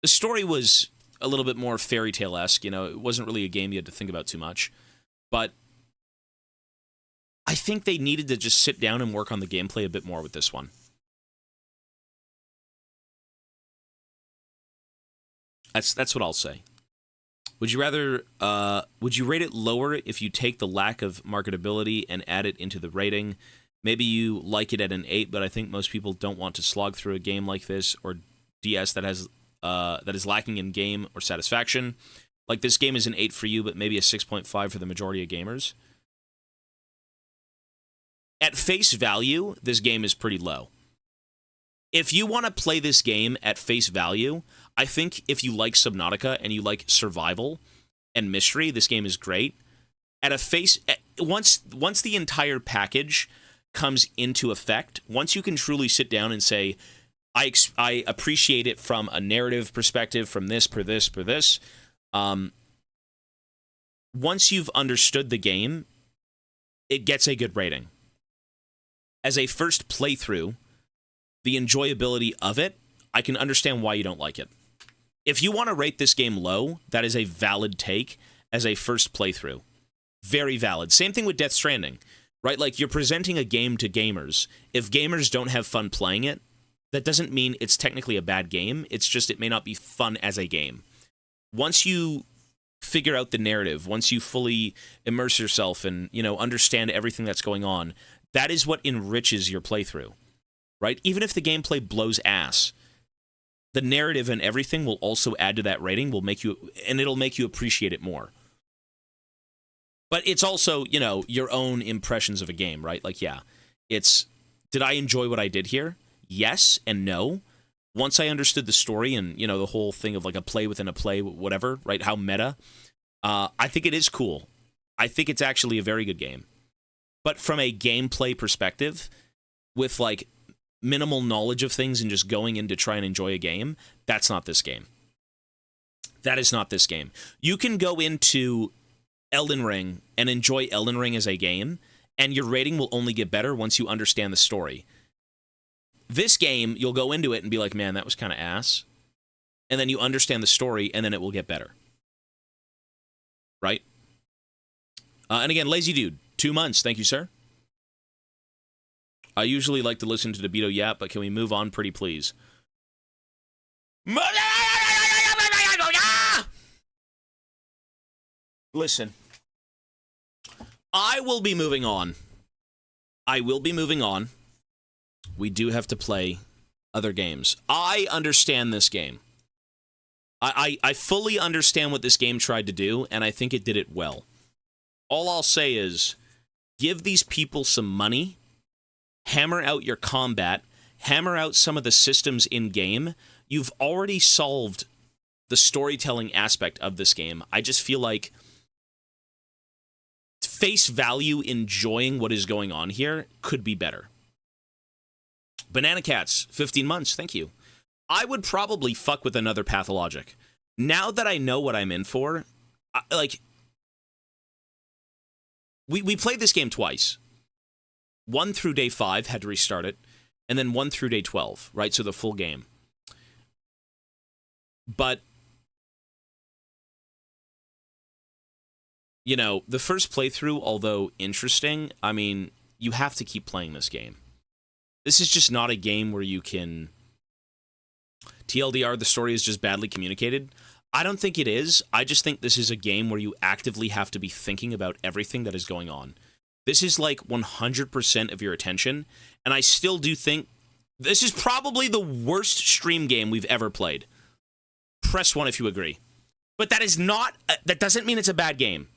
The story was a little bit more fairy tale-esque. You know, it wasn't really a game you had to think about too much. But I think they needed to just sit down and work on the gameplay a bit more with this one. That's what I'll say. Would you rate it lower if you take the lack of marketability and add it into the rating? Maybe you like it at an 8, but I think most people don't want to slog through a game like this or DS that is lacking in game or satisfaction. Like, this game is an 8 for you, but maybe a 6.5 for the majority of gamers. At face value, this game is pretty low. If you want to play this game at face value, I think if you like Subnautica and you like survival and mystery, this game is great. Once the entire package comes into effect, once you can truly sit down and say, I appreciate it from a narrative perspective, from this, per this, per this. Once you've understood the game, it gets a good rating. As a first playthrough, the enjoyability of it, I can understand why you don't like it. If you want to rate this game low, that is a valid take as a first playthrough. Very valid. Same thing with Death Stranding, right? Like, you're presenting a game to gamers. If gamers don't have fun playing it, that doesn't mean it's technically a bad game. It's just it may not be fun as a game. Once you figure out the narrative, once you fully immerse yourself and, you know, understand everything that's going on, that is what enriches your playthrough, right? Even if the gameplay blows ass, the narrative and everything will also add to that rating, it'll make you appreciate it more. But it's also, you know, your own impressions of a game, right? Like, yeah, did I enjoy what I did here? Yes and no. Once I understood the story and, you know, the whole thing of like a play within a play, whatever, right? How meta. I think it is cool. I think it's actually a very good game. But from a gameplay perspective, with like minimal knowledge of things and just going in to try and enjoy a game, that's not this game. That is not this game. You can go into Elden Ring and enjoy Elden Ring as a game, and your rating will only get better once you understand the story. This game, you'll go into it and be like, man, that was kind of ass. And then you understand the story, and then it will get better. Right? And again, Lazy Dude, 2 months. Thank you, sir. I usually like to listen to DeBito yap, but can we move on pretty please? Listen. I will be moving on. We do have to play other games. I understand this game. I fully understand what this game tried to do, and I think it did it well. All I'll say is, give these people some money, hammer out your combat, hammer out some of the systems in-game, you've already solved the storytelling aspect of this game. I just feel like face value enjoying what is going on here could be better. Banana Cats, 15 months, thank you. I would probably fuck with another Pathologic. Now that I know what I'm in for, we played this game twice. 1 through day 5, had to restart it, and then 1 through day 12, right? So the full game. But, you know, the first playthrough, although interesting, I mean, you have to keep playing this game. This is just not a game where you can... TLDR, the story is just badly communicated. I don't think it is. I just think this is a game where you actively have to be thinking about everything that is going on. This is like 100% of your attention, and I still do think this is probably the worst stream game we've ever played. Press 1 if you agree. But that is not... that doesn't mean it's a bad game.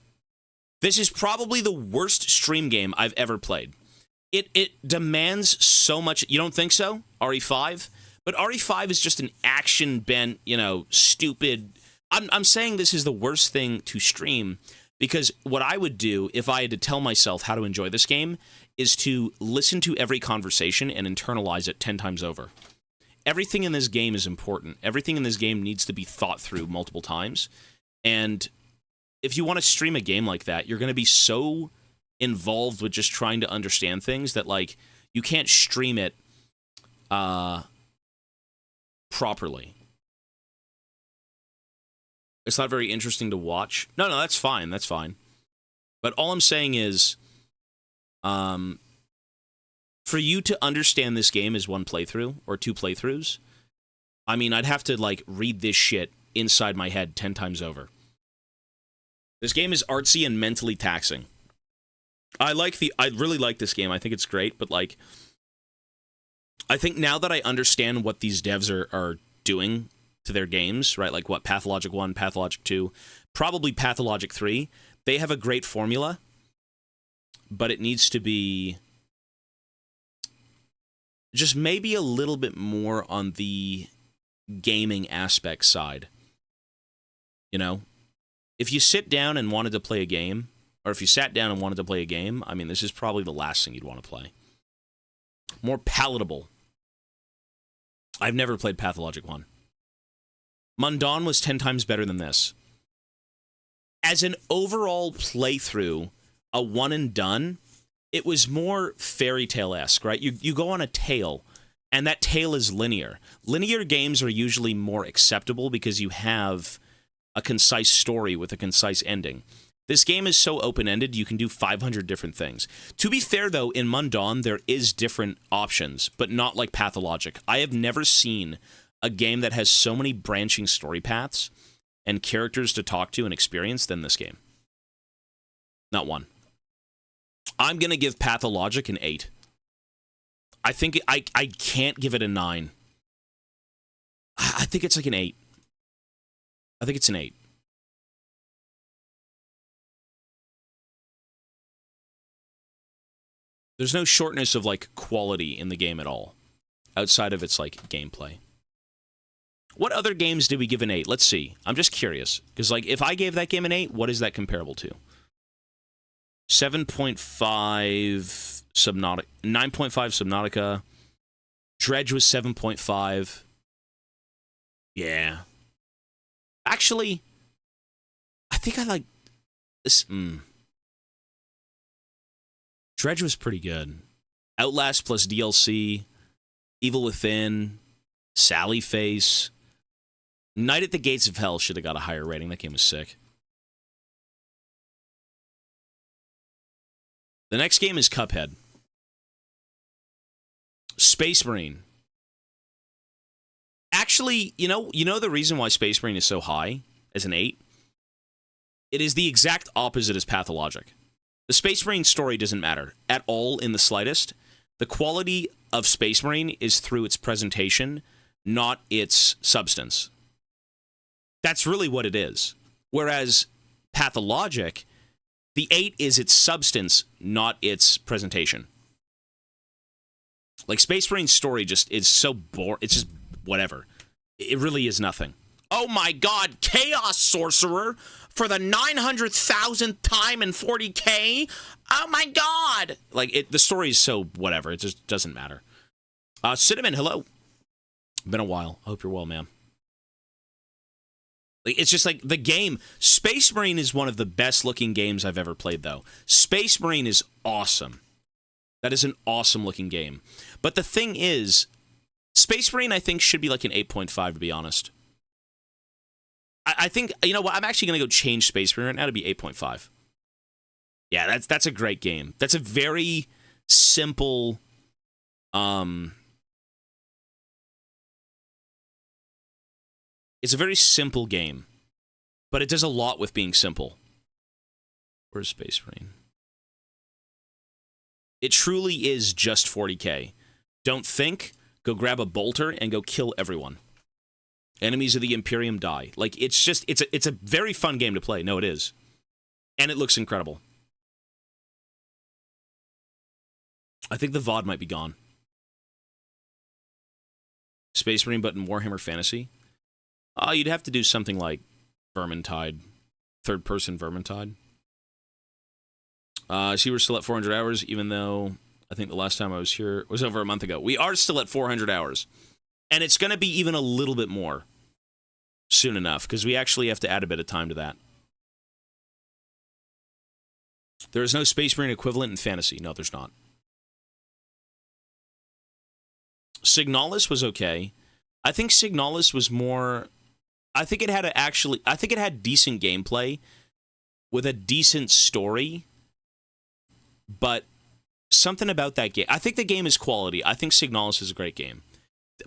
This is probably the worst stream game I've ever played. It demands so much... You don't think so? RE5? But RE5 is just an action-bent, you know, stupid... I'm saying this is the worst thing to stream because what I would do if I had to tell myself how to enjoy this game is to listen to every conversation and internalize it 10 times over. Everything in this game is important. Everything in this game needs to be thought through multiple times. And if you want to stream a game like that, you're going to be so involved with just trying to understand things that, like, you can't stream it properly. It's not very interesting to watch. No, that's fine. That's fine. But all I'm saying is, for you to understand this game as one playthrough or 2 playthroughs, I mean, I'd have to, like, read this shit inside my head 10 times over. This game is artsy and mentally taxing. I really like this game. I think it's great, but, like, I think now that I understand what these devs are doing to their games, right? Like what Pathologic 1, Pathologic 2, probably Pathologic 3, they have a great formula, but it needs to be just maybe a little bit more on the gaming aspect side. You know? If you sit down and wanted to play a game, or if you sat down and wanted to play a game, I mean, this is probably the last thing you'd want to play. More palatable. I've never played Pathologic 1. Mundaun was 10 times better than this. As an overall playthrough, a one and done, it was more fairy tale-esque, right? You go on a tale, and that tale is linear. Linear games are usually more acceptable because you have a concise story with a concise ending. This game is so open-ended, you can do 500 different things. To be fair, though, in Mundaun, there is different options, but not like Pathologic. I have never seen a game that has so many branching story paths and characters to talk to and experience than this game. Not one. I'm going to give Pathologic an 8. I think I can't give it a 9. I think it's like an 8. I think it's an 8. There's no shortness of, like, quality in the game at all, outside of its, like, gameplay. What other games did we give an 8? Let's see. I'm just curious. Because, like, if I gave that game an 8, what is that comparable to? 7.5 Subnautica. 9.5 Subnautica. Dredge was 7.5. Yeah. Actually, I think I like this. Dredge was pretty good. Outlast plus DLC. Evil Within. Sally Face. Night at the Gates of Hell should have got a higher rating. That game was sick. The next game is Cuphead. Space Marine. Actually, you know the reason why Space Marine is so high as an 8? It is the exact opposite as Pathologic. The Space Marine story doesn't matter at all in the slightest. The quality of Space Marine is through its presentation, not its substance. That's really what it is. Whereas Pathologic, The 8 is its substance, not its presentation. Like, Space Marine's story just is so boring. It's just whatever. It really is nothing. Oh my god, Chaos Sorcerer for the 900,000th time in 40k? Oh my god! Like, the story is so whatever. It just doesn't matter. Cinnamon, hello. Been a while. I hope you're well, ma'am. Like, it's just like the game. Space Marine is one of the best looking games I've ever played, though. Space Marine is awesome. That is an awesome looking game. But the thing is, Space Marine, I think, should be like an 8.5, to be honest. I think, you know what, I'm actually going to go change Space Marine right now to be 8.5. Yeah, that's a great game. That's a very simple, it's a very simple game, but it does a lot with being simple. Where's Space Marine? It truly is just 40k. Don't think, go grab a bolter and go kill everyone. Enemies of the Imperium die. Like, it's just, it's a very fun game to play. No, it is. And it looks incredible. I think the VOD might be gone. Space Marine, but in Warhammer Fantasy? You'd have to do something like Vermintide. Third-person Vermintide. So you were still at 400 hours, even though I think the last time I was here was over a month ago. We are still at 400 hours. And it's going to be even a little bit more soon enough, because we actually have to add a bit of time to that. There is no Space Marine equivalent in fantasy. No, there's not. Signalis was okay. I think Signalis was more... I think it had decent gameplay with a decent story, but something about that game... I think the game is quality. I think Signalis is a great game.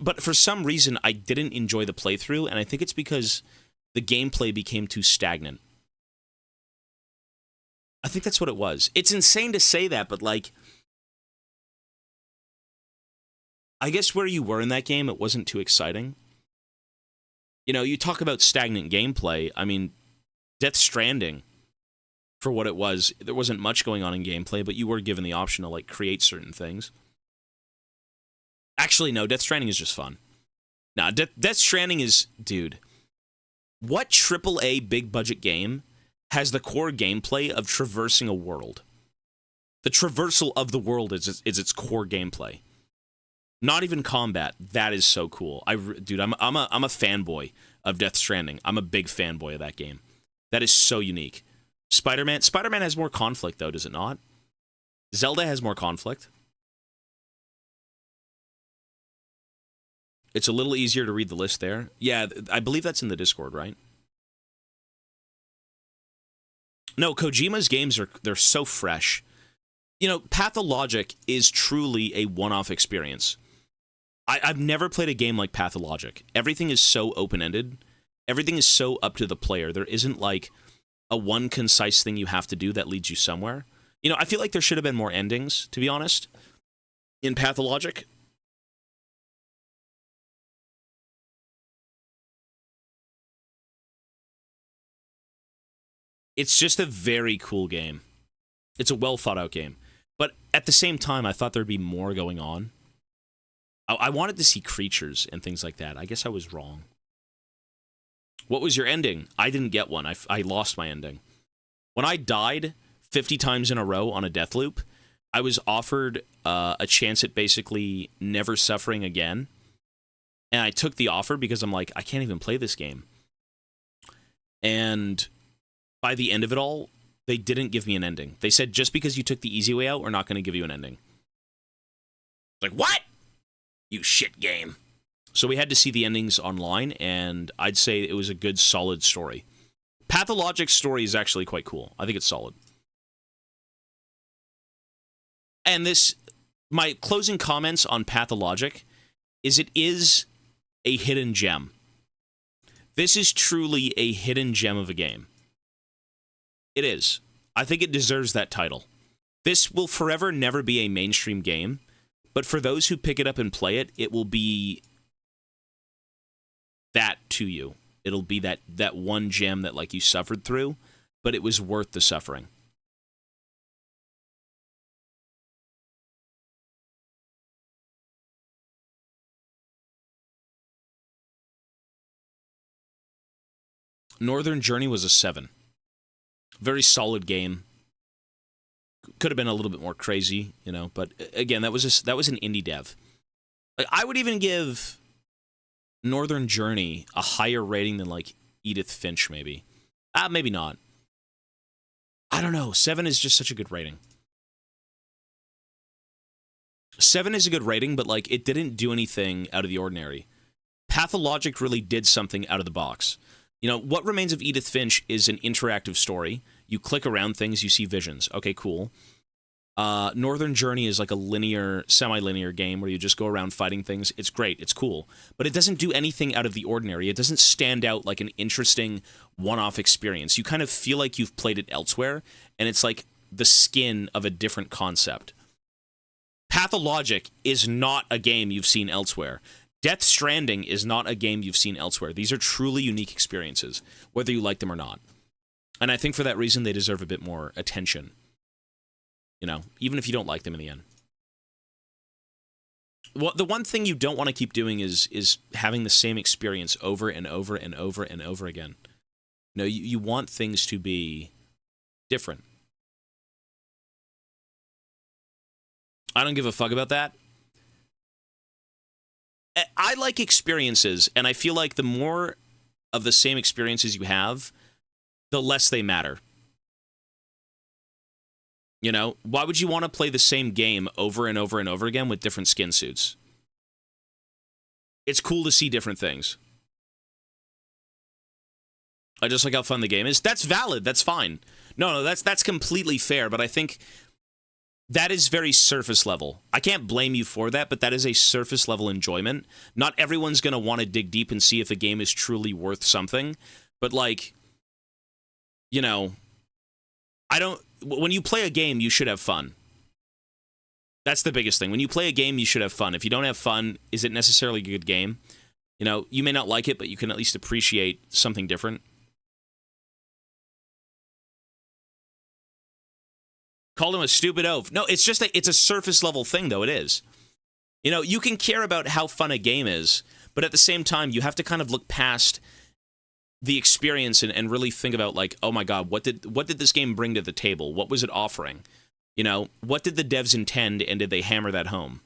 But for some reason, I didn't enjoy the playthrough, and I think it's because the gameplay became too stagnant. I think that's what it was. It's insane to say that, but, like, I guess where you were in that game, it wasn't too exciting. You know, you talk about stagnant gameplay. I mean, Death Stranding, for what it was, there wasn't much going on in gameplay, but you were given the option to, like, create certain things. Actually, no, Death Stranding is just fun. Nah, Death Stranding is... Dude, what AAA big-budget game has the core gameplay of traversing a world? The traversal of the world is its core gameplay. Not even combat. That is so cool. Dude, I'm a fanboy of Death Stranding. I'm a big fanboy of that game. That is so unique. Spider-Man has more conflict, though, does it not? Zelda has more conflict. It's a little easier to read the list there. Yeah, I believe that's in the Discord, right? No, Kojima's games they're so fresh. You know, Pathologic is truly a one-off experience. I've never played a game like Pathologic. Everything is so open-ended. Everything is so up to the player. There isn't, like, a one concise thing you have to do that leads you somewhere. You know, I feel like there should have been more endings, to be honest, in Pathologic. It's just a very cool game. It's a well-thought-out game. But at the same time, I thought there'd be more going on. I wanted to see creatures and things like that. I guess I was wrong. What was your ending? I didn't get one. I lost my ending. When I died 50 times in a row on a death loop, I was offered a chance at basically never suffering again. And I took the offer because I'm like, I can't even play this game. And by the end of it all, they didn't give me an ending. They said, just because you took the easy way out, we're not going to give you an ending. Like, what? You shit game. So we had to see the endings online, and I'd say it was a good, solid story. Pathologic's story is actually quite cool. I think it's solid. And my closing comments on Pathologic is it is a hidden gem. This is truly a hidden gem of a game. It is. I think it deserves that title. This will forever never be a mainstream game, but for those who pick it up and play it, it will be that to you. It'll be that one gem that, like, you suffered through, but it was worth the suffering. Northern Journey was a 7. Very solid game. Could have been a little bit more crazy, you know, but again, that was an indie dev. Like, I would even give Northern Journey a higher rating than like Edith Finch, maybe. Maybe not. I don't know. 7 is just such a good rating. 7 is a good rating, but like it didn't do anything out of the ordinary. Pathologic really did something out of the box. You know, What Remains of Edith Finch is an interactive story. You click around things, you see visions. Okay, cool. Northern Journey is like a linear, semi-linear game where you just go around fighting things. It's great. It's cool. But it doesn't do anything out of the ordinary. It doesn't stand out like an interesting one-off experience. You kind of feel like you've played it elsewhere, and it's like the skin of a different concept. Pathologic is not a game you've seen elsewhere. Death Stranding is not a game you've seen elsewhere. These are truly unique experiences, whether you like them or not. And I think for that reason, they deserve a bit more attention. You know, even if you don't like them in the end. Well, the one thing you don't want to keep doing is having the same experience over and over and over and over again. No, you want things to be different. I don't give a fuck about that. I like experiences, and I feel like the more of the same experiences you have, the less they matter. You know, why would you want to play the same game over and over and over again with different skin suits? It's cool to see different things. I just like how fun the game is. That's valid. That's fine. No, that's completely fair, but I think that is very surface level. I can't blame you for that, but that is a surface level enjoyment. Not everyone's going to want to dig deep and see if a game is truly worth something, but like, you know, when you play a game, you should have fun. That's the biggest thing. When you play a game, you should have fun. If you don't have fun, is it necessarily a good game? You know, you may not like it, but you can at least appreciate something different. Call him a stupid oaf. No, it's just it's a surface level thing, though. It is. You know, you can care about how fun a game is, but at the same time, you have to kind of look past the experience and really think about, like, oh my god, what did this game bring to the table? What was it offering? You know, what did the devs intend, and did they hammer that home?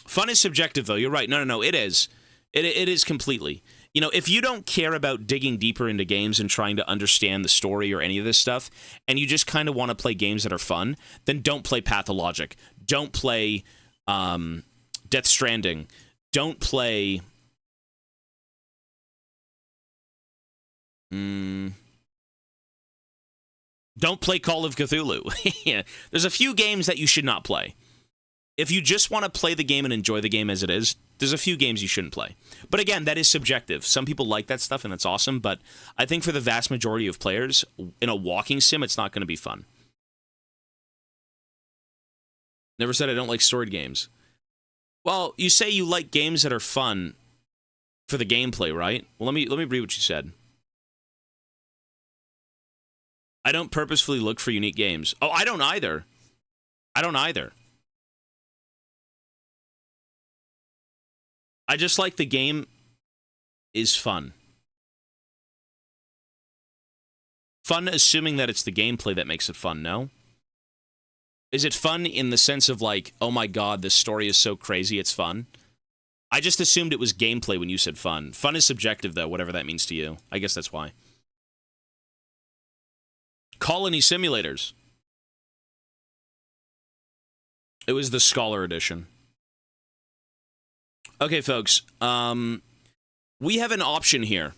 Fun is subjective, though. You're right. No, it is. It is completely. You know, if you don't care about digging deeper into games and trying to understand the story or any of this stuff, and you just kind of want to play games that are fun, then don't play Pathologic. Don't play Death Stranding. Don't play... Don't play Call of Cthulhu. Yeah. There's a few games that you should not play. If you just want to play the game and enjoy the game as it is, there's a few games you shouldn't play. But again, that is subjective. Some people like that stuff, and that's awesome, but I think for the vast majority of players, in a walking sim, it's not going to be fun. Never said I don't like storied games. Well, you say you like games that are fun for the gameplay, right? Well, let me read what you said. I don't purposefully look for unique games. Oh, I don't either. I just like the game is fun. Fun assuming that it's the gameplay that makes it fun, no? Is it fun in the sense of like, oh my god, this story is so crazy, it's fun? I just assumed it was gameplay when you said fun. Fun is subjective, though, whatever that means to you. I guess that's why. Colony Simulators. It was the Scholar Edition. Okay, folks, we have an option here.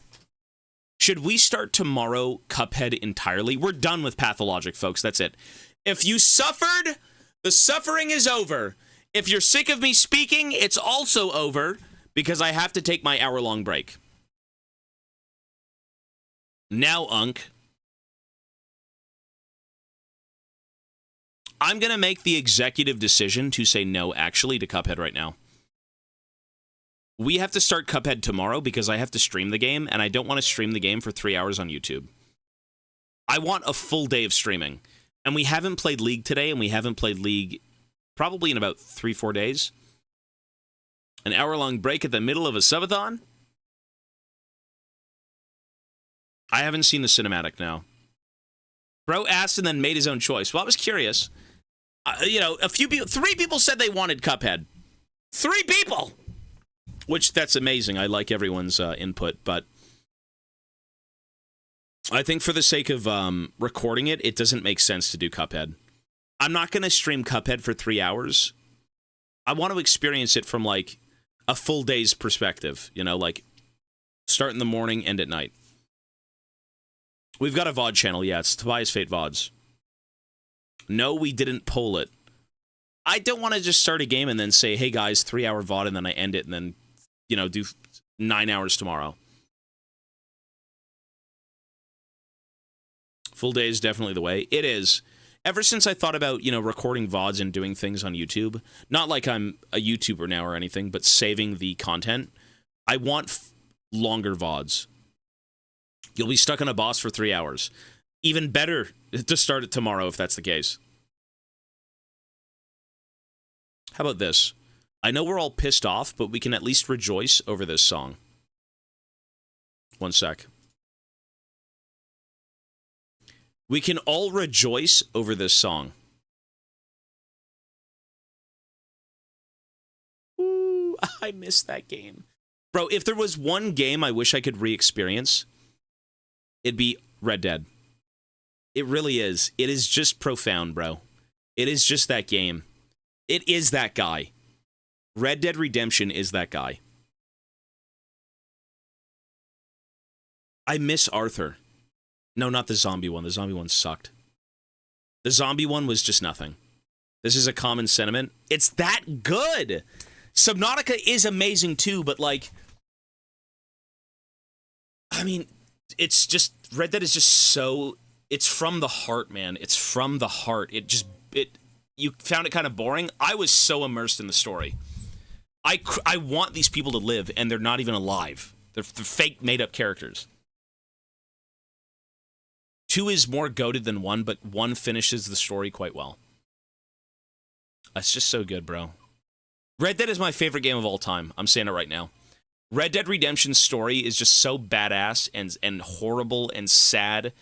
Should we start tomorrow Cuphead entirely? We're done with Pathologic, folks. That's it. If you suffered, the suffering is over. If you're sick of me speaking, it's also over, because I have to take my hour-long break. Now, Unk, I'm going to make the executive decision to say no, actually, to Cuphead right now. We have to start Cuphead tomorrow because I have to stream the game, and I don't want to stream the game for 3 hours on YouTube. I want a full day of streaming. And we haven't played League today, and we haven't played League probably in about 3-4 days. An hour-long break at the middle of a subathon? I haven't seen the cinematic now. Bro asked and then made his own choice. Well, I was curious. You know, three people said they wanted Cuphead. 3 people! Which, that's amazing. I like everyone's input, but I think for the sake of recording it, it doesn't make sense to do Cuphead. I'm not going to stream Cuphead for 3 hours. I want to experience it from, like, a full day's perspective. You know, like, start in the morning, end at night. We've got a VOD channel, yeah. It's Tobias Fate VODs. No, we didn't poll it. I don't want to just start a game and then say, hey, guys, 3-hour VOD, and then I end it, and then, you know, do 9 hours tomorrow. Full day is definitely the way. It is. Ever since I thought about, you know, recording VODs and doing things on YouTube, not like I'm a YouTuber now or anything, but saving the content, I want longer VODs. You'll be stuck on a boss for 3 hours. Even better to start it tomorrow if that's the case. How about this? I know we're all pissed off, but we can at least rejoice over this song. One sec. We can all rejoice over this song. Ooh, I miss that game. Bro, if there was one game I wish I could re-experience, it'd be Red Dead. It really is. It is just profound, bro. It is just that game. It is that guy. Red Dead Redemption is that guy. I miss Arthur. No, not the zombie one. The zombie one sucked. The zombie one was just nothing. This is a common sentiment. It's that good! Subnautica is amazing too, but like... I mean, it's just... Red Dead is just so... It's from the heart, man. It's from the heart. You found it kind of boring? I was so immersed in the story. I want these people to live, and they're not even alive. They're fake, made-up characters. 2 is more goated than 1, but 1 finishes the story quite well. That's just so good, bro. Red Dead is my favorite game of all time. I'm saying it right now. Red Dead Redemption's story is just so badass and horrible and sad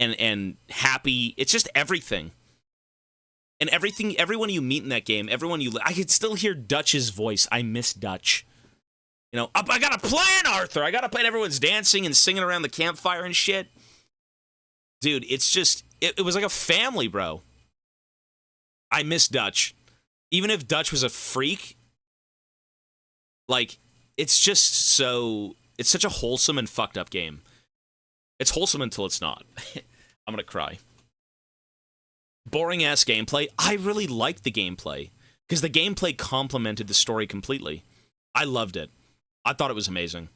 and happy. It's just everything. And everyone you meet in that game, I can still hear Dutch's voice. I miss Dutch. You know, I got a plan, Arthur. I got a plan. Everyone's dancing and singing around the campfire and shit. Dude, it's just, it was like a family, bro. I miss Dutch. Even if Dutch was a freak, like, it's just so, it's such a wholesome and fucked up game. It's wholesome until it's not. I'm gonna cry. Boring-ass gameplay. I really liked the gameplay, because the gameplay complemented the story completely. I loved it. I thought it was amazing.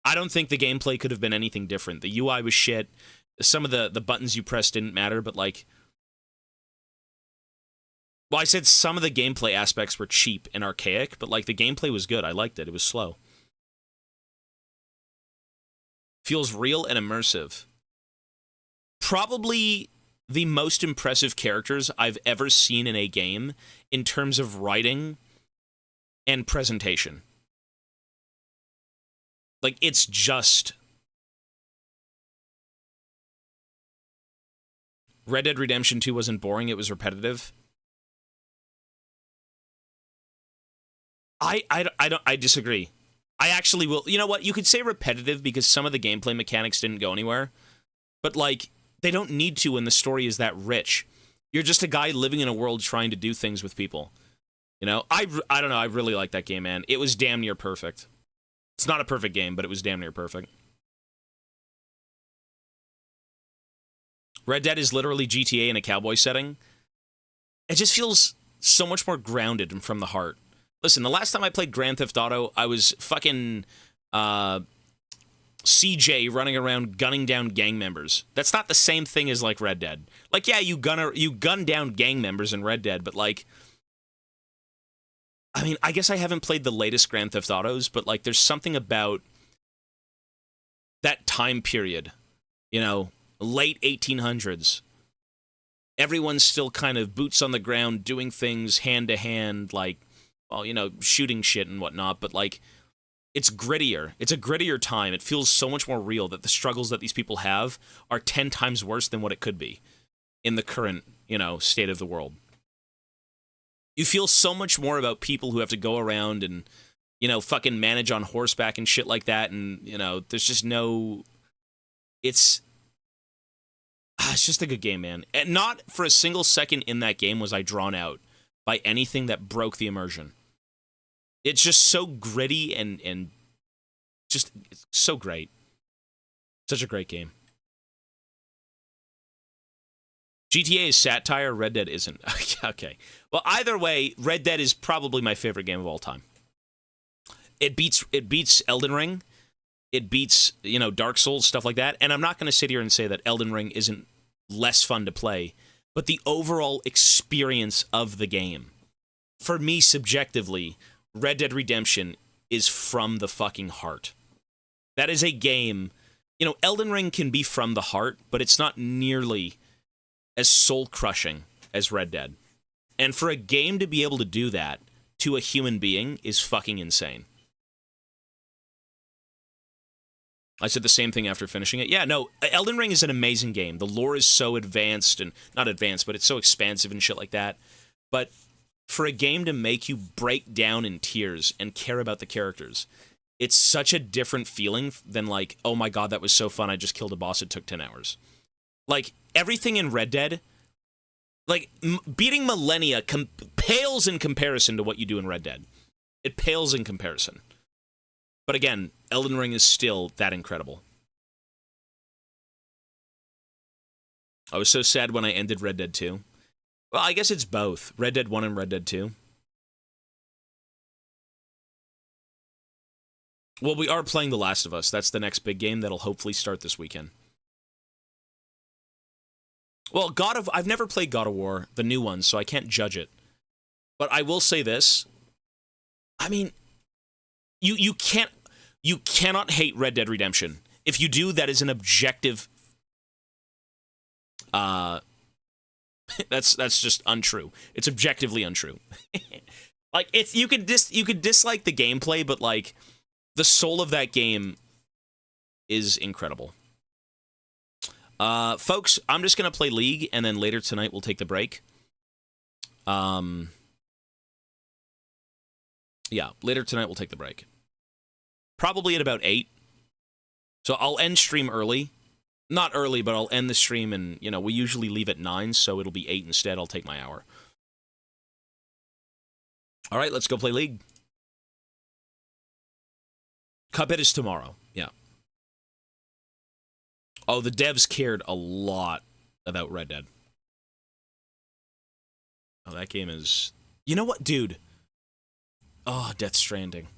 I don't think the gameplay could have been anything different. The UI was shit. Some of the buttons you pressed didn't matter, but like... Well, I said some of the gameplay aspects were cheap and archaic, but like the gameplay was good. I liked it. It was slow. Feels real and immersive. Probably the most impressive characters I've ever seen in a game in terms of writing and presentation. Like, it's just... Red Dead Redemption 2 wasn't boring, it was repetitive. I disagree. I actually will... You know what? You could say repetitive because some of the gameplay mechanics didn't go anywhere. But, like, they don't need to when the story is that rich. You're just a guy living in a world trying to do things with people. You know? I don't know. I really like that game, man. It was damn near perfect. It's not a perfect game, but it was damn near perfect. Red Dead is literally GTA in a cowboy setting. It just feels so much more grounded and from the heart. Listen, the last time I played Grand Theft Auto, I was fucking CJ running around gunning down gang members. That's not the same thing as, like, Red Dead. Like, yeah, you gun down gang members in Red Dead, but, like... I mean, I guess I haven't played the latest Grand Theft Autos, but, like, there's something about that time period, you know, late 1800s. Everyone's still kind of boots on the ground, doing things hand to hand, like, well, you know, shooting shit and whatnot, but, like, It's grittier. It's a grittier time. It feels so much more real that the struggles that these people have are 10 times worse than what it could be in the current, state of the world. You feel so much more about people who have to go around and, fucking manage on horseback and shit like that. And, there's just no... It's just a good game, man. And not for a single second in that game was I drawn out by anything that broke the immersion. It's just so gritty and just it's so great. Such a great game. GTA is satire, Red Dead isn't. Okay. Well, either way, Red Dead is probably my favorite game of all time. It beats Elden Ring. It beats, Dark Souls, stuff like that. And I'm not going to sit here and say that Elden Ring isn't less fun to play, but the overall experience of the game, for me subjectively, Red Dead Redemption is from the fucking heart. That is a game, Elden Ring can be from the heart, but it's not nearly as soul-crushing as Red Dead. And for a game to be able to do that to a human being is fucking insane. I said the same thing after finishing it. Yeah, no, Elden Ring is an amazing game. The lore is so advanced, and not advanced, but it's so expansive and shit like that. But for a game to make you break down in tears and care about the characters, it's such a different feeling than like, oh my god, that was so fun, I just killed a boss, it took 10 hours. Like, everything in Red Dead, like, beating Millennia pales in comparison to what you do in Red Dead. It pales in comparison. But again, Elden Ring is still that incredible. I was so sad when I ended Red Dead 2. Well, I guess it's both. Red Dead 1 and Red Dead 2. Well, we are playing The Last of Us. That's the next big game that'll hopefully start this weekend. Well, I've never played God of War, the new one, so I can't judge it. But I will say this. I mean, you cannot hate Red Dead Redemption. If you do, that is an objective. That's just untrue. It's objectively untrue. Like, it's you could dislike the gameplay, but like the soul of that game is incredible. Folks, I'm just gonna play League, and then later tonight we'll take the break. Yeah, later tonight we'll take the break. Probably at about 8. So I'll end stream early. Not early, but I'll end the stream, and, we usually leave at 9, so it'll be 8 instead. I'll take my hour. All right, let's go play League. Cuphead is tomorrow. Yeah. Oh, the devs cared a lot about Red Dead. Oh, that game is... You know what, dude? Oh, Death Stranding.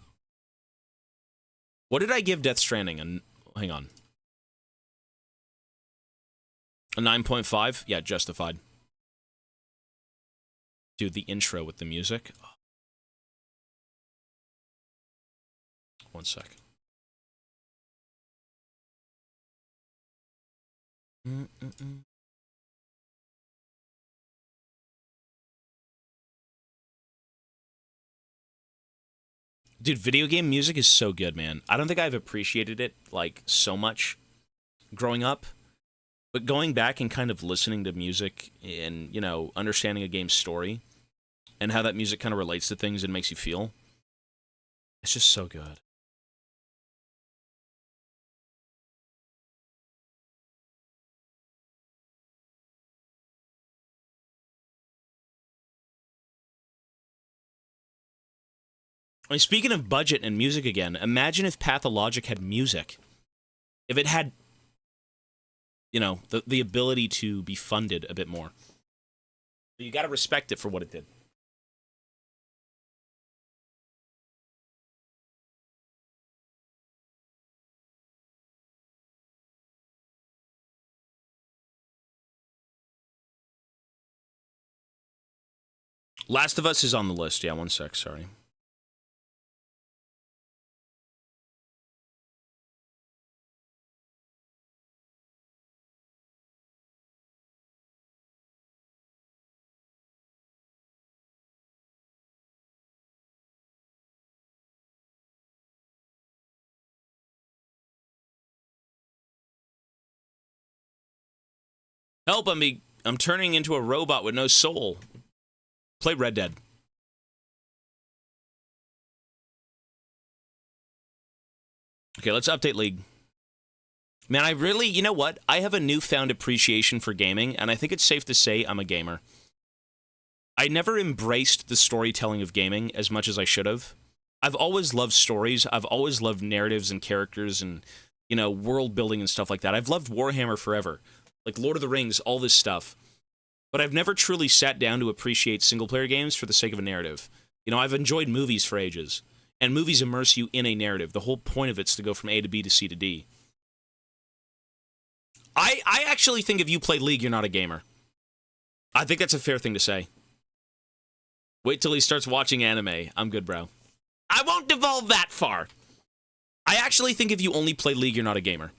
What did I give Death Stranding? Hang on. A 9.5? Yeah, justified. Dude, the intro with the music. Oh. One sec. Dude, video game music is so good, man. I don't think I've appreciated it, like, so much growing up. But going back and kind of listening to music and, understanding a game's story and how that music kind of relates to things and makes you feel, it's just so good. I mean, speaking of budget and music again, imagine if Pathologic had music. If it had, the ability to be funded a bit more. You gotta respect it for what it did. Last of Us is on the list. Yeah, one sec, sorry. Help, I'm turning into a robot with no soul. Play Red Dead. Okay, let's update League. Man, I really, you know what? I have a newfound appreciation for gaming, and I think it's safe to say I'm a gamer. I never embraced the storytelling of gaming as much as I should have. I've always loved stories. I've always loved narratives and characters and, you know, world building and stuff like that. I've loved Warhammer forever. Like Lord of the Rings, all this stuff. But I've never truly sat down to appreciate single-player games for the sake of a narrative. You know, I've enjoyed movies for ages. And movies immerse you in a narrative. The whole point of it's to go from A to B to C to D. I actually think if you play League, you're not a gamer. I think that's a fair thing to say. Wait till he starts watching anime. I'm good, bro. I won't devolve that far. I actually think if you only play League, you're not a gamer.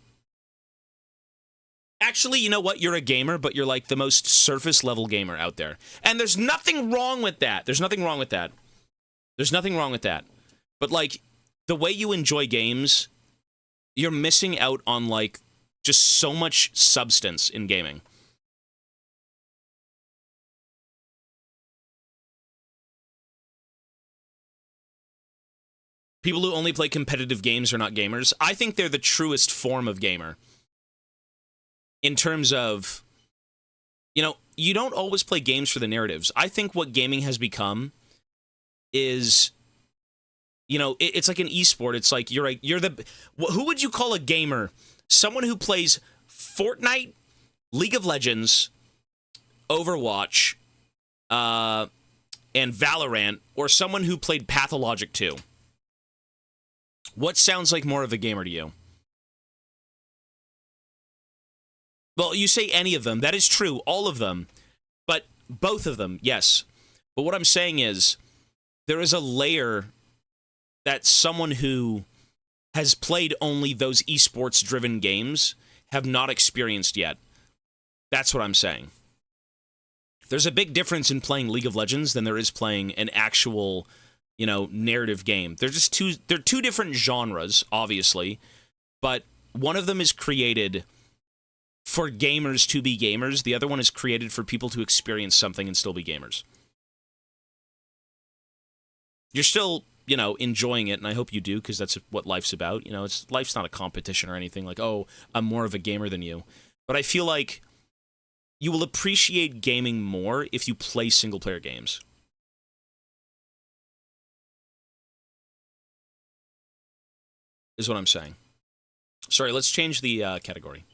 Actually, you know what? You're a gamer, but you're like the most surface-level gamer out there. And there's nothing wrong with that. There's nothing wrong with that. There's nothing wrong with that. But, like, the way you enjoy games, you're missing out on, like, just so much substance in gaming. People who only play competitive games are not gamers. I think they're the truest form of gamer. In terms of, you know, you don't always play games for the narratives. I think what gaming has become is, you know, it's like an esport. It's like you're the, who would you call a gamer? Someone who plays Fortnite, League of Legends, Overwatch, and Valorant, or someone who played Pathologic 2. What sounds like more of a gamer to you? Well, you say any of them. That is true, all of them. But both of them, yes. But what I'm saying is, there is a layer that someone who has played only those esports-driven games have not experienced yet. That's what I'm saying. There's a big difference in playing League of Legends than there is playing an actual, you know, narrative game. They're two different genres, obviously, but one of them is created for gamers to be gamers. The other one is created for people to experience something and still be gamers. You're still, you know, enjoying it, and I hope you do, because that's what life's about. You know, life's not a competition or anything like, oh, I'm more of a gamer than you. But I feel like you will appreciate gaming more if you play single-player games. Is what I'm saying. Sorry, let's change the category.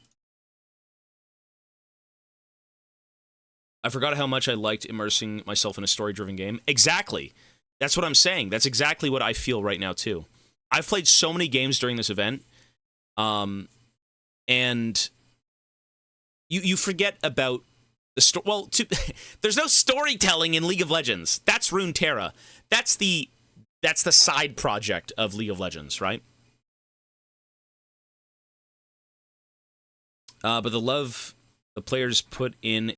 I forgot how much I liked immersing myself in a story-driven game. Exactly. That's what I'm saying. That's exactly what I feel right now, too. I've played so many games during this event, and you forget about the story. Well, there's no storytelling in League of Legends. That's Runeterra. That's the side project of League of Legends, right? But the love the players put in